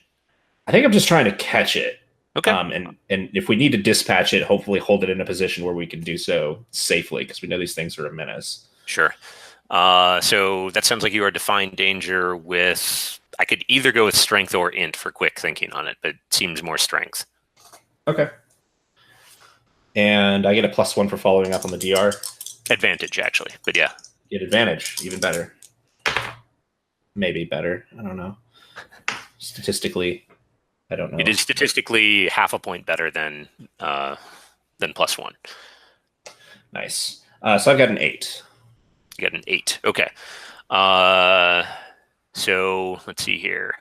D: I think I'm just trying to catch it.
A: Okay.
D: And if we need to dispatch it, hopefully hold it in a position where we can do so safely, because we know these things are a menace.
A: Sure. So that sounds like you are defying danger with. I could either go with strength or int for quick thinking on it, but it seems more strength.
D: Okay. And I get a +1 for following up on the DR.
A: Advantage, actually, but yeah.
D: Get advantage, even better. Maybe better. I don't know. Statistically, I don't know.
A: It is statistically half a point better than +1.
D: Nice. So I've got an 8.
A: You got an 8. Okay. So let's see here.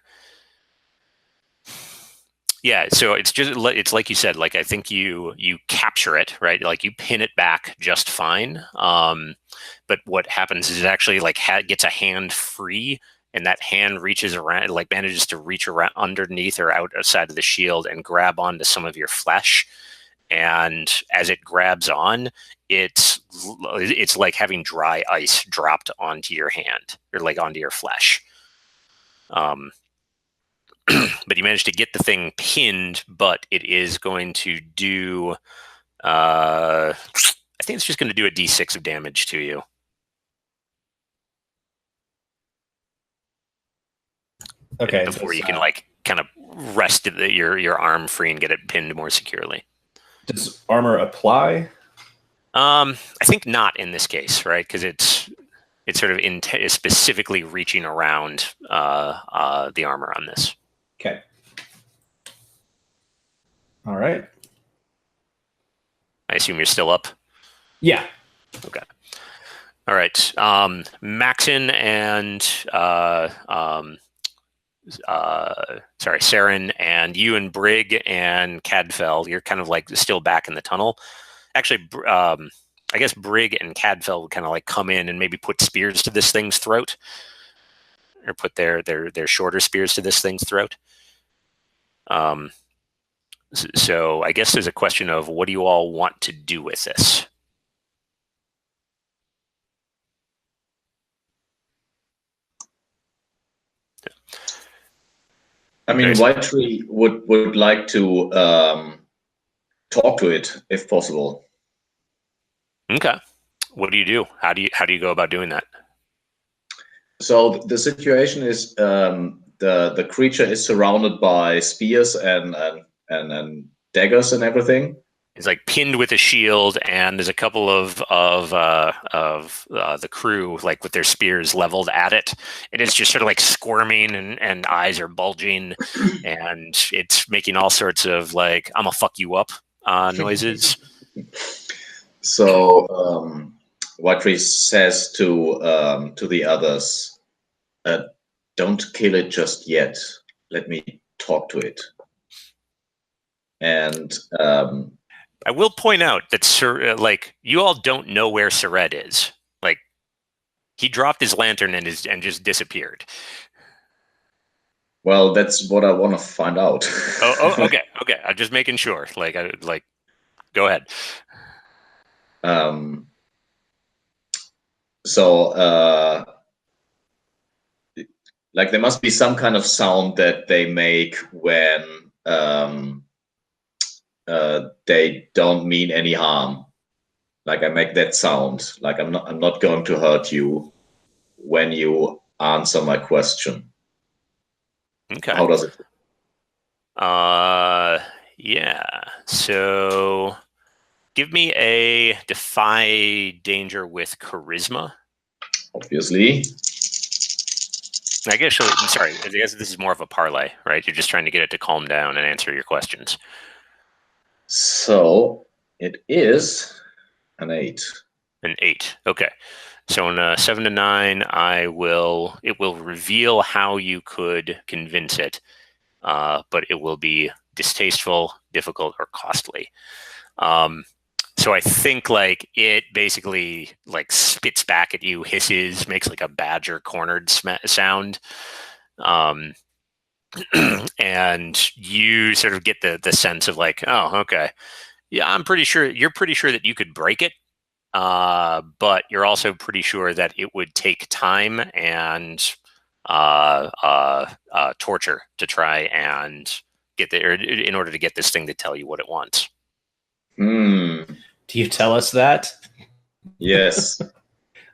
A: Yeah, so it's like you said. Like, I think you capture it, right? Like, you pin it back just fine. But what happens is it actually like gets a hand free, and that hand reaches around, like manages to reach around underneath or outside of the shield and grab onto some of your flesh. And as it grabs on, it's like having dry ice dropped onto your hand, or like onto your flesh. But you managed to get the thing pinned, but it is going to do, I think it's just going to do a d6 of damage to you.
D: Okay.
A: Before you can like kind of rest your arm free and get it pinned more securely.
D: Does armor apply?
A: I think not in this case, right? Because it's sort of specifically reaching around the armor on this.
D: Okay. All right.
A: I assume you're still up?
D: Yeah.
A: Okay. All right. Maxon and Saren, and you and Brig and Cadfell, you're kind of like still back in the tunnel. Actually, I guess Brig and Cadfell would kind of like come in and maybe put spears to this thing's throat, or put their shorter spears to this thing's throat. So I guess there's a question of, what do you all want to do with this?
C: I mean, White Tree would like to talk to it if possible.
A: Okay. What do? How do you go about doing that?
C: So the situation is, the creature is surrounded by spears and daggers and everything.
A: It's like pinned with a shield, and there's a couple of the crew like with their spears leveled at it, and it's just sort of like squirming, and eyes are bulging, and it's making all sorts of like "I'm gonna fuck you up" noises.
C: So White Tree says to the others, "Don't kill it just yet. Let me talk to it." And
A: I will point out that like, you all don't know where Sared is. Like, he dropped his lantern and just disappeared.
C: Well, that's what I want to find out.
A: Okay. I'm just making sure. Go ahead.
C: So like, there must be some kind of sound that they make when they don't mean any harm. Like, I make that sound. Like, I'm not going to hurt you when you answer my question.
A: Okay.
C: How does it?
A: Yeah. So Give me a defy danger with charisma.
C: Obviously.
A: I guess, sorry, I guess this is more of a parlay, right? You're just trying to get it to calm down and answer your questions.
C: So it is an 8.
A: An 8. Okay. So on a 7 to 9, it will reveal how you could convince it, but it will be distasteful, difficult, or costly. So I think like it basically like spits back at you, hisses, makes like a badger cornered sound. And you sort of get the sense of like, oh, okay. Yeah, you're pretty sure that you could break it. But you're also pretty sure that it would take time and torture to try and get there in order to get this thing to tell you what it wants.
C: Hmm.
D: Do you tell us that?
C: Yes.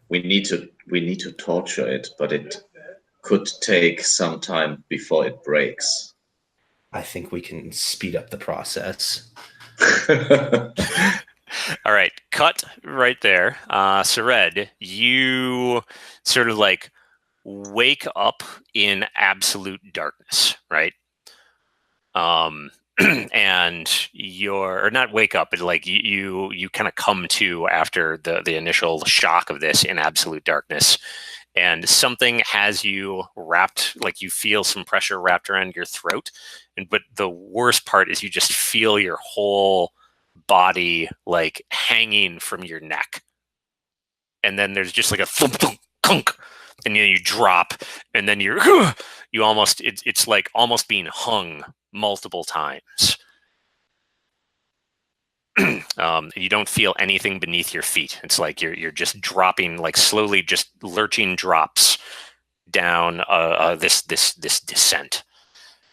C: we need to torture it, but it could take some time before it breaks.
D: I think we can speed up the process.
A: All right, cut right there. Sared, you sort of like wake up in absolute darkness, right? And or not wake up, but like you kind of come to after the initial shock of this in absolute darkness, and something has you wrapped, like you feel some pressure wrapped around your throat, but the worst part is you just feel your whole body like hanging from your neck, and then there's just like a thump, thump, kunk, and you drop, and then you almost it's like almost being hung multiple times. You don't feel anything beneath your feet. It's like you're just dropping, like slowly, just lurching drops down this descent.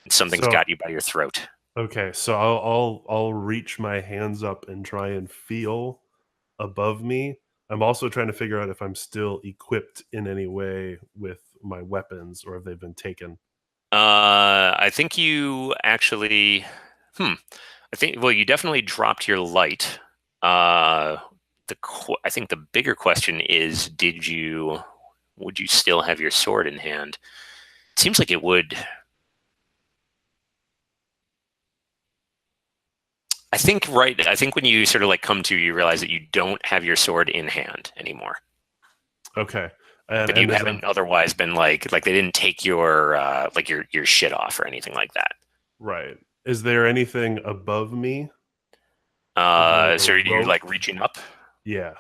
A: Something's got you by your throat.
B: Okay, so I'll reach my hands up and try and feel above me. I'm also trying to figure out if I'm still equipped in any way with my weapons or if they've been taken.
A: I think you actually. Well, you definitely dropped your light. I think the bigger question is, would you still have your sword in hand? It seems like it would. I think when you sort of like come to, you realize that you don't have your sword in hand anymore.
B: Okay.
A: But you haven't otherwise been like they didn't take your your shit off or anything like that.
B: Right. Is there anything above me?
A: So are you like reaching up?
B: Yeah.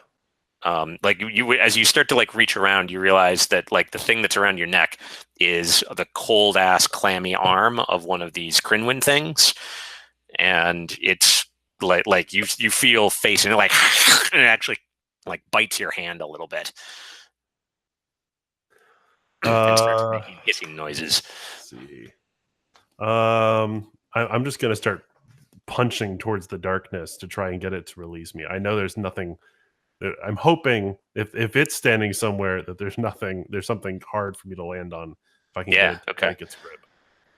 A: Like you as you start to like reach around, you realize that like the thing that's around your neck is the cold ass clammy arm of one of these Crinwin things, and it's like you feel facing it like and it actually like bites your hand a little bit. And starts making hissing noises.
B: Let's see. I'm just gonna start punching towards the darkness to try and get it to release me. I know there's nothing. I'm hoping if it's standing somewhere that there's something hard for me to land on. If I can get it to break its grip.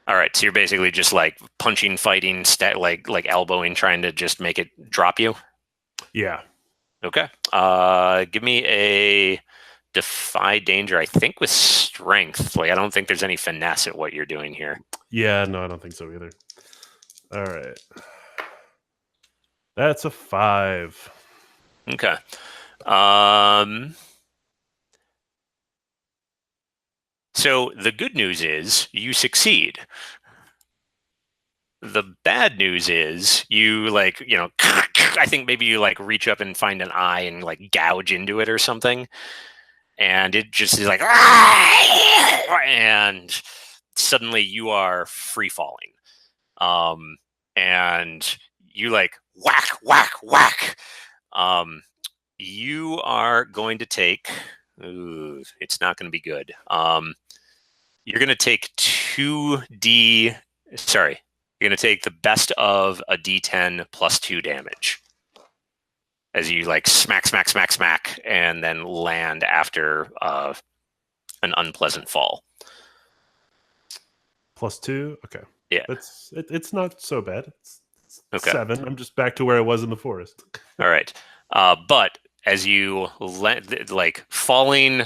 A: All right, so you're basically just like punching, fighting, like elbowing, trying to just make it drop you.
B: Yeah.
A: Okay. Give me a defy danger. I think with strength. Like I don't think there's any finesse at what you're doing here.
B: Yeah. No, I don't think so either. All right. That's a 5.
A: Okay. So the good news is you succeed. The bad news is you like, I think maybe you like reach up and find an eye and like gouge into it or something. And it just is like, and suddenly you are free falling. And you like whack, whack, whack. You are going to take, it's not going to be good. You're going to take you're going to take the best of a D10 plus 2 damage as you like smack, smack, smack, smack, and then land after an unpleasant fall.
B: Plus 2? Okay.
A: Yeah.
B: It's not so bad. It's
A: Okay.
B: 7. I'm just back to where I was in the forest.
A: All right. But as you falling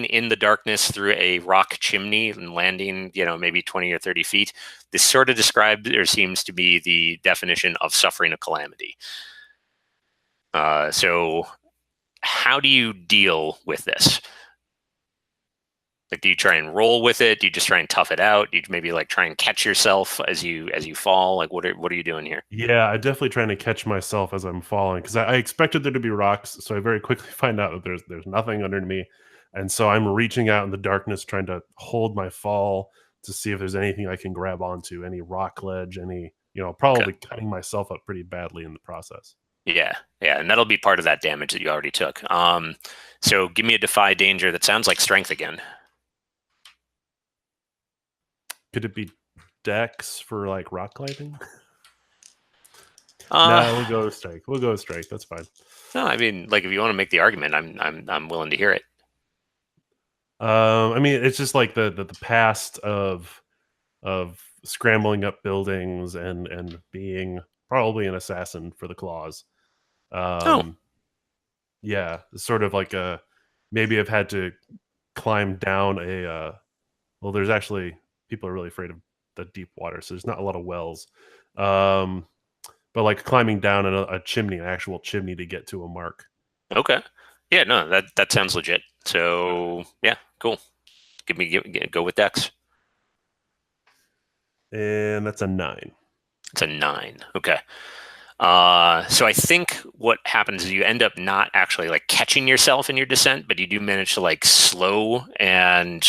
A: in the darkness through a rock chimney and landing, maybe 20 or 30 feet, this sort of describes or seems to be the definition of suffering a calamity. So how do you deal with this? Like, do you try and roll with it? Do you just try and tough it out? Do you maybe try and catch yourself as you fall? Like, what are you doing here?
B: Yeah, I'm definitely trying to catch myself as I'm falling because I expected there to be rocks, so I very quickly find out that there's nothing under me, and so I'm reaching out in the darkness trying to hold my fall to see if there's anything I can grab onto, any rock ledge, probably cutting myself up pretty badly in the process.
A: Yeah, and that'll be part of that damage that you already took. So give me a defy danger that sounds like strength again.
B: Could it be Dex for rock climbing? No, we'll go with strike. That's fine.
A: No, I mean, if you want to make the argument, I'm willing to hear it.
B: I mean, it's just the past of scrambling up buildings and being probably an assassin for the claws. Yeah, sort of maybe I've had to climb down well, there's actually people are really afraid of the deep water, so there's not a lot of wells. But climbing down a chimney, an actual chimney to get to a mark.
A: Okay. Yeah, no, that sounds legit. So yeah, cool. Go with Dex.
B: And that's a 9.
A: It's a 9. Okay. So I think what happens is you end up not actually catching yourself in your descent, but you do manage to slow and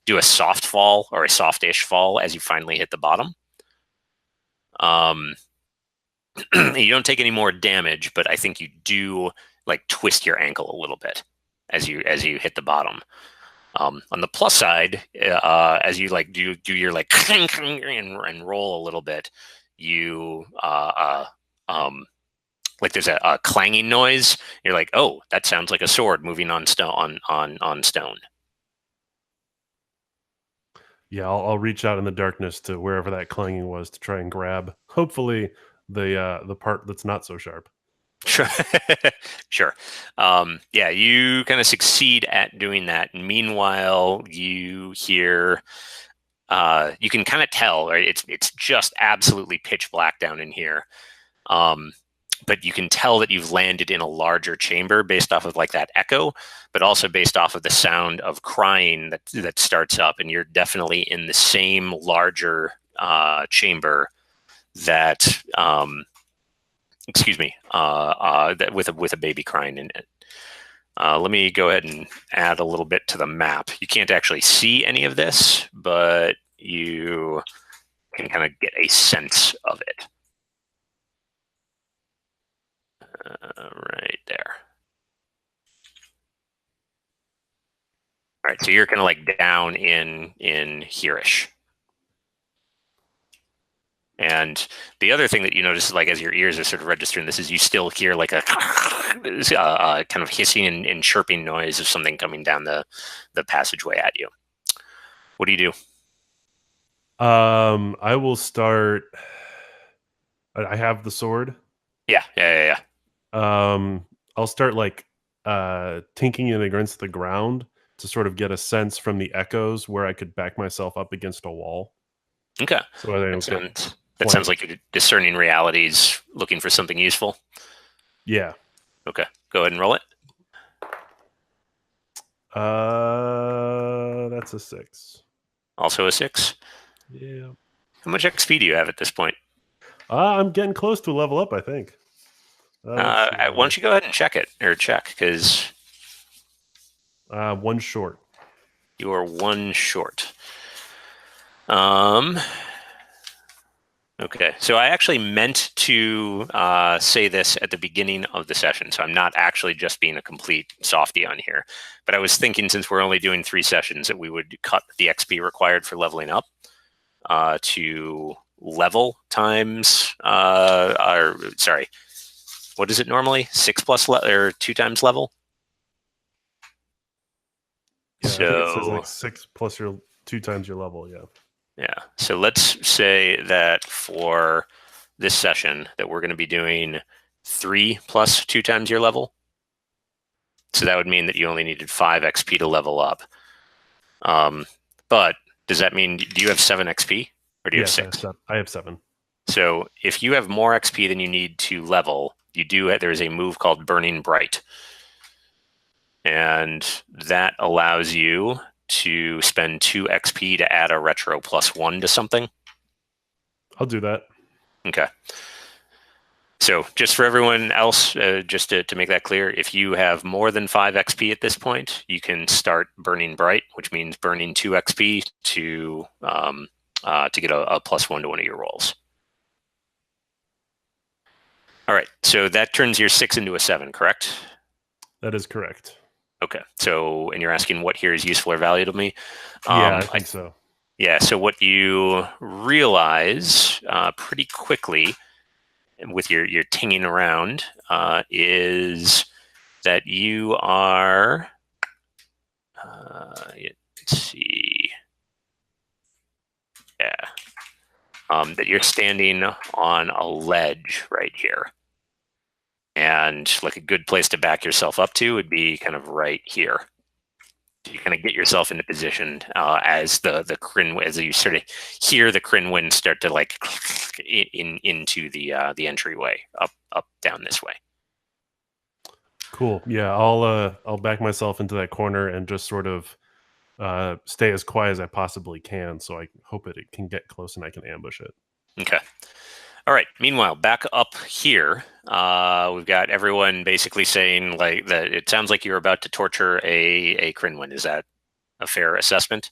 A: do a soft fall or a soft-ish fall as you finally hit the bottom. You don't take any more damage, but I think you do twist your ankle a little bit as you hit the bottom. On the plus side, as you do your and roll a little bit, you there's a clanging noise. You're like, oh, that sounds like a sword moving on stone on stone.
B: Yeah, I'll reach out in the darkness to wherever that clanging was to try and grab, hopefully, the part that's not so sharp.
A: Sure. Sure. Yeah, you kind of succeed at doing that. Meanwhile, you hear, you can kind of tell, right? It's just absolutely pitch black down in here. But you can tell that you've landed in a larger chamber based off of that echo, but also based off of the sound of crying that starts up. And you're definitely in the same larger chamber that, that with a baby crying in it. Let me go ahead and add a little bit to the map. You can't actually see any of this, but you can kind of get a sense of it. Right there. All right, so you're kind of down in here-ish. And the other thing that you notice is as your ears are sort of registering this is you still hear a kind of hissing and chirping noise of something coming down the passageway at you. What do you do?
B: I will start. I have the sword.
A: Yeah.
B: I'll start tinking it against the ground to sort of get a sense from the echoes where I could back myself up against a wall.
A: Okay.
B: So I think
A: that sounds like you're discerning realities, looking for something useful.
B: Yeah.
A: Okay. Go ahead and roll it.
B: That's a 6.
A: Also a 6?
B: Yeah.
A: How much XP do you have at this point?
B: I'm getting close to a level up, I think.
A: Why don't you go ahead and check, because
B: 1 short.
A: You are 1 short. Okay, so I actually meant to say this at the beginning of the session, so I'm not actually just being a complete softie on here. But I was thinking, since we're only doing 3 sessions, that we would cut the XP required for leveling up to level times, sorry, what is it normally? 6 plus or 2 times level?
B: Yeah,
A: So
B: I think it says 6 plus your 2 times your level, yeah.
A: Yeah. So let's say that for this session that we're going to be doing 3 plus 2 times your level. So that would mean that you only needed 5 XP to level up. But does that mean, do you have 7 XP or do you have 6?
B: I have 7.
A: So if you have more XP than you need to level, there's a move called Burning Bright. And that allows you to spend 2 XP to add a retro +1 to something.
B: I'll do that.
A: Okay. So just for everyone else, just to make that clear, if you have more than 5 XP at this point, you can start Burning Bright, which means burning 2 XP to get a +1 to one of your rolls. All right. So that turns your 6 into a 7, correct?
B: That is correct.
A: Okay. So, and you're asking what here is useful or valuable to me?
B: Yeah, I think so.
A: Yeah. So what you realize pretty quickly with your tinging around is that you are, let's see. Yeah. That you're standing on a ledge right here. And like a good place to back yourself up to would be kind of right here. You kind of get yourself into position as the Kryn, as you sort of hear the Kryn wind start to like into the entryway up down this way.
B: Cool. Yeah, I'll back myself into that corner and just sort of stay as quiet as I possibly can. So I hope it can get close and I can ambush it.
A: Okay. All right. Meanwhile, back up here, we've got everyone basically saying like that. It sounds like you're about to torture a Crinwin. Is that a fair assessment?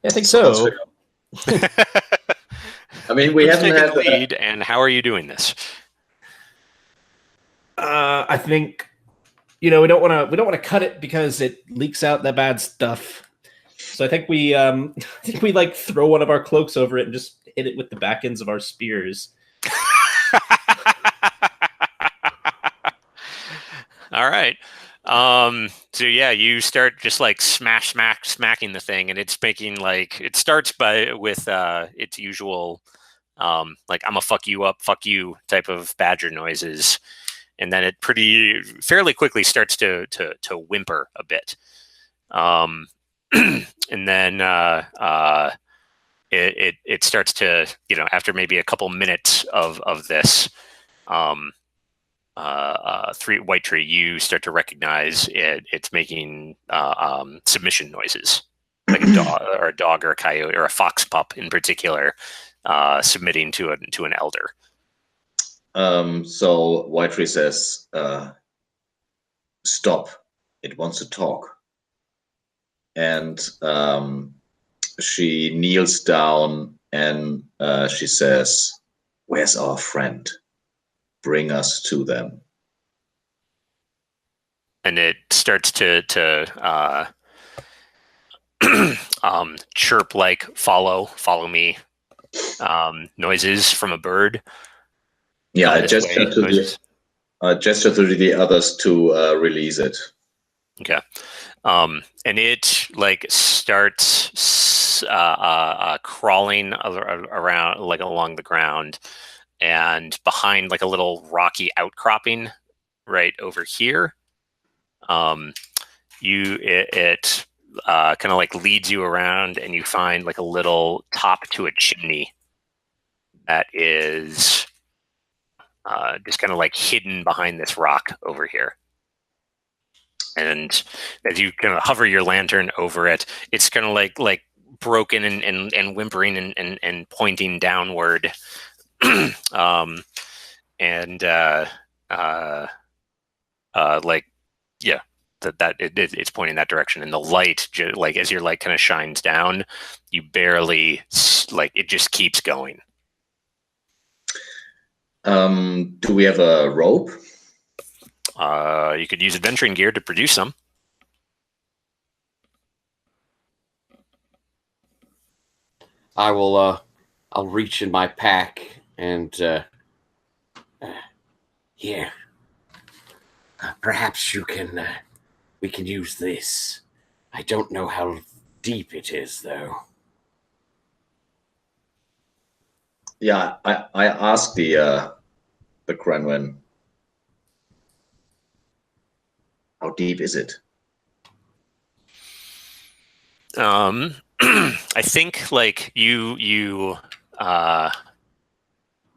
D: Yeah, I think so.
C: I mean, we haven't had
A: the lead, and how are you doing this?
D: I think we don't want to cut it because it leaks out that bad stuff. So I think we like throw one of our cloaks over it and just hit it with the back ends of our spears.
A: All right. So yeah, you start just like smacking the thing, and it's making like it starts with its usual like I'm a fuck you up, fuck you type of badger noises, and then it fairly quickly starts to whimper a bit. And then it starts to, after maybe a couple minutes of this, White Tree, you start to recognize it's making submission noises, like a dog or a coyote or a fox pup in particular, submitting to an elder.
C: So White Tree says, "Stop! It wants to talk." And she kneels down and she says, "Where's our friend? Bring us to them."
A: And it starts to chirp like follow me noises from a bird.
C: Yeah, I gesture to the others to release it.
A: Okay. And it like starts crawling around like along the ground, and behind like a little rocky outcropping right over here. It kind of like leads you around, and you find like a little top to a chimney that is just kind of like hidden behind this rock over here. And as you kind of hover your lantern over it, it's kind of like broken and whimpering and pointing downward. It's pointing that direction, and the light, like as your light kind of shines down, you barely like it just keeps going.
C: Do we have a rope?
A: You could use adventuring gear to produce some.
E: I will. I'll reach in my pack and here. Perhaps you can. We can use this. I don't know how deep it is, though.
C: Yeah, I asked the Grenwyn, how deep is it?
A: I think like you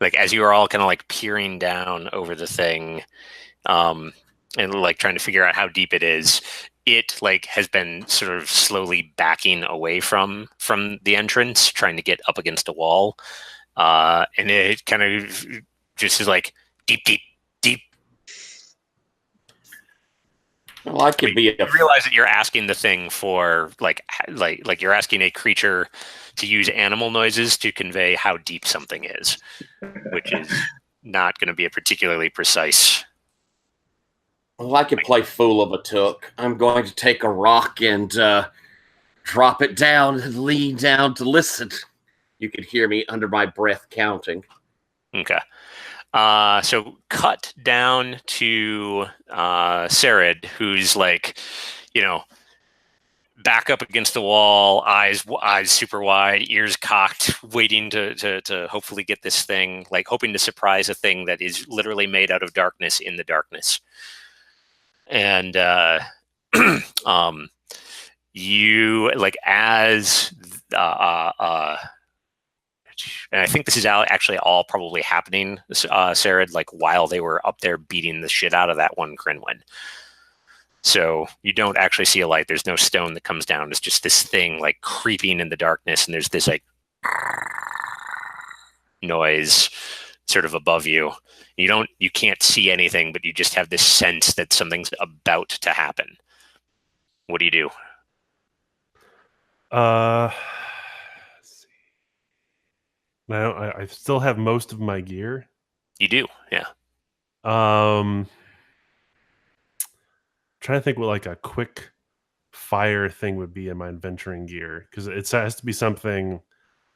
A: like as you are all kind of like peering down over the thing, and like trying to figure out how deep it is, it like has been sort of slowly backing away from the entrance, trying to get up against a wall, and it kind of just is like deep, deep, deep.
E: Well, I could be a
A: You realize that you're asking the thing for like you're asking a creature to use animal noises to convey how deep something is, which is not going to be a particularly precise.
E: well, I could play fool of a took. I'm going to take a rock and drop it down and lean down to listen. You could hear me under my breath counting.
A: Okay. So cut down to Sarid, who's like, back up against the wall, eyes super wide, ears cocked, waiting to hopefully get this thing, like hoping to surprise a thing that is literally made out of darkness in the darkness. And you like as and I think this is actually all probably happening, Sarah, like while they were up there beating the shit out of that one Grinwyn. So you don't actually see a light. There's no stone that comes down. It's just this thing like creeping in the darkness, and there's this like noise sort of above you. You can't see anything, but you just have this sense that something's about to happen. What do you do?
B: Let's see. Now I still have most of my gear.
A: You do, yeah.
B: Trying to think what like a quick fire thing would be in my adventuring gear, because it has to be something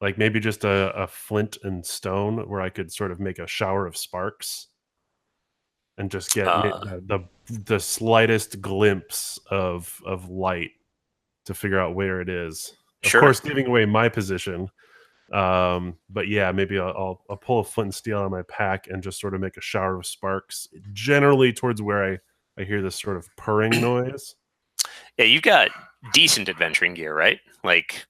B: like maybe just a flint and stone where I could sort of make a shower of sparks and just get the slightest glimpse of light to figure out where it is.
A: Sure.
B: Of course, giving away my position. But yeah, maybe I'll pull a flint and steel out of my pack and just sort of make a shower of sparks, generally towards where I hear this sort of purring noise.
A: Yeah, you've got decent adventuring gear, right? Like,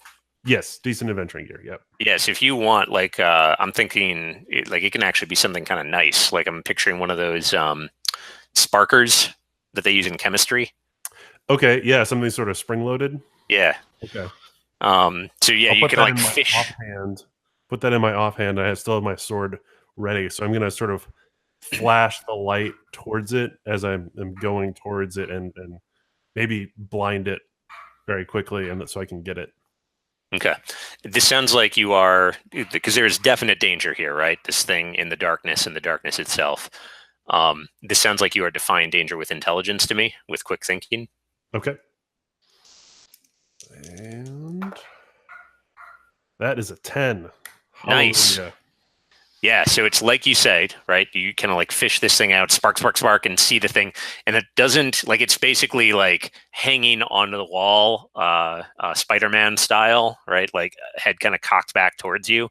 B: yes, decent adventuring gear. Yep.
A: Yes, if you want, like, I'm thinking, it can actually be something kind of nice. Like, I'm picturing one of those sparkers that they use in chemistry.
B: Okay, yeah, something sort of spring-loaded.
A: Yeah.
B: Okay.
A: So yeah, you can like fish.
B: Put that in my offhand. I still have my sword ready, so I'm gonna sort of flash the light towards it as I'm going towards it, and maybe blind it very quickly, and so I can get it.
A: Okay. This sounds like you are, because there is definite danger here, right? This thing in the darkness and the darkness itself. This sounds like you are defying danger with intelligence to me, with quick thinking.
B: Okay. And that is a 10.
A: Nice.
B: Hallelujah.
A: Yeah, so it's like you said, right? You kind of like fish this thing out, spark, spark, spark, and see the thing. And it doesn't, like, it's basically like hanging onto the wall, Spider-Man style, right? Like head kind of cocked back towards you.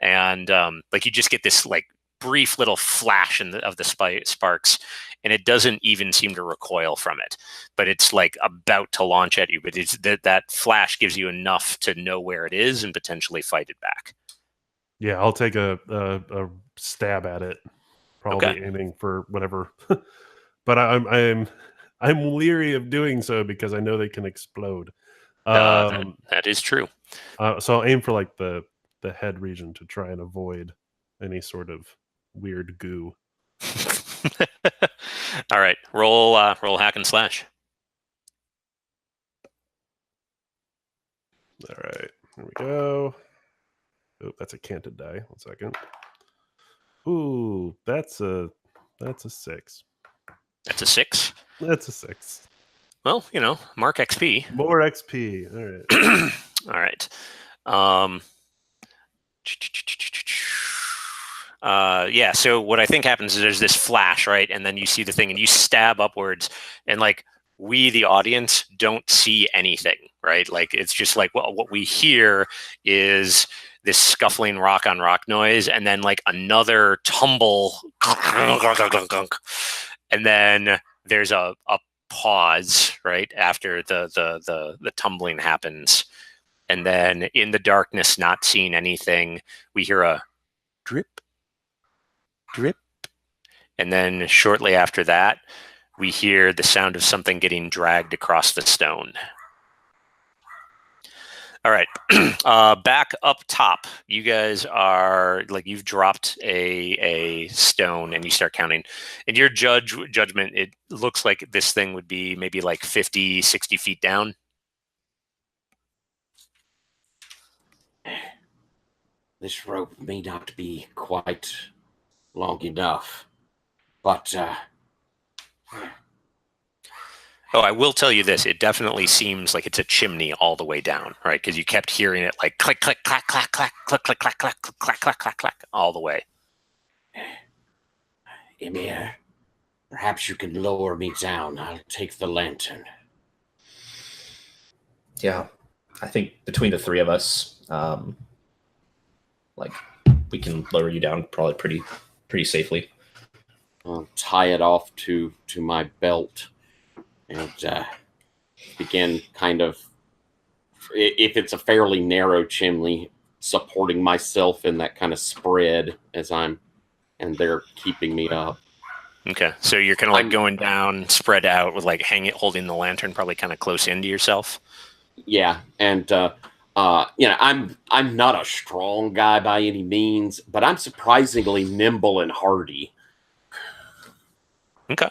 A: And like you just get this like brief little flash of the sparks, and it doesn't even seem to recoil from it. But it's like about to launch at you. But it's that flash gives you enough to know where it is and potentially fight it back.
B: Yeah, I'll take a stab at it, probably
A: Okay.
B: aiming for whatever. But I'm leery of doing so because I know they can explode.
A: That is true.
B: So I'll aim for like the head region to try and avoid any sort of weird goo.
A: All right, roll hack and slash.
B: All right, here we go. Oh, that's a canted die. 1 second. Ooh, that's a 6.
A: That's a 6.
B: That's a 6.
A: Well, mark XP.
B: More XP. All right.
A: All right. Yeah. So what I think happens is there's this flash, right, and then you see the thing, and you stab upwards, and like we, the audience, don't see anything. right? Like it's just like what we hear is this scuffling rock on rock noise, and then like another tumble, and then there's a pause right after the tumbling happens, and then in the darkness, not seeing anything, we hear a drip, drip, and then shortly after that, we hear the sound of something getting dragged across the stone. All right, back up top. You guys are like you've dropped a stone and you start counting. In your judgment, it looks like this thing would be maybe like 50, 60 feet down.
E: This rope may not be quite long enough, but
A: Oh, I will tell you this. It definitely seems like it's a chimney all the way down, right? Because you kept hearing it like click, click, clack, clack, clack, click, click, clack, clack, clack, clack, clack, clack, all the way.
E: Emir, perhaps you can lower me down. I'll take the lantern.
D: Yeah, I think between the three of us, like we can lower you down probably pretty safely.
E: I'll tie it off to my belt and begin kind of, if it's a fairly narrow chimney, supporting myself in that kind of spread as and they're keeping me up.
A: Okay, so you're kind of like going down, spread out with like holding the lantern probably kind of close into yourself.
E: Yeah, and I'm not a strong guy by any means, but I'm surprisingly nimble and hardy.
A: Okay.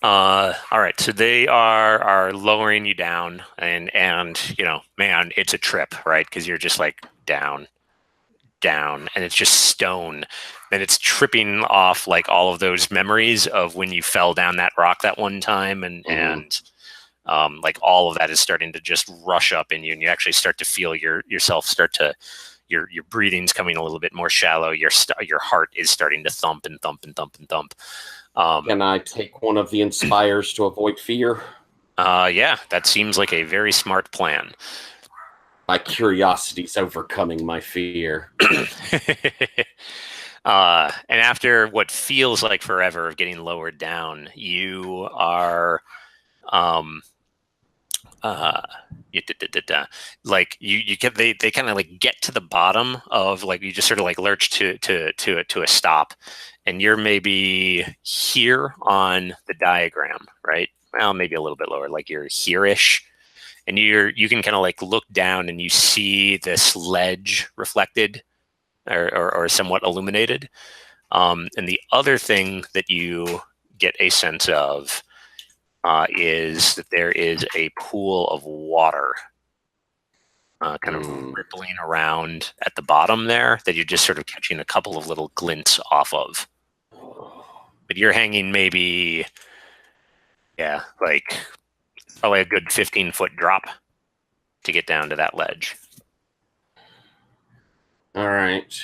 A: All right, so they are lowering you down, and man, it's a trip, right? Because you're just like down, and it's just stone, and it's tripping off like all of those memories of when you fell down that rock that one time, and like all of that is starting to just rush up in you, and you actually start to feel yourself start to your breathing's coming a little bit more shallow. Your heart is starting to thump and thump and thump and thump.
E: Can I take one of the inspires to avoid fear?
A: Yeah, that seems like a very smart plan.
E: My curiosity's overcoming my fear.
A: And after what feels like forever of getting lowered down, you are like you get they kind of like get to the bottom of like you just sort of like lurch to a stop, and you're maybe here on the diagram, right? Well, maybe a little bit lower, like you're here-ish, and you can kind of like look down and you see this ledge reflected or somewhat illuminated. And the other thing that you get a sense of is that there is a pool of water kind of rippling around at the bottom there that you're just sort of catching a couple of little glints off of. But you're hanging maybe, like probably a good 15-foot drop to get down to that ledge.
E: All right.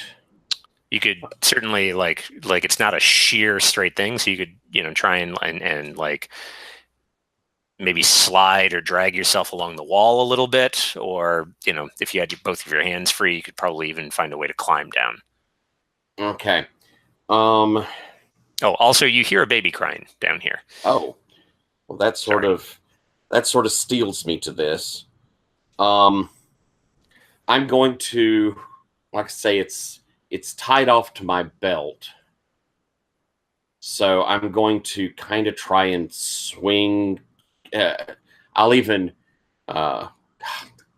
A: You could certainly like it's not a sheer straight thing, so you could try and like maybe slide or drag yourself along the wall a little bit, or if you had both of your hands free, you could probably even find a way to climb down.
E: Okay.
A: Oh, also you hear a baby crying down here.
E: Oh, well, that sort of steals me to this. I'm going to, like I say, it's tied off to my belt. So I'm going to kind of try and swing. I'll even,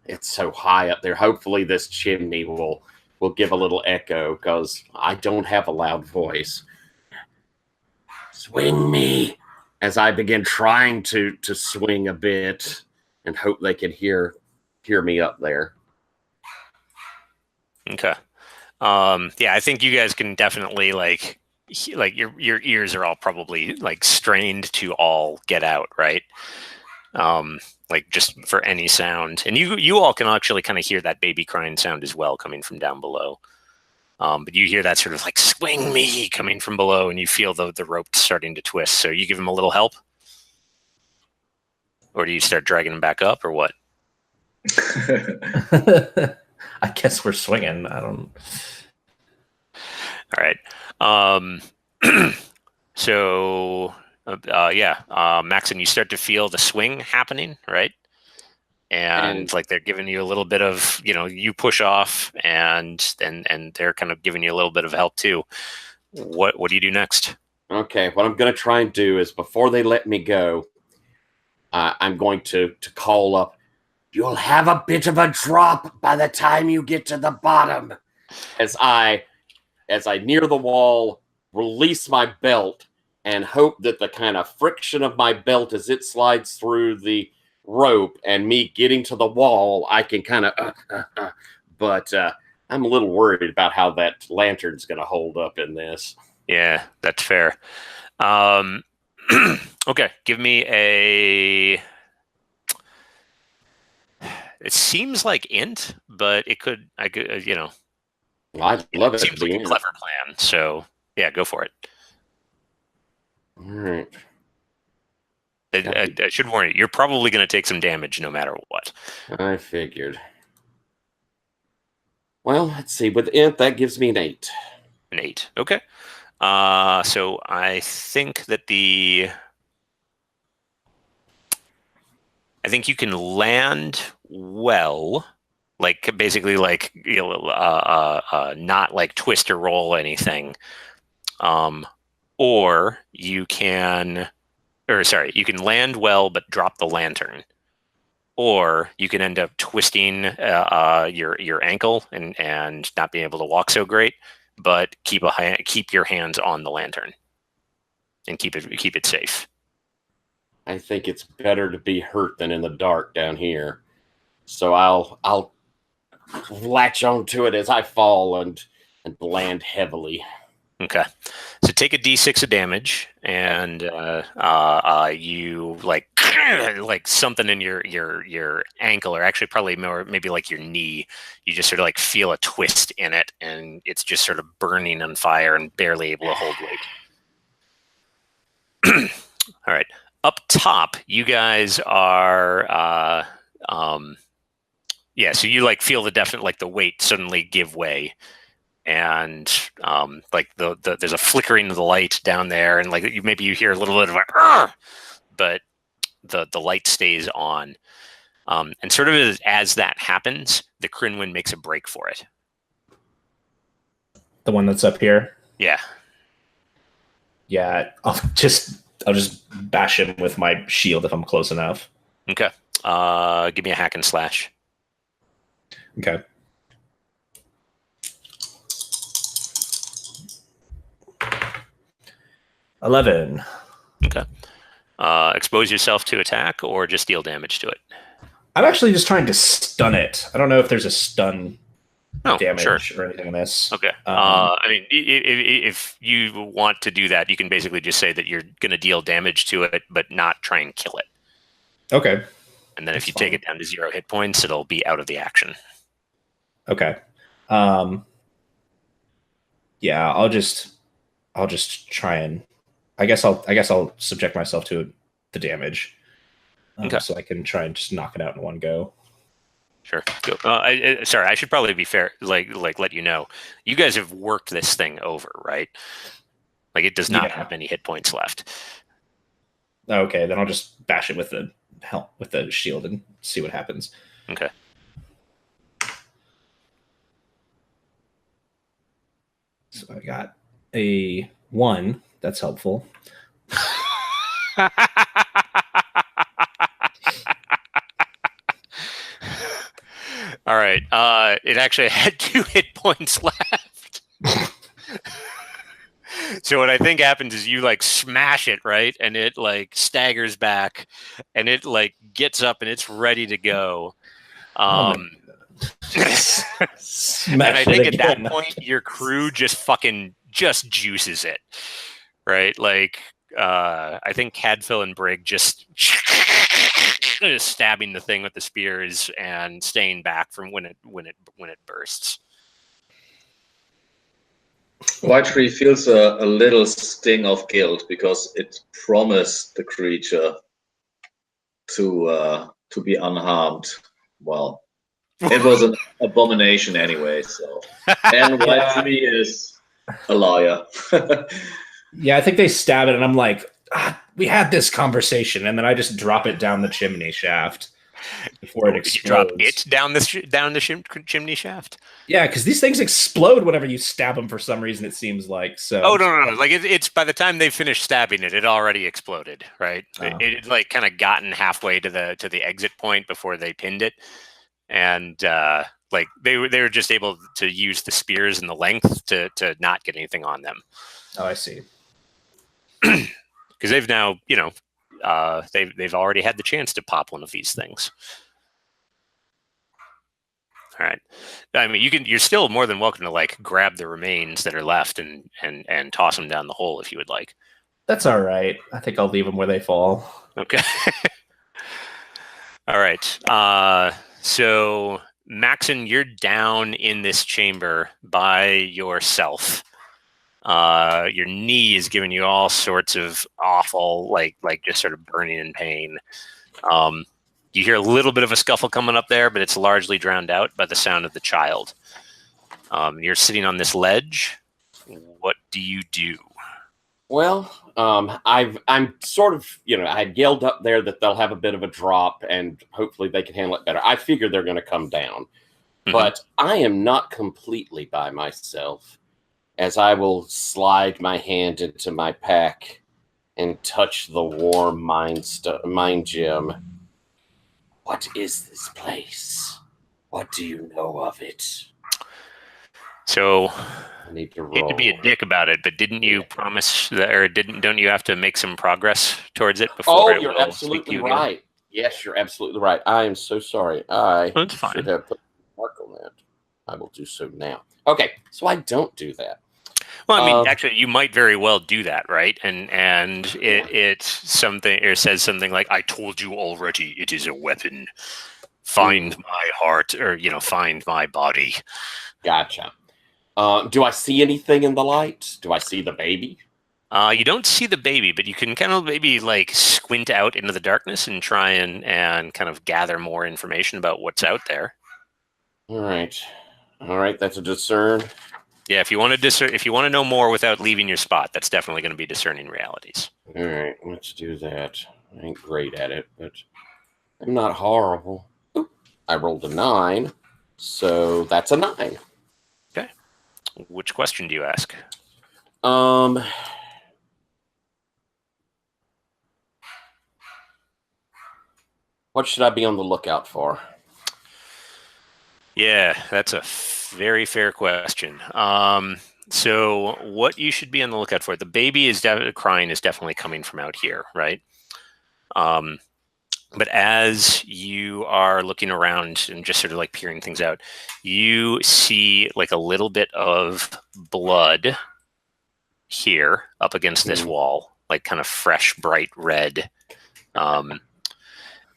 E: it's so high up there. Hopefully this chimney will give a little echo because I don't have a loud voice. Swing me as I begin trying to swing a bit and hope they can hear me up there.
A: Okay. Yeah, I think you guys can definitely like your ears are all probably like strained to all get out, right? Like just for any sound, and you all can actually kind of hear that baby crying sound as well coming from down below. But you hear that sort of like swing me coming from below, and you feel the rope starting to twist. So you give him a little help, or do you start dragging him back up, or what?
D: I guess we're swinging. I don't.
A: All right. So, Maxon, you start to feel the swing happening, right? And like they're giving you a little bit of, you push off, and they're kind of giving you a little bit of help too. What do you do next?
E: Okay, what I'm going to try and do is before they let me go, I'm going to call up. You'll have a bit of a drop by the time you get to the bottom. As I near the wall, release my belt and hope that the kind of friction of my belt as it slides through the rope and me getting to the wall, I can kind of, but I'm a little worried about how that lantern's going to hold up in this.
A: Yeah, that's fair. Okay, give me a. It seems like int, but I could,
E: I love it.
A: It seems like a clever plan. So yeah, go for it.
E: All right.
A: I should warn you, you're probably going to take some damage no matter what.
E: I figured. Well, let's see. With int, that gives me an 8.
A: An 8. Okay. So I think that I think you can land well, like basically like not like twist or roll anything, or you can land well but drop the lantern, or you can end up twisting your ankle and not being able to walk so great, but keep your hands on the lantern and keep it safe.
E: I think it's better to be hurt than in the dark down here. So I'll latch onto it as I fall and land heavily.
A: Okay. So take a d6 of damage, and you like something in your ankle, or actually probably more maybe like your knee. You just sort of like feel a twist in it, and it's just sort of burning on fire and barely able to hold weight. All right. Up top, you guys are, so you like feel the definite, like the weight suddenly give way, and like there's a flickering of the light down there, and like maybe you hear a little bit of a, but the light stays on, and sort of as that happens, the Crinwin makes a break for it.
D: The one that's up here.
A: Yeah.
D: Yeah, I'll just bash him with my shield if I'm close enough.
A: Okay. Give me a hack and slash.
D: Okay. $11.
A: Okay. Expose yourself to attack or just deal damage to it?
D: I'm actually just trying to stun it. I don't know if there's a stun damage
A: sure.
D: or anything on this.
A: Okay. I mean, if you want to do that, you can basically just say that you're going to deal damage to it, but not try and kill it.
D: Okay.
A: And then if you take it down to 0 hit points, it'll be out of the action.
D: Okay. Yeah, I'll just try and I guess I'll subject myself to the damage.
A: Okay.
D: So I can try and just knock it out in one go.
A: Sure. Go. Sorry, I should probably be fair. Like let you know, you guys have worked this thing over, right? Like it does not have many hit points left.
D: Okay, then I'll just bash it with the shield and see what happens.
A: Okay.
D: So I got a 1. That's helpful.
A: All right. It actually had 2 hit points left. So what I think happens is you like smash it, right? And it like staggers back, and it like gets up and it's ready to go. And I think at that point your crew just juices it, right? Like I think Cadfill and Brig just stabbing the thing with the spears and staying back from when it bursts.
C: White Tree feels a little sting of guilt because it promised the creature to be unharmed, well, it was an abomination anyway. So, and Y3 is a liar.
D: Yeah, I think they stab it, and I'm like, we had this conversation, and then I just drop it down the chimney shaft before it explodes.
A: You drop it down the chimney shaft.
D: Yeah, because these things explode whenever you stab them for some reason. It seems like so.
A: Oh no! Like it's by the time they finished stabbing it, it already exploded. Right?
D: Oh.
A: It like kind of gotten halfway to the exit point before they pinned it, and like they were just able to use the spears and the length to not get anything on them.
D: Oh, I see.
A: Because they've now, they've already had the chance to pop one of these things. All right. I mean, you're still more than welcome to like grab the remains that are left and toss them down the hole if you would like.
D: That's all right. I think I'll leave them where they fall.
A: Okay. All right. So Maxon, you're down in this chamber by yourself. Your knee is giving you all sorts of awful, like just sort of burning in pain. You hear a little bit of a scuffle coming up there, but it's largely drowned out by the sound of the child. You're sitting on this ledge. What do you do?
E: Well, I'm sort of, I had yelled up there that they'll have a bit of a drop and hopefully they can handle it better. I figure they're going to come down, but I am not completely by myself. As I will slide my hand into my pack and touch the warm mind gem. What is this place? What do you know of it?
A: So
E: I need to roll.
A: hate to be a dick about it, but didn't you promise that, or don't you have to make some progress towards it before?
E: Oh, you're absolutely right. Yes, you're absolutely right. I am so sorry.
A: That's fine.
E: Should have put a mark on that. I will do so now. Okay, so I don't do that.
A: Well, I mean, actually, you might very well do that, right? And it's something, or says something like, "I told you already, it is a weapon. Find my heart, or find my body."
E: Gotcha. Do I see anything in the light? Do I see the baby?
A: You don't see the baby, but you can kind of maybe like squint out into the darkness and try and kind of gather more information about what's out there.
E: All right. That's a discern.
A: Yeah, if you want to know more without leaving your spot, that's definitely going to be discerning realities.
E: All right, let's do that. I ain't great at it, but I'm not horrible. Oop, I rolled a 9, so that's a 9.
A: Okay. Which question do you ask?
E: What should I be on the lookout for?
A: Yeah, that's a very fair question. So what you should be on the lookout for, the baby is crying is definitely coming from out here, right? But as you are looking around and just sort of like peering things out, you see like a little bit of blood here up against this wall, like kind of fresh, bright red.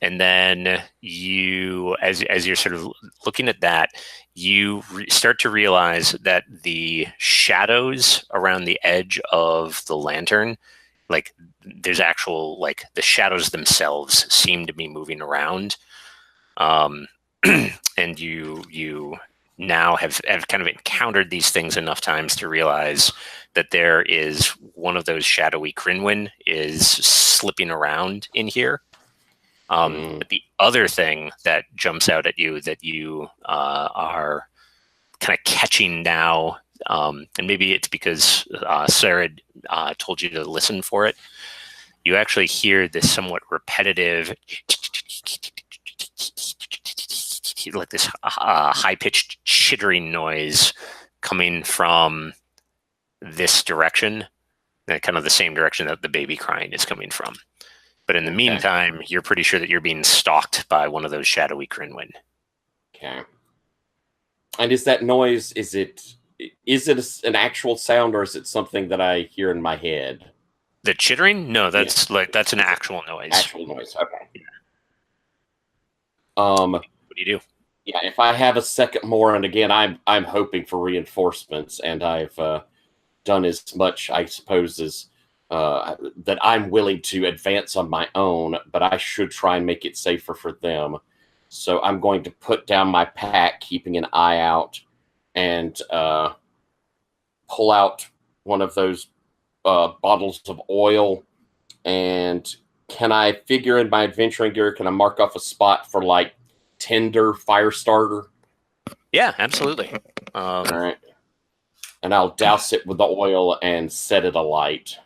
A: And then you, as you're sort of looking at that, you start to realize that the shadows around the edge of the lantern, like there's actual, like the shadows themselves seem to be moving around. And you now have kind of encountered these things enough times to realize that there is one of those shadowy Crinwin is slipping around in here. But the other thing that jumps out at you that you are kind of catching now, and maybe it's because Sarah told you to listen for it, you actually hear this somewhat repetitive, like this high-pitched chittering noise coming from this direction, kind of the same direction that the baby crying is coming from. But in the meantime, you're pretty sure that you're being stalked by one of those shadowy Crinwin.
E: Okay. And is that noise, is it an actual sound, or is it something that I hear in my head?
A: The chittering? No, that's that's an actual noise.
E: Actual noise, okay.
A: Yeah.
E: What
A: do you do?
E: Yeah, if I have a second more, and again, I'm hoping for reinforcements, and I've done as much, I suppose, as that I'm willing to advance on my own, but I should try and make it safer for them. So I'm going to put down my pack, keeping an eye out, and pull out one of those bottles of oil. And can I figure in my adventuring gear, can I mark off a spot for like tinder, fire starter?
A: Yeah, absolutely.
E: All right. And I'll douse it with the oil and set it alight.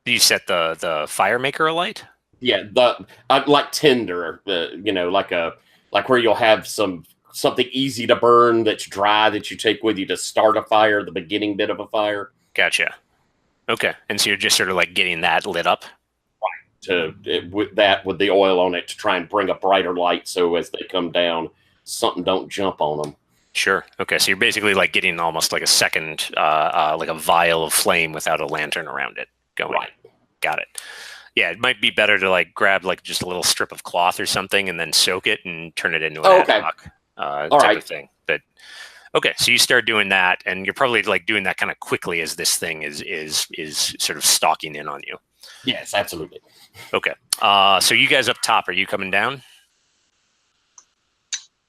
A: Do you set the fire maker alight?
E: Yeah, the like tinder, like where you'll have something easy to burn that's dry that you take with you to start a fire, the beginning bit of a fire.
A: Gotcha. Okay, and so you're just sort of like getting that lit up.
E: With the oil on it to try and bring a brighter light, so as they come down, something don't jump on them.
A: Sure. Okay, so you're basically like getting almost like a second, like a vial of flame without a lantern around it going.
E: Right.
A: Got it. Yeah, it might be better to like grab like just a little strip of cloth or something and then soak it and turn it into an ad hoc type of thing. But okay, so you start doing that, and you're probably like doing that kind of quickly as this thing is sort of stalking in on you.
E: Yes, absolutely.
A: Okay. So you guys up top, are you coming down?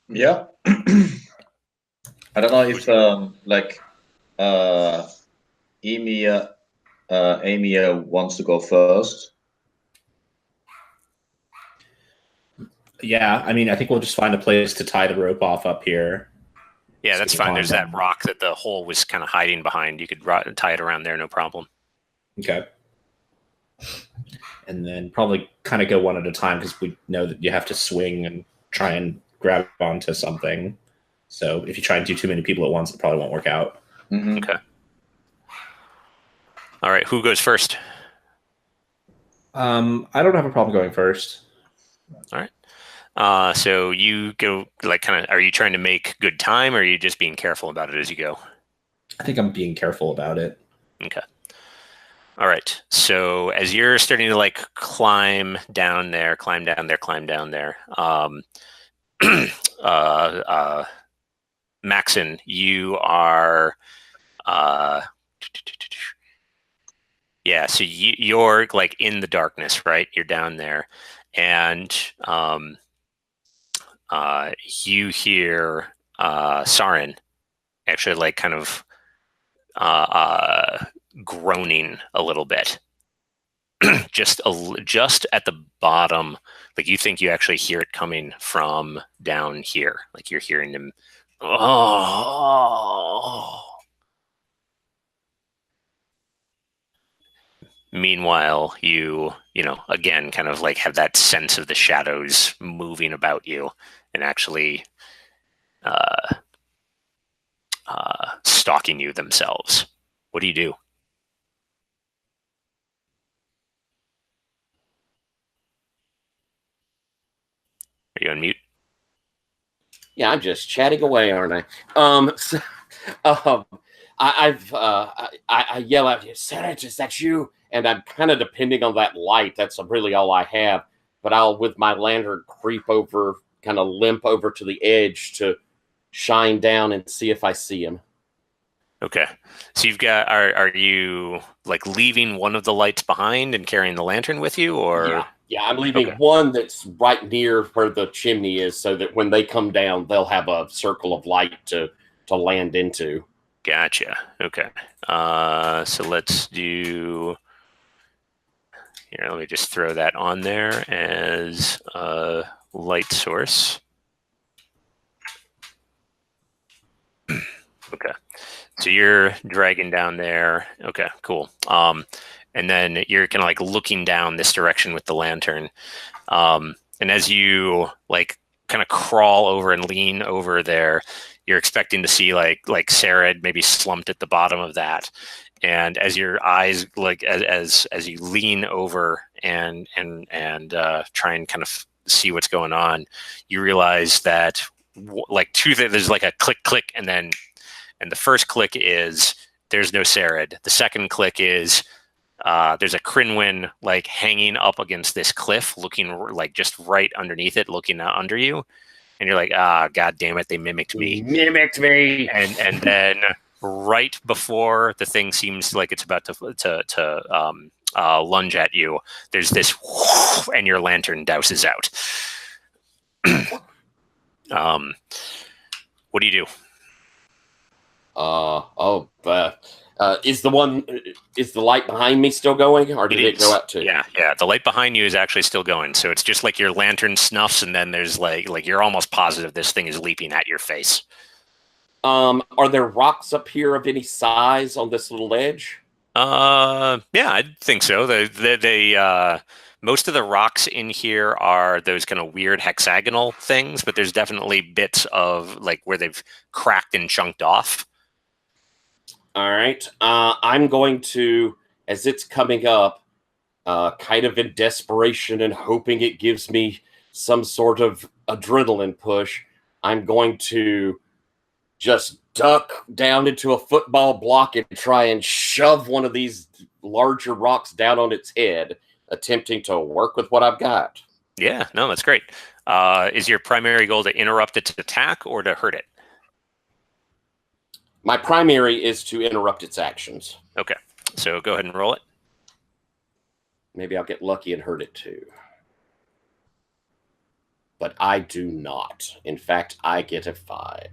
C: Yeah. I don't know if Emia wants to go first.
D: Yeah, I mean, I think we'll just find a place to tie the rope off up here.
A: Yeah, that's fine. There's that rock that the hole was kind of hiding behind. You could tie it around there, no problem.
D: Okay. And then probably kind of go one at a time, because we know that you have to swing and try and grab onto something. So if you try and do too many people at once, it probably won't work out.
C: Mm-hmm.
A: Okay. All right, who goes first?
D: I don't have a problem going first.
A: All right. So you go, like, kind of, are you trying to make good time, or are you just being careful about it as you go?
D: I think I'm being careful about it.
A: Okay. All right. So as you're starting to like climb down there, Maxon, you are, yeah. So you're like in the darkness, right? You're down there, and you hear Sarin actually like kind of groaning a little bit. just at the bottom, like you think you actually hear it coming from down here, like you're hearing him. Oh. Meanwhile, you know, again, kind of like have that sense of the shadows moving about you and actually stalking you themselves. What do you do? Are you on mute?
E: Yeah, I'm just chatting away, aren't I? I yell out, Sarah, is that you? And I'm kind of depending on that light. That's really all I have. But I'll, with my lantern, creep over, kind of limp over to the edge to shine down and see if I see him.
A: Okay. So you've got, are you like leaving one of the lights behind and carrying the lantern with you, or?
E: Yeah, I'm leaving one that's right near where the chimney is, so that when they come down, they'll have a circle of light to land into.
A: Gotcha. Okay. So let's do, here, let me just throw that on there as a light source. Okay. So you're dragging down there. Okay, cool. And then you're kind of like looking down this direction with the lantern. And as you like kind of crawl over and lean over there, you're expecting to see like Sarah maybe slumped at the bottom of that. And as your eyes, like as you lean over and try and kind of see what's going on, you realize that like there's like a click, and the first click is there's no Sarad. The second click is there's a Crinwin like hanging up against this cliff, looking like just right underneath it, looking under you, and you're like, God damn it, they mimicked me. And then right before the thing seems like it's about to lunge at you, there's this, and your lantern douses out. What do you do?
E: Is the light behind me still going, or did it go out too?
A: Yeah. The light behind you is actually still going. So it's just like your lantern snuffs, and then there's like you're almost positive this thing is leaping at your face.
E: Are there rocks up here of any size on this little ledge?
A: Yeah, I think so. They most of the rocks in here are those kind of weird hexagonal things, but there's definitely bits of like where they've cracked and chunked off.
E: All right. I'm going to, as it's coming up, kind of in desperation and hoping it gives me some sort of adrenaline push, I'm going to just duck down into a football block and try and shove one of these larger rocks down on its head, attempting to work with what I've got.
A: Yeah, no, that's great. Is your primary goal to interrupt its attack or to hurt it?
E: My primary is to interrupt its actions.
A: Okay, so go ahead and roll it.
E: Maybe I'll get lucky and hurt it too. But I do not. In fact, I get a 5.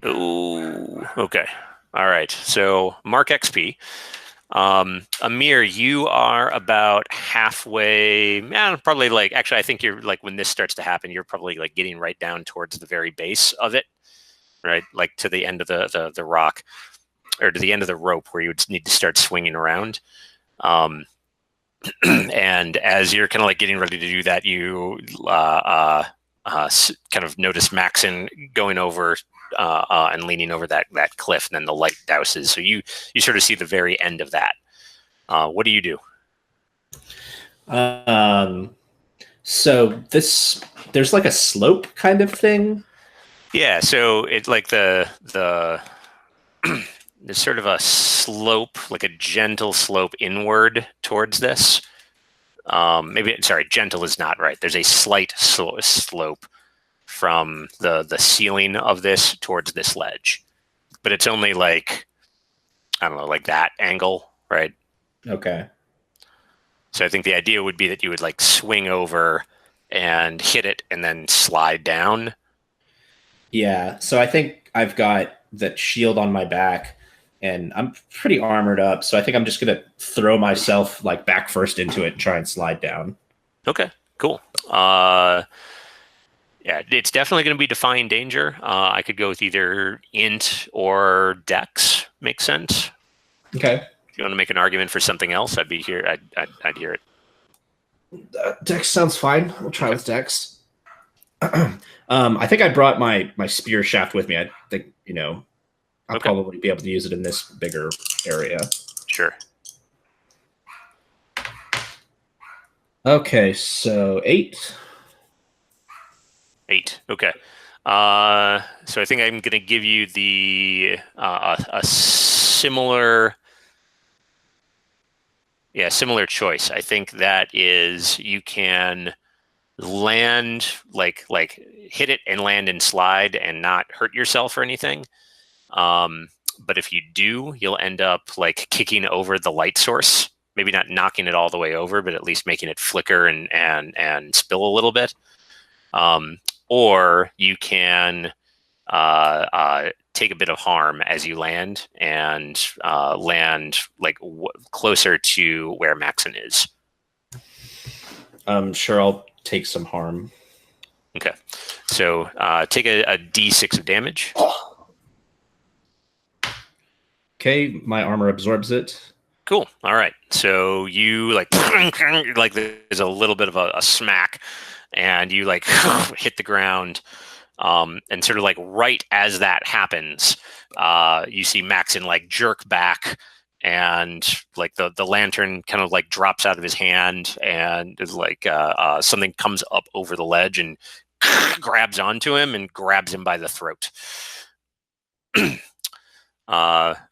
A: Ooh, okay. All right, so mark XP. Amir, you are about halfway, probably like, actually, I think you're like, when this starts to happen, you're probably like getting right down towards the very base of it, right? Like to the end of the rock, or to the end of the rope where you would need to start swinging around. And as you're kind of like getting ready to do that, you kind of notice Maxon going over and leaning over that cliff, and then the light douses. So you sort of see the very end of that. What do you do?
D: So there's like a slope kind of thing.
A: Yeah, so it's like the there's sort of a slope, like a gentle slope inward towards this. Gentle is not right. There's a slight slope from the ceiling of this towards this ledge, but it's only like, I don't know, like that angle, right?
D: Okay.
A: So I think the idea would be that you would like swing over and hit it and then slide down.
D: Yeah, so I think I've got that shield on my back, and I'm pretty armored up, so I think I'm just going to throw myself like back first into it and try and slide down.
A: Okay, cool. Yeah, it's definitely going to be defying danger. I could go with either int or dex. Makes sense.
D: Okay.
A: If you want to make an argument for something else, I'd be here. I'd hear it.
D: Dex sounds fine. We'll try with Dex. I think I brought my spear shaft with me. I think, I'll probably be able to use it in this bigger area.
A: Sure.
D: Okay, so 8.
A: 8. Okay. So I think I'm going to give you the a similar choice. I think that is, you can land like hit it and land and slide and not hurt yourself or anything. But if you do, you'll end up like kicking over the light source. Maybe not knocking it all the way over, but at least making it flicker and spill a little bit. Or you can take a bit of harm as you land and land like closer to where Maxon is.
D: Sure, I'll take some harm.
A: Okay, so take a d6 of damage.
D: Okay, my armor absorbs it.
A: Cool. All right. So you like there's a little bit of a smack, and you like hit the ground, and sort of like right as that happens, you see Maxon like jerk back, and like the lantern kind of like drops out of his hand, and is like something comes up over the ledge and grabs onto him and grabs him by the throat.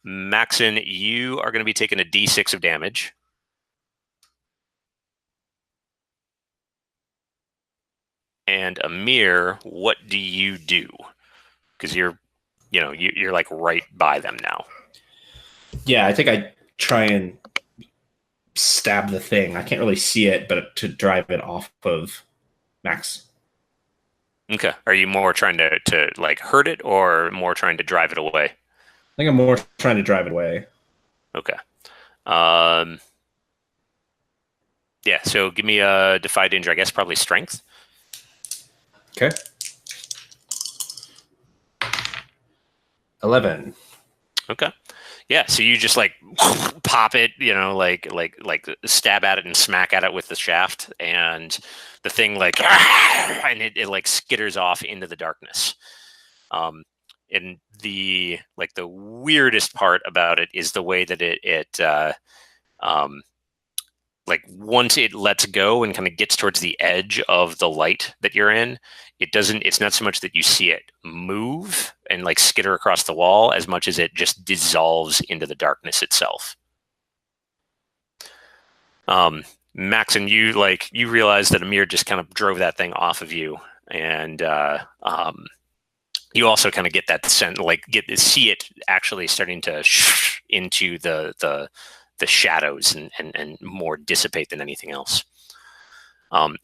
A: Maxon, you are going to be taking a d6 of damage. And Amir, what do you do? Because you're like right by them now.
D: Yeah, I think I try and stab the thing. I can't really see it, but to drive it off of Max.
A: Okay. Are you more trying to like hurt it or more trying to drive it away?
D: I think I'm more trying to drive it away.
A: Okay. Yeah, so give me a defy danger, I guess probably strength.
D: Okay. 11.
A: Okay. Yeah, so you just like pop it, like stab at it and smack at it with the shaft, and the thing like and it like skitters off into the darkness. And the weirdest part about it is the way that it like once it lets go and kind of gets towards the edge of the light that you're in, it's not so much that you see it move and like skitter across the wall as much as it just dissolves into the darkness itself. Max, and you realize that Amir just kind of drove that thing off of you, and you also kind of get that sense, see it actually starting to into the shadows and more dissipate than anything else.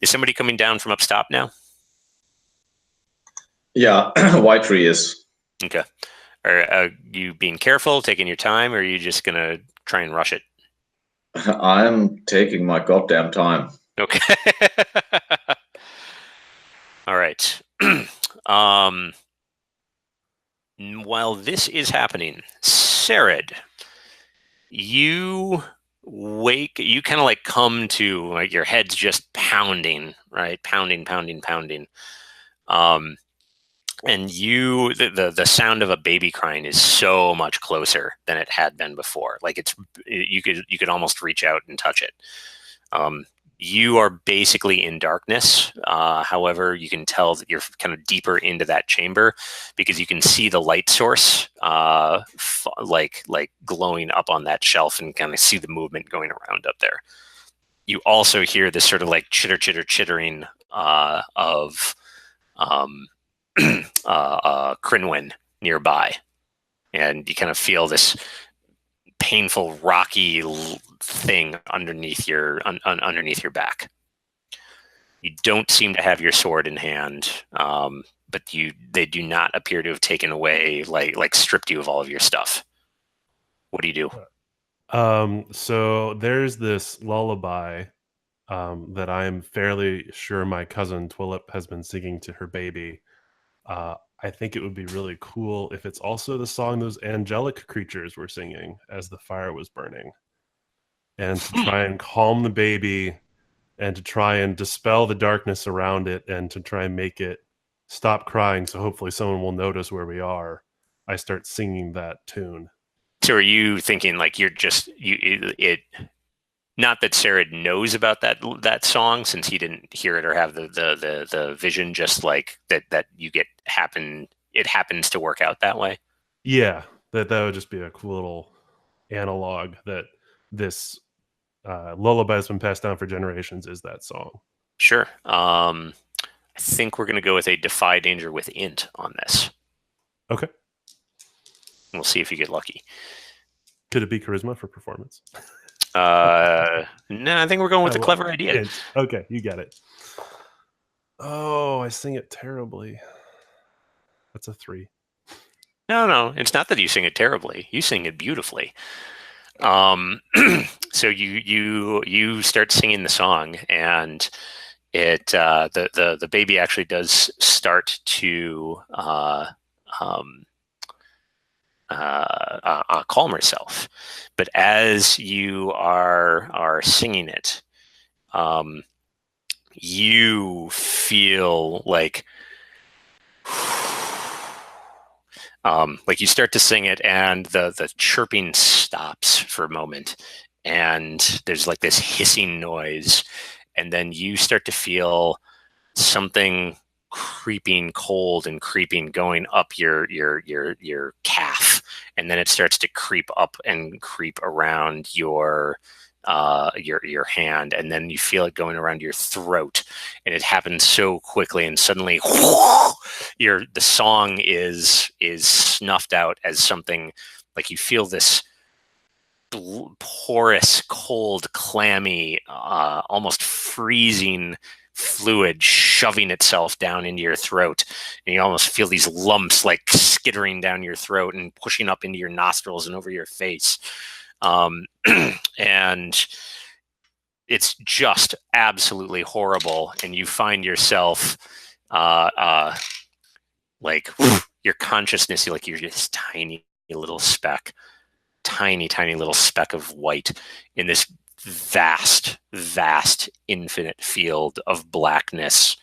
A: Is somebody coming down from up top now?
C: Yeah, White Tree is.
A: Okay. Are you being careful, taking your time, or are you just gonna try and rush it?
C: I'm taking my goddamn time.
A: Okay. All right. While this is happening, Sarid, you kind of like come to, like, your head's just pounding, right? Pounding. And the sound of a baby crying is so much closer than it had been before. Like you could almost reach out and touch it. You are basically in darkness. However, you can tell that you're kind of deeper into that chamber because you can see the light source, like glowing up on that shelf, and kind of see the movement going around up there. You also hear this sort of like chittering of Crinwin nearby, and you kind of feel this painful, rocky thing underneath your back. You don't seem to have your sword in hand, but they do not appear to have taken away, like stripped you of all of your stuff. What do you do?
B: So there's this lullaby that I'm fairly sure my cousin Twillip has been singing to her baby. I think it would be really cool if it's also the song those angelic creatures were singing as the fire was burning. And to try and calm the baby, and to try and dispel the darkness around it, and to try and make it stop crying, so hopefully someone will notice where we are, I start singing that tune.
A: So are you thinking like you're just not that Sarid knows about that song, since he didn't hear it or have the vision, just like that it happens to work out that way?
B: Yeah, that would just be a cool little analog that this lullaby has been passed down for generations is that song.
A: Sure. I think we're going to go with a defy danger with int on this.
B: Okay.
A: We'll see if you get lucky.
B: Could it be charisma for performance?
A: No, I think we're going with a clever idea.
B: Okay, you got it. Oh, I sing it terribly. That's a 3.
A: No, it's not that you sing it terribly. You sing it beautifully. So you start singing the song, and it the baby actually does start to calm herself. But as you are singing it, you feel like you start to sing it, and the chirping stops for a moment, and there's like this hissing noise, and then you start to feel something cold and creeping going up your calf, and then it starts to creep up and creep around your hand, and then you feel it going around your throat, and it happens so quickly, and suddenly the song is snuffed out as something like you feel this porous, cold, clammy, almost freezing fluid shoving itself down into your throat, and you almost feel these lumps like skittering down your throat and pushing up into your nostrils and over your face, and it's just absolutely horrible. And you find yourself like your consciousness, like you're this tiny little speck, tiny little speck of white in this vast infinite field of blackness,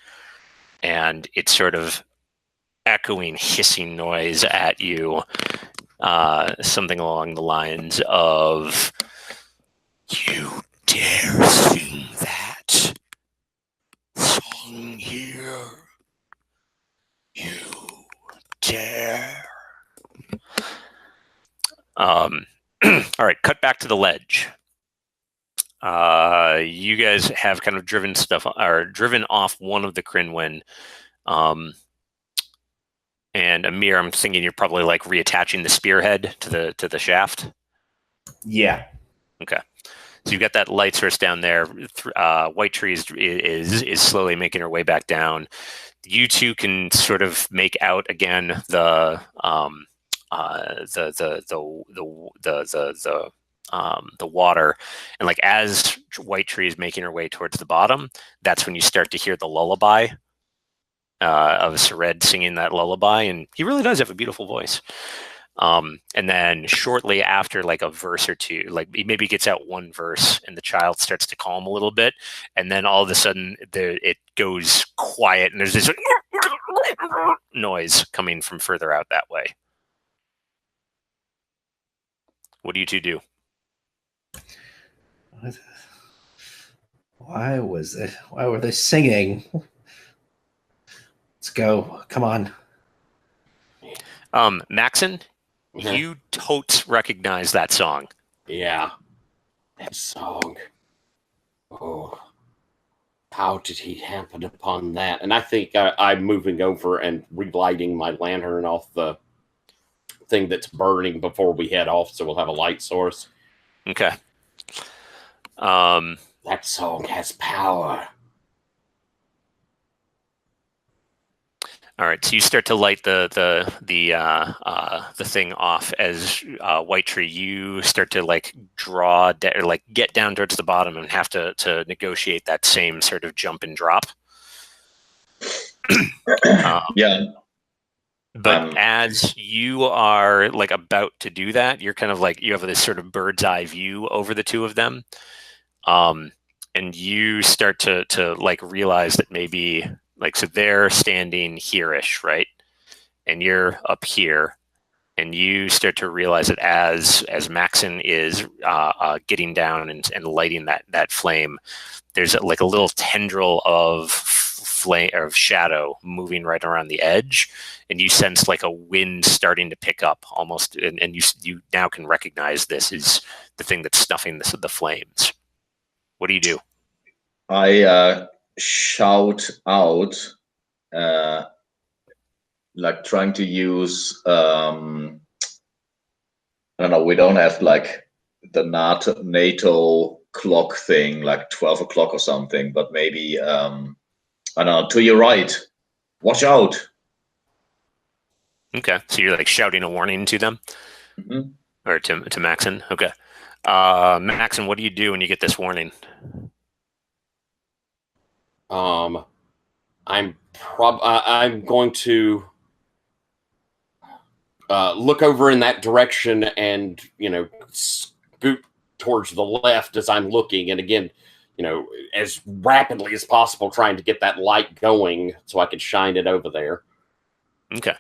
A: and it's sort of echoing, hissing noise at you, something along the lines of, "You dare sing that song here? You dare?" All right, cut back to the ledge. You guys have kind of driven off one of the Crinwin. And Amir, I'm thinking you're probably like reattaching the spearhead to the shaft.
D: Yeah.
A: Okay. So you've got that light source down there. White Tree is slowly making her way back down. You two can sort of make out again the water, and like as White Tree is making her way towards the bottom, that's when you start to hear the lullaby of Sered singing that lullaby, and he really does have a beautiful voice. And then shortly after, like a verse or two, like he maybe gets out one verse, and the child starts to calm a little bit, and then all of a sudden it goes quiet, and there's this noise coming from further out that way. What do you two do?
D: Why were they singing? Let's go. Come on.
A: Maxon, you totes recognize that song.
E: Yeah. That song. Oh. How did he happen upon that? And I think I'm moving over and relighting my lantern off the thing that's burning before we head off, so we'll have a light source.
A: Okay.
E: That song has power.
A: All right, so you start to light the thing off as White Tree. You start to like get down towards the bottom and have to negotiate that same sort of jump and drop.
C: Yeah.
A: But as you are like about to do that, you're kind of like, you have this sort of bird's eye view over the two of them, and you start to like realize that maybe. Like, so they're standing here-ish, right? And you're up here, and you start to realize that as Maxon is getting down and lighting that flame, there's like a little tendril of flame or of shadow moving right around the edge, and you sense like a wind starting to pick up almost, and you now can recognize this is the thing that's snuffing the flames. What do you do?
C: I shout out, like trying to use, I don't know, we don't have like the NATO clock thing, like 12 o'clock or something, but maybe, I don't know, to your right, watch out.
A: Okay, so you're like shouting a warning to them?
C: Mm-hmm.
A: Or to Maxon? Okay. Maxon, what do you do when you get this warning?
E: I'm going to look over in that direction and, scoot towards the left as I'm looking. And again, as rapidly as possible, trying to get that light going so I can shine it over there.
A: Okay.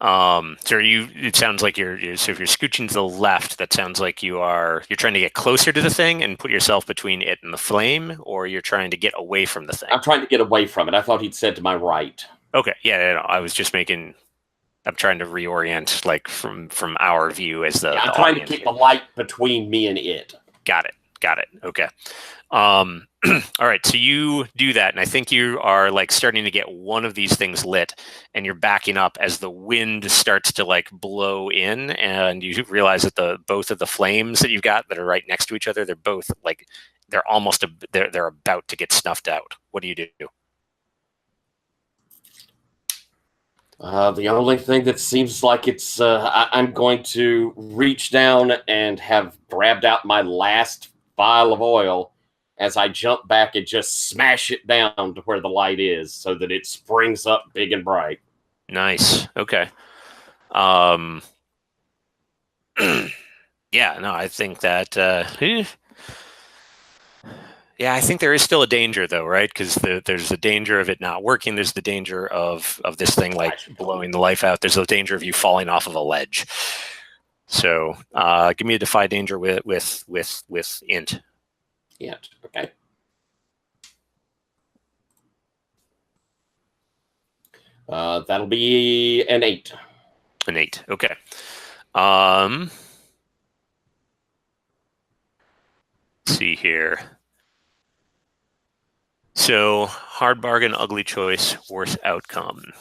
A: So it sounds like so if you're scooching to the left, that sounds like you're trying to get closer to the thing and put yourself between it and the flame, or you're trying to get away from the thing?
E: I'm trying to get away from it. I thought he'd said to my right.
A: Okay. Yeah, no, I was just I'm trying to reorient like from our view as the
E: I'm trying to keep the light between me and it.
A: Got it. Got it. Okay. All right. So you do that, and I think you are like starting to get one of these things lit, and you're backing up as the wind starts to like blow in, and you realize that both of the flames that you've got that are right next to each other, they're both like they're about to get snuffed out. What do you do?
E: The only thing that seems like I'm going to reach down and have grabbed out my last vial of oil as I jump back and just smash it down to where the light is so that it springs up big and bright.
A: Nice. Okay. Yeah, no, I think that yeah, I think there is still a danger though, right? Because there's a danger of it not working. There's the danger of this thing like blowing the life out. There's a danger of you falling off of a ledge. So give me a defy danger with int.
E: Yeah. Okay. That'll be an 8.
A: An 8. Okay. Let's see here. So hard bargain, ugly choice, worse outcome.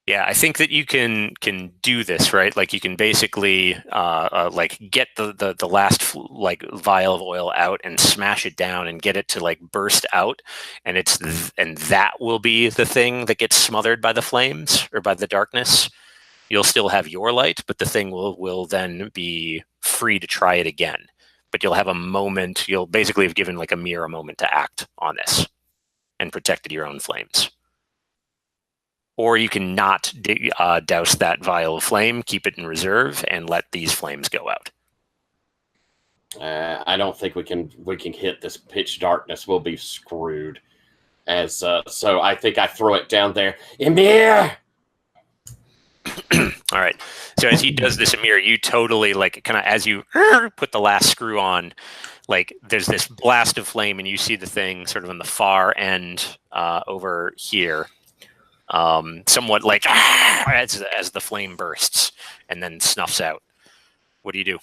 A: Yeah, I think that you can do this, right? Like you can basically like get the last like vial of oil out and smash it down and get it to like burst out, and and that will be the thing that gets smothered by the flames or by the darkness. You'll still have your light, but the thing will then be free to try it again. But you'll have a moment. You'll basically have given like a mere moment to act on this and protected your own flames. Or you can not douse that vial of flame, keep it in reserve, and let these flames go out.
E: I don't think we can hit this pitch darkness. We'll be screwed. So I think I throw it down there. Emir!
A: All right. So as he does this, Amir, you totally like kind of as you put the last screw on, like there's this blast of flame, and you see the thing sort of on the far end over here, somewhat like as the flame bursts and then snuffs out. What do you do?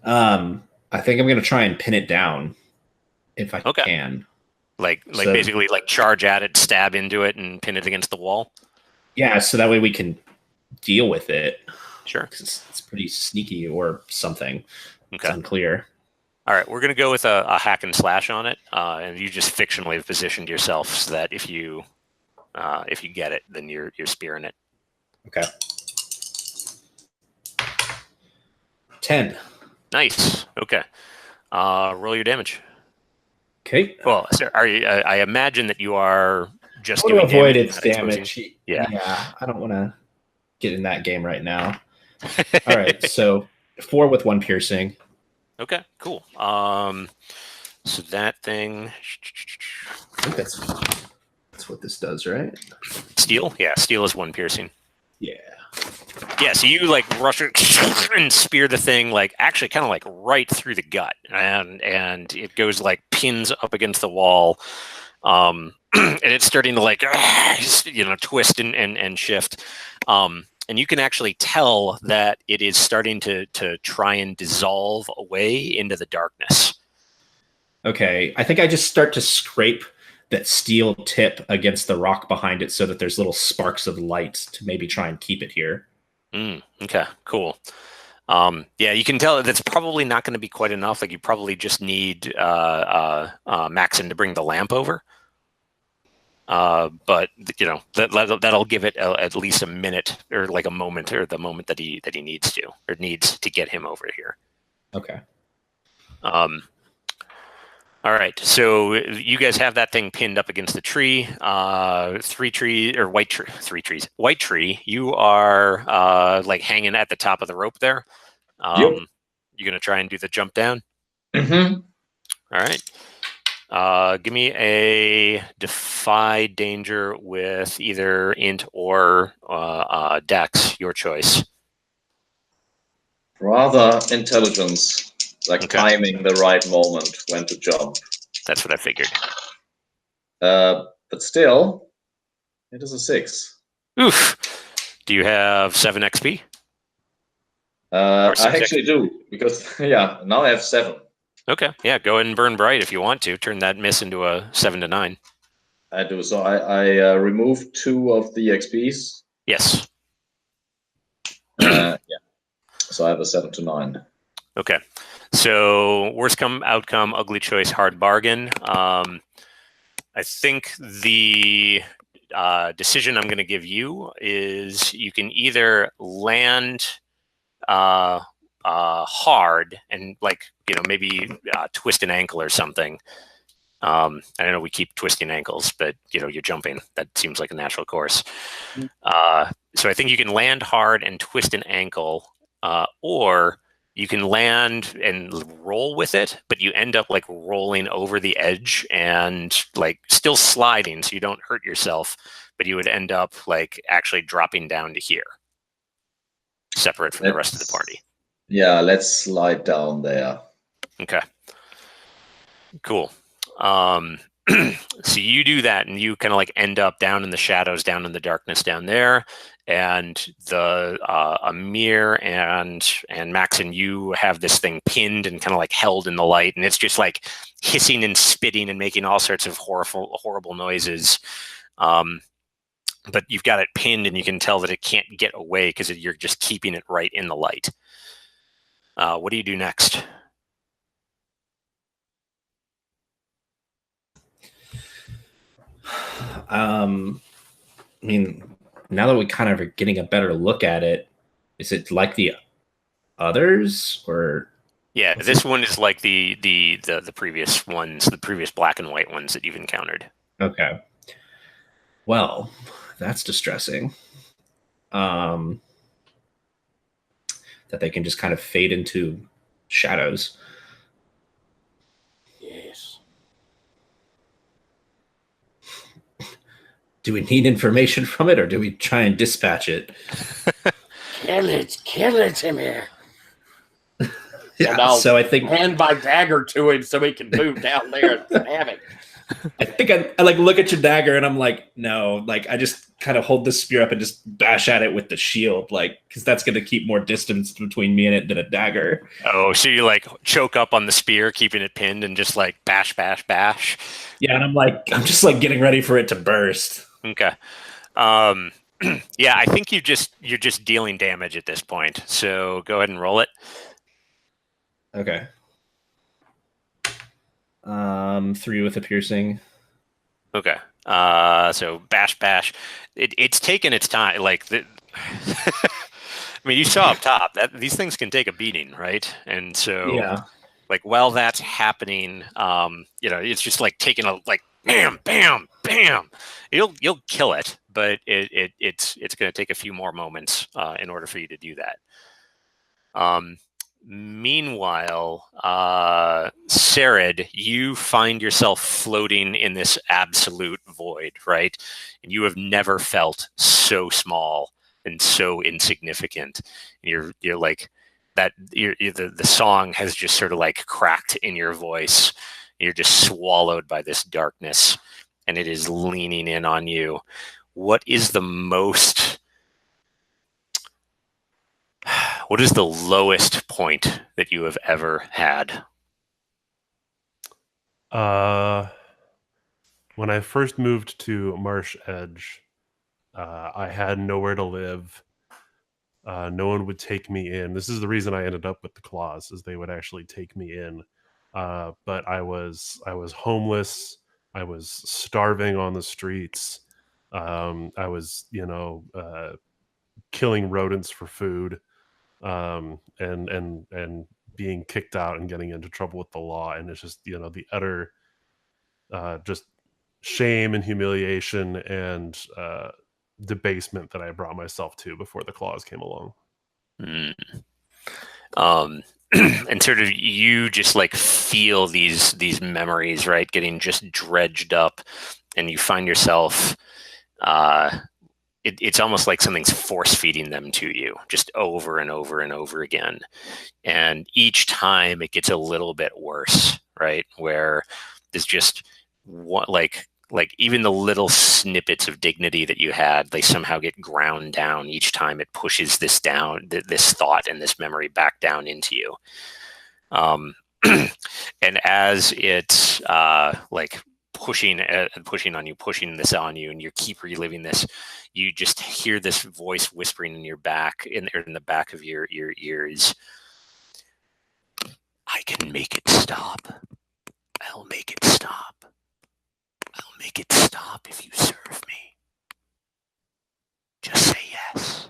D: I think I'm going to try and pin it down if I can.
A: Like basically like charge at it, stab into it, and pin it against the wall.
D: Yeah, so that way we can deal with it.
A: Sure.
D: It's pretty sneaky or something.
A: Okay.
D: It's unclear.
A: All right, we're going to go with a hack and slash on it, and you just fictionally have positioned yourself so that if you get it, then you're spearing it.
D: Okay. 10.
A: Nice. Okay. Roll your damage.
D: Okay.
A: Well, sir, are you? I imagine that you are just
D: I want to
A: doing
D: avoid
A: damage,
D: its
A: not
D: damage.
A: exposing.
D: Yeah. I don't want to get in that game right now. All right. So 4 with 1 piercing.
A: Okay. Cool. So that thing.
D: I think that's what this does, right?
A: Steel. Yeah. Steel is 1 piercing.
D: Yeah.
A: Yeah, so you like rush it and spear the thing like actually kind of like right through the gut, and it goes like pins up against the wall, and it's starting to like twist and shift, and you can actually tell that it is starting to try and dissolve away into the darkness.
D: Okay, I think I just start to scrape that steel tip against the rock behind it so that there's little sparks of light to maybe try and keep it here.
A: Okay, cool. Yeah, you can tell that's probably not going to be quite enough. Like you probably just need Maxon to bring the lamp over. But that'll give it at least a minute or like a moment or the moment that he needs to get him over here.
D: Okay.
A: All right, so you guys have that thing pinned up against the tree. Three trees. White tree. You are like hanging at the top of the rope there.
C: Yep.
A: You're gonna try and do the jump down.
C: Mm-hmm.
A: All right. Give me a defy danger with either int or dex, your choice.
C: Rather intelligence. Like timing the right moment when to jump.
A: That's what I figured.
C: But still, it is a 6.
A: Oof. Do you have 7 XP? Or
C: I
A: six
C: actually do, because now I have 7.
A: Okay, yeah, go ahead and burn bright if you want to. Turn that miss into a 7 to 9.
C: I do. So I remove 2 of the XPs.
A: Yes.
C: Yeah. So I have a 7 to 9.
A: Okay. So worst outcome, ugly choice, hard bargain. I think the decision I'm going to give you is you can either land hard and maybe twist an ankle or something. I don't know, we keep twisting ankles, but you're jumping. That seems like a natural course. So I think you can land hard and twist an ankle, or you can land and roll with it, but you end up like rolling over the edge and like still sliding, so you don't hurt yourself, but you would end up like actually dropping down to here, separate from the rest of the party.
C: Yeah, let's slide down there.
A: Okay. Cool. So you do that, and you kind of like end up down in the shadows, down in the darkness down there, and the Amir and Maxon, you have this thing pinned and kind of like held in the light, and it's just like hissing and spitting and making all sorts of horrible noises. But you've got it pinned, and you can tell that it can't get away because you're just keeping it right in the light. What do you do next?
D: I mean, now that we kind of are getting a better look at it, is it like the others, or?
A: Yeah, this one is like the previous ones, the previous black and white ones that you've encountered.
D: Okay. Well, that's distressing. That they can just kind of fade into shadows.
E: Yes.
D: Do we need information from it, or do we try and dispatch it?
E: Kill it, Amir.
D: Yeah, so I think
E: hand my dagger to him so he can move down there and have it.
D: I think I like look at your dagger and I'm like, no, like I just kind of hold the spear up and just bash at it with the shield, like, because that's going to keep more distance between me and it than a dagger.
A: Oh, so you like choke up on the spear, keeping it pinned, and just like bash.
D: Yeah, and I'm just like getting ready for it to burst.
A: Okay. Yeah, I think you're just dealing damage at this point. So go ahead and roll it.
D: Okay. 3 with a piercing.
A: Okay. So bash. It's taken its time. Like I mean, you saw up top that these things can take a beating, right? And so,
D: yeah,
A: like while that's happening, it's just like taking a like bam. You'll kill it, but it's going to take a few more moments in order for you to do that. Meanwhile, Sarid, you find yourself floating in this absolute void, right? And you have never felt so small and so insignificant. You're like that. The song has just sort of like cracked in your voice. You're just swallowed by this darkness, and it is leaning in on you. What is the lowest point that you have ever had?
B: When I first moved to Marsh Edge, I had nowhere to live. No one would take me in. This is the reason I ended up with the claws, is they would actually take me in. But I was homeless. I was starving on the streets. I was, killing rodents for food, and being kicked out and getting into trouble with the law. And it's just, the utter just shame and humiliation and debasement that I brought myself to before the claws came along.
A: And sort of you just like feel these memories, right, getting just dredged up, and you find yourself it's almost like something's force feeding them to you just over and over and over again, and each time it gets a little bit worse, right, where there's just one, like like even the little snippets of dignity that you had, they somehow get ground down each time it pushes this down, this thought and this memory back down into you. And as it's like pushing this on you, and you keep reliving this, you just hear this voice whispering in your back, in the back of your ears. I can make it stop. I'll make it stop. I'll make it stop if you serve me. Just say yes.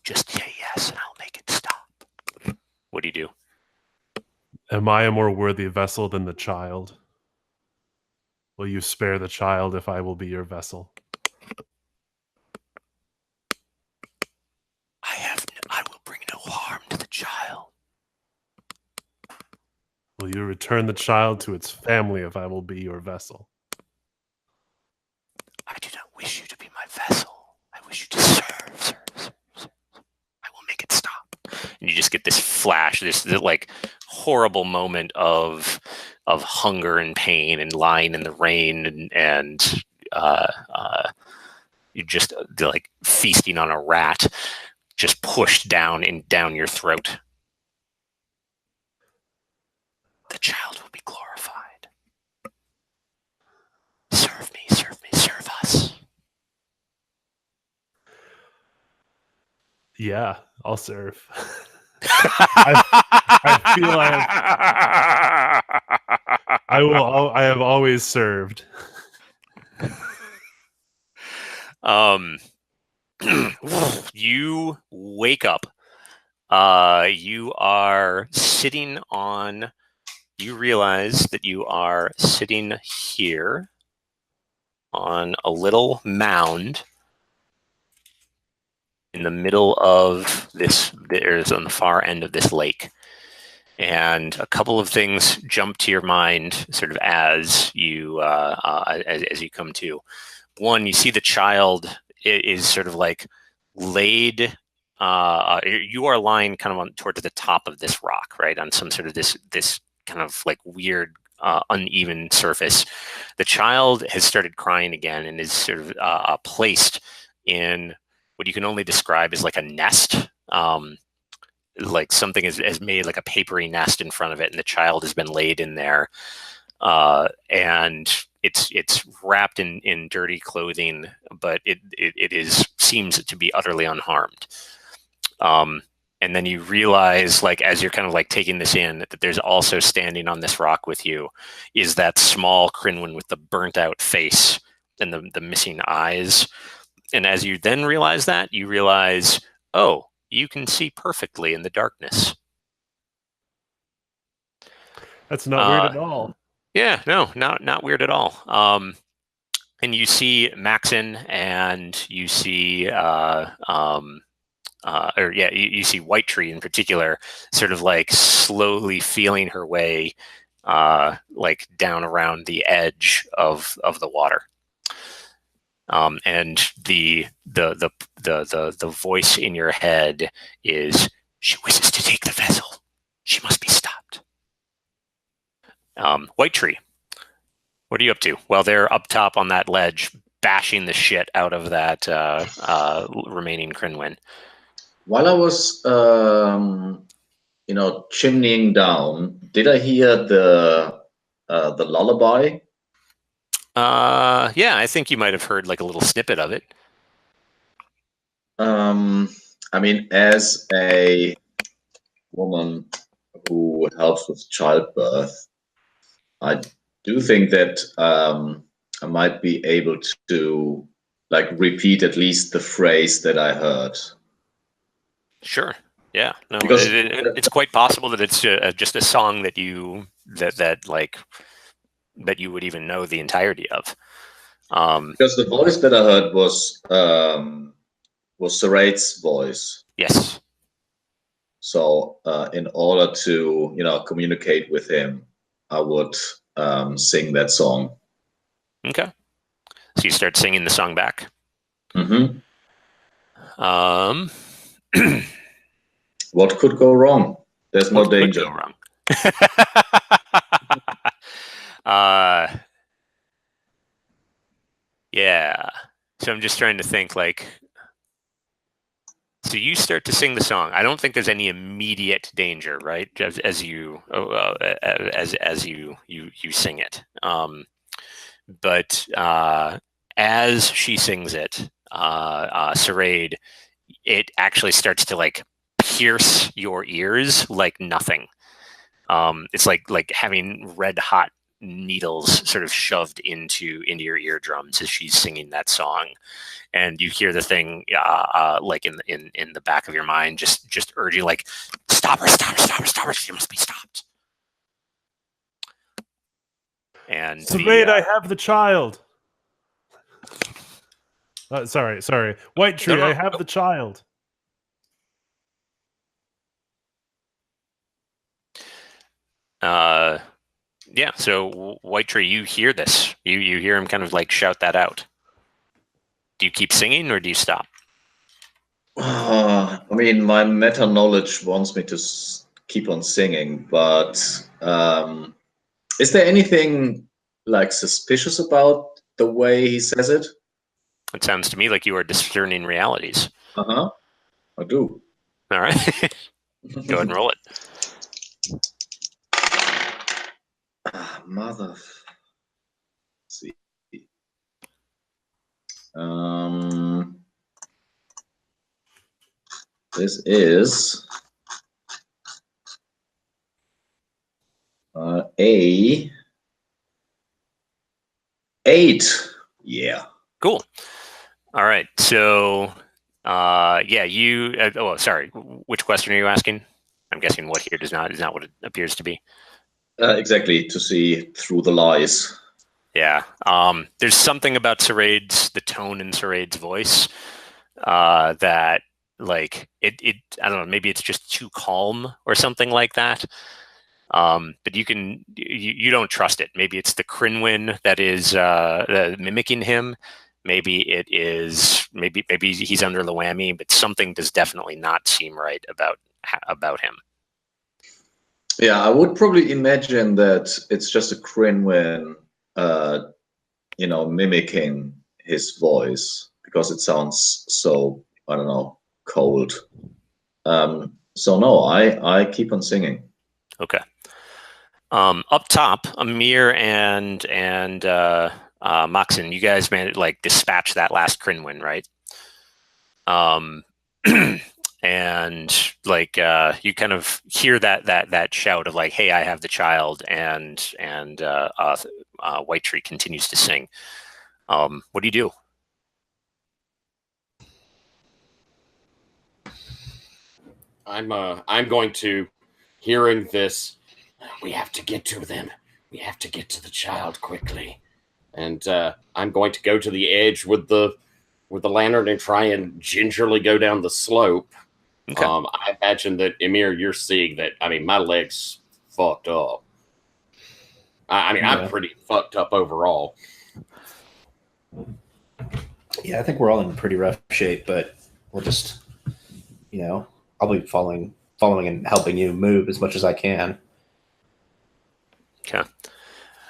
A: Just say yes and I'll make it stop. What do you do?
B: Am I a more worthy vessel than the child? Will you spare the child if I will be your vessel?
A: I will bring no harm to the child.
B: Will you return the child to its family if I will be your vessel?
A: I do not wish you to be my vessel. I wish you to serve. I will make it stop. And you just get this flash, this like horrible moment of hunger and pain and lying in the rain and you just like feasting on a rat, just pushed down your throat. The child will be glorified. Serve me, serve us.
B: Yeah, I'll serve. I feel I have always served.
A: You wake up. You are sitting on. You realize that you are sitting here on a little mound in the middle of this. There's on the far end of this lake, and a couple of things jump to your mind, sort of as you come to. One, you see the child is sort of like laid. You are lying kind of towards the top of this rock, right, on some sort of this kind of like weird uneven surface. The child has started crying again and is sort of placed in what you can only describe as like a nest. Like something has made like a papery nest in front of it, and the child has been laid in there, and it's wrapped in dirty clothing, but it seems to be utterly unharmed. And then you realize, like, as you're kind of like taking this in, that there's also standing on this rock with you is that small Crinwin with the burnt out face and the missing eyes. And as you then realize that, you realize, oh, you can see perfectly in the darkness.
B: That's not weird at all.
A: Yeah, no, not weird at all. And you see Maxon, and you see you see White Tree in particular, sort of like slowly feeling her way, like down around the edge of the water. And the voice in your head is, "She wishes to take the vessel. She must be stopped." White Tree, what are you up to? Well, they're up top on that ledge, bashing the shit out of that remaining Crinwin.
C: While I was, chimneying down, did I hear the lullaby?
A: Yeah, I think you might have heard like a little snippet of it.
C: I mean, as a woman who helps with childbirth, I do think that I might be able to like repeat at least the phrase that I heard.
A: Sure. Yeah. No,
C: Because
A: it's quite possible that it's just a song that you would even know the entirety of.
C: Because the voice that I heard was Saraid's voice.
A: Yes.
C: So in order to communicate with him, I would sing that song.
A: Okay. So you start singing the song back.
C: Mm-hmm. What could go wrong? There's no danger.
A: What could go wrong? Yeah. So I'm just trying to think, like, so you start to sing the song. I don't think there's any immediate danger, right? As you as you sing it. But as she sings it, Sarade, it actually starts to like pierce your ears like nothing. It's like having red hot needles sort of shoved into your eardrums as she's singing that song, and you hear the thing like in the back of your mind just urging like, stop her, stop her, stop her, stop her, she must be stopped. And
B: Sarade, I have the child. Sorry. White Tree, I have the child.
A: Yeah, so White Tree, you hear this. You hear him kind of like shout that out. Do you keep singing or do you stop?
C: I mean, my meta knowledge wants me to keep on singing, but is there anything like suspicious about the way he says it?
A: It sounds to me like you are discerning realities.
C: I do.
A: All right. Go ahead and roll it.
C: Mother. Let's see. This is a 8. Yeah.
A: Cool. All right. So, yeah, you. Sorry. Which question are you asking? I'm guessing what here is not what it appears to be.
C: Exactly, to see through the lies.
A: Yeah. There's something about the tone in Sarade's voice, that like it. I don't know. Maybe it's just too calm or something like that. But you don't trust it. Maybe it's the Crinwin that is mimicking him. Maybe it is. Maybe he's under the whammy. But something does definitely not seem right about him.
C: Yeah, I would probably imagine that it's just a Crinwin, mimicking his voice because it sounds so, I don't know, cold. So no, I keep on singing.
A: Okay. Up top, Amir and Moxon, you guys managed like dispatch that last Crinwin, right? And like you kind of hear that shout of like, "Hey, I have the child," and White Tree continues to sing. What do you do?
E: I'm going to, hearing this, we have to get to them. We have to get to the child quickly. And I'm going to go to the edge with the lantern and try and gingerly go down the slope.
A: Okay.
E: I imagine that, Emir, you're seeing that. I mean, my leg's fucked up. I'm pretty fucked up overall.
D: Yeah, I think we're all in pretty rough shape, but we'll just, I'll be following and helping you move as much as I can.
A: Okay.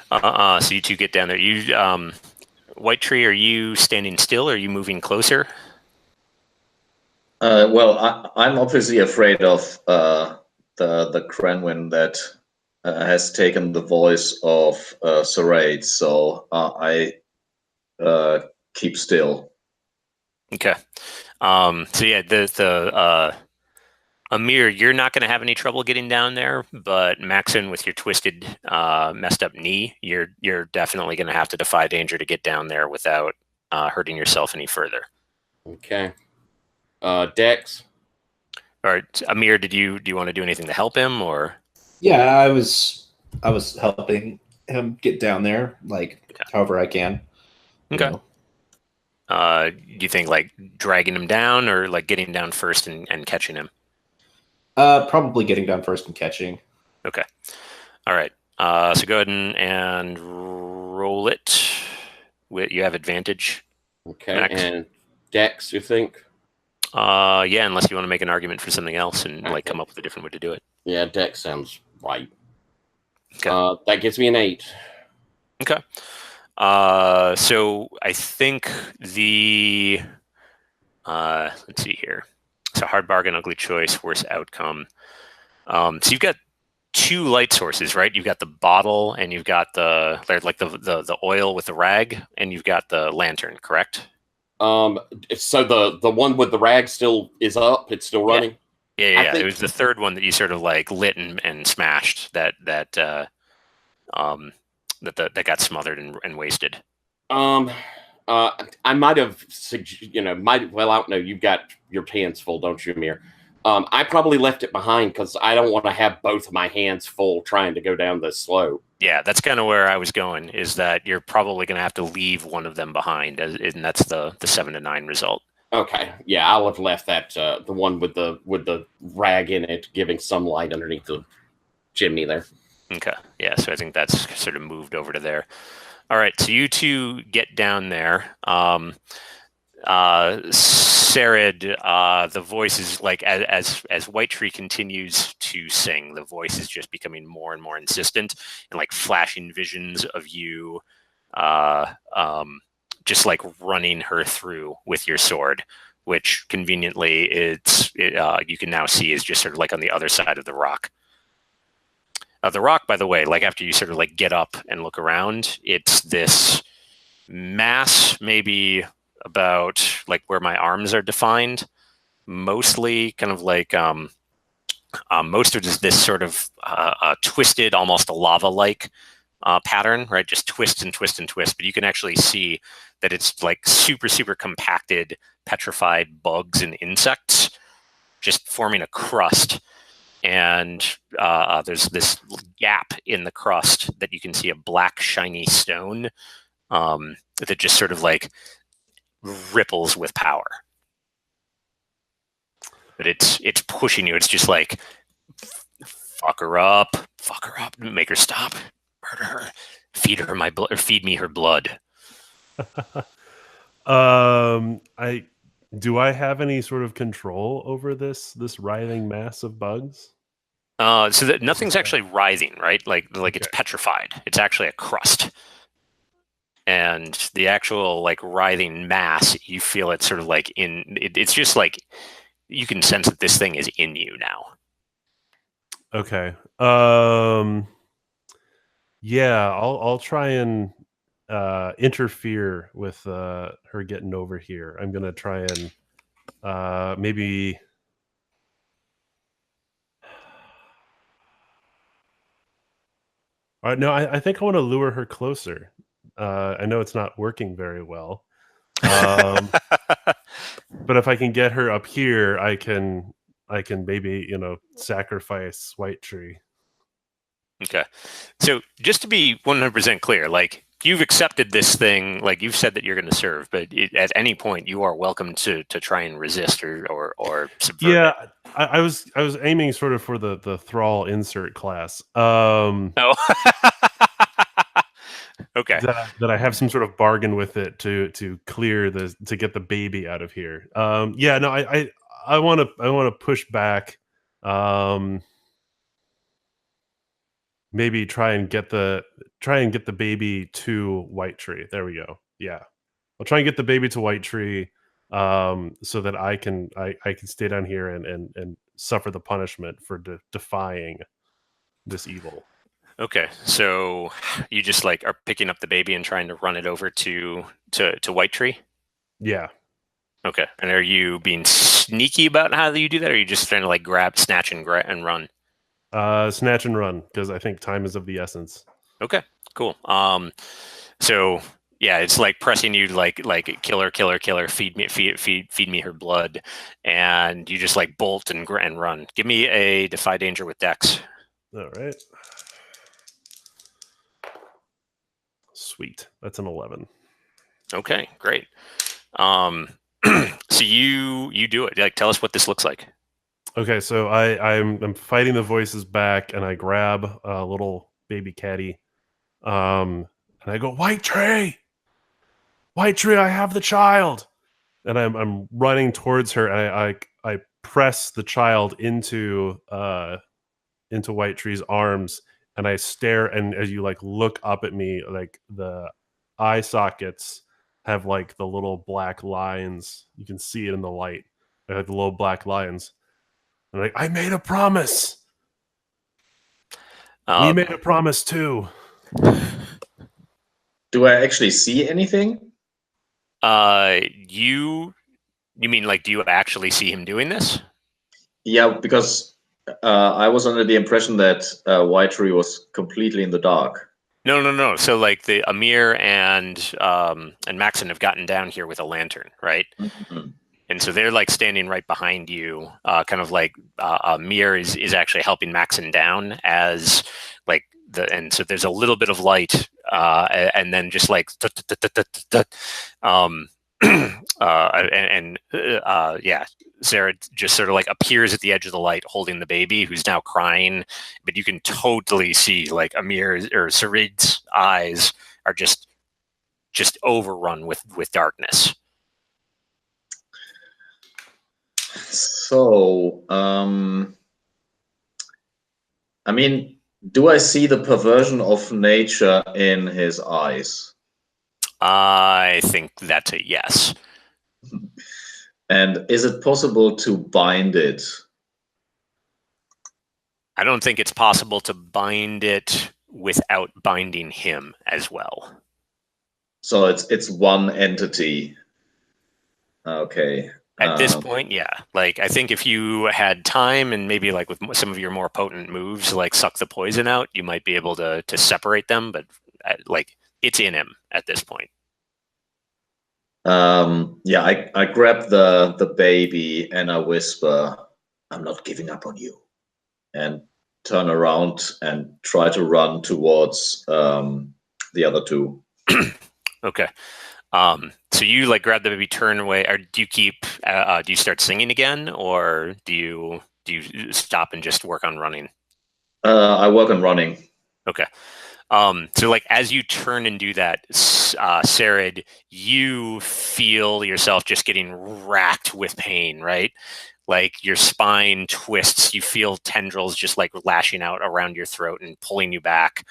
A: So you two get down there. You, White Tree, are you standing still? Or are you moving closer?
C: Well, I'm obviously afraid of the Cranwin that has taken the voice of Sarade, so I keep still.
A: Okay. So yeah, the Amir, you're not going to have any trouble getting down there, but Maxon, with your twisted, messed up knee, you're definitely going to have to defy danger to get down there without hurting yourself any further.
E: Okay. Dex.
A: All right, Amir, do you want to do anything to help him, or?
D: Yeah, I was helping him get down there, like however I can.
A: Okay. Do you think like dragging him down, or like getting down first and catching him?
D: Probably getting down first and catching.
A: Okay. All right. So go ahead and roll it. You have advantage.
E: Okay.
A: Max.
E: And Dex, you think?
A: Yeah, unless you want to make an argument for something else and like come up with a different way to do it.
E: Yeah, Dex sounds right.
A: Okay.
E: That gives me an 8.
A: Okay. So I think the let's see here. So hard bargain, ugly choice, worse outcome. So you've got two light sources, right? You've got the bottle, and you've got the oil with the rag, and you've got the lantern, correct?
E: So the one with the rag still is up. It's still running.
A: Yeah. It was the third one that you sort of like lit and smashed that got smothered and wasted.
E: I might have, I don't know. You've got your hands full, don't you, Amir? I probably left it behind because I don't want to have both of my hands full trying to go down this slope.
A: Yeah, that's kind of where I was going, is that you're probably going to have to leave one of them behind, and that's the 7 to 9 result.
E: Okay, yeah, I'll have left that the one with the rag in it, giving some light underneath the chimney there.
A: Okay, yeah, so I think that's sort of moved over to there. All right, so you two get down there. Sarid, the voice is like, as White Tree continues to sing, the voice is just becoming more and more insistent, and like flashing visions of you just like running her through with your sword, which conveniently you can now see is just sort of like on the other side of the rock. The rock, by the way, like after you sort of like get up and look around, it's this mass, maybe about like where my arms are defined, mostly kind of like most of this sort of twisted, almost a lava-like pattern, right? Just twist and twist and twist. But you can actually see that it's like super, super compacted, petrified bugs and insects just forming a crust. And there's this gap in the crust that you can see a black, shiny stone that just sort of like ripples with power. But it's pushing you. It's just like, fuck her up, make her stop, murder her, feed her my blood, or feed me her blood.
B: Do I have any sort of control over this writhing mass of bugs?
A: So that nothing's actually writhing, right? Like It's petrified. It's actually a crust. And the actual like writhing mass, you feel it sort of like it's just like you can sense that this thing is in you now.
B: Okay. Yeah, I'll try and interfere with her getting over here. I'm gonna try and maybe. No, I think I want to lure her closer. I know it's not working very well, but if I can get her up here, I can maybe sacrifice White Tree.
A: Okay, so just to be 100% clear, like you've accepted this thing, like you've said that you're going to serve, but at any point you are welcome to try and resist or subvert.
B: Yeah, I was aiming sort of for the thrall insert class.
A: Oh. Okay.
B: That I have some sort of bargain with it to clear to get the baby out of here. Yeah, no, I want to push back. Maybe try and get the baby to White Tree. There we go. Yeah, I'll try and get the baby to White Tree, so that I can stay down here and suffer the punishment for defying this evil.
A: Okay, so you just like are picking up the baby and trying to run it over to White Tree?
B: Yeah.
A: Okay, and are you being sneaky about how you do that, or are you just trying to like grab, snatch, and run?
B: Snatch and run, because I think time is of the essence.
A: Okay, cool. So yeah, it's like pressing you like killer, feed me her blood, and you just like bolt and run. Give me a defy danger with Dex.
B: All right. Sweet. That's an 11.
A: Okay, great. So you do it. Like, tell us what this looks like.
B: Okay, so I'm fighting the voices back, and I grab a little baby catty, and I go, White Tree, I have the child, and I'm running towards her, and I press the child into White Tree's arms, and I stare, and as you like look up at me, like the eye sockets have like the little black lines. You can see it in the light. They have the little black lines. And like, I made a promise. We made a promise too.
C: Do I actually see anything?
A: You mean like, do you actually see him doing this?
C: Yeah, because I was under the impression that Whitery was completely in the dark.
A: No. So like the Amir and Maxon have gotten down here with a lantern, right?
C: Mhm.
A: And so they're like standing right behind you, kind of like Amir is actually helping Maxon down as like and so there's a little bit of light, and then just like yeah, Sarah just sort of like appears at the edge of the light holding the baby who's now crying, but you can totally see like Amir or Sarid's eyes are just overrun with darkness.
C: So, I mean, do I see the perversion of nature in his eyes?
A: I think that's a yes.
C: And is it possible to bind it?
A: I don't think it's possible to bind it without binding him as well.
C: So it's one entity. Okay.
A: At this point, yeah. Like, I think if you had time and maybe like with some of your more potent moves, like suck the poison out, you might be able to separate them. But like, it's in him at this point.
C: Yeah, I grab the baby and I whisper, "I'm not giving up on you," and turn around and try to run towards the other two.
A: Okay. So you like grab the baby, turn away, or do you keep? Do you start singing again, or do you stop and just work on running?
C: I work on running.
A: Okay. So like as you turn and do that, Sarid, you feel yourself just getting racked with pain, right? Like your spine twists, you feel tendrils just like lashing out around your throat and pulling you back.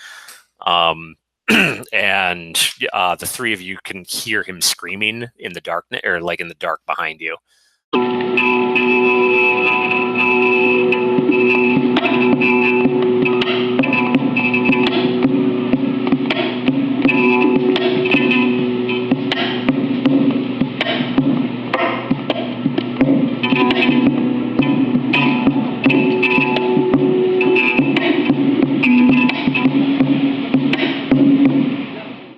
A: And the three of you can hear him screaming in the darkness, or like in the dark behind you.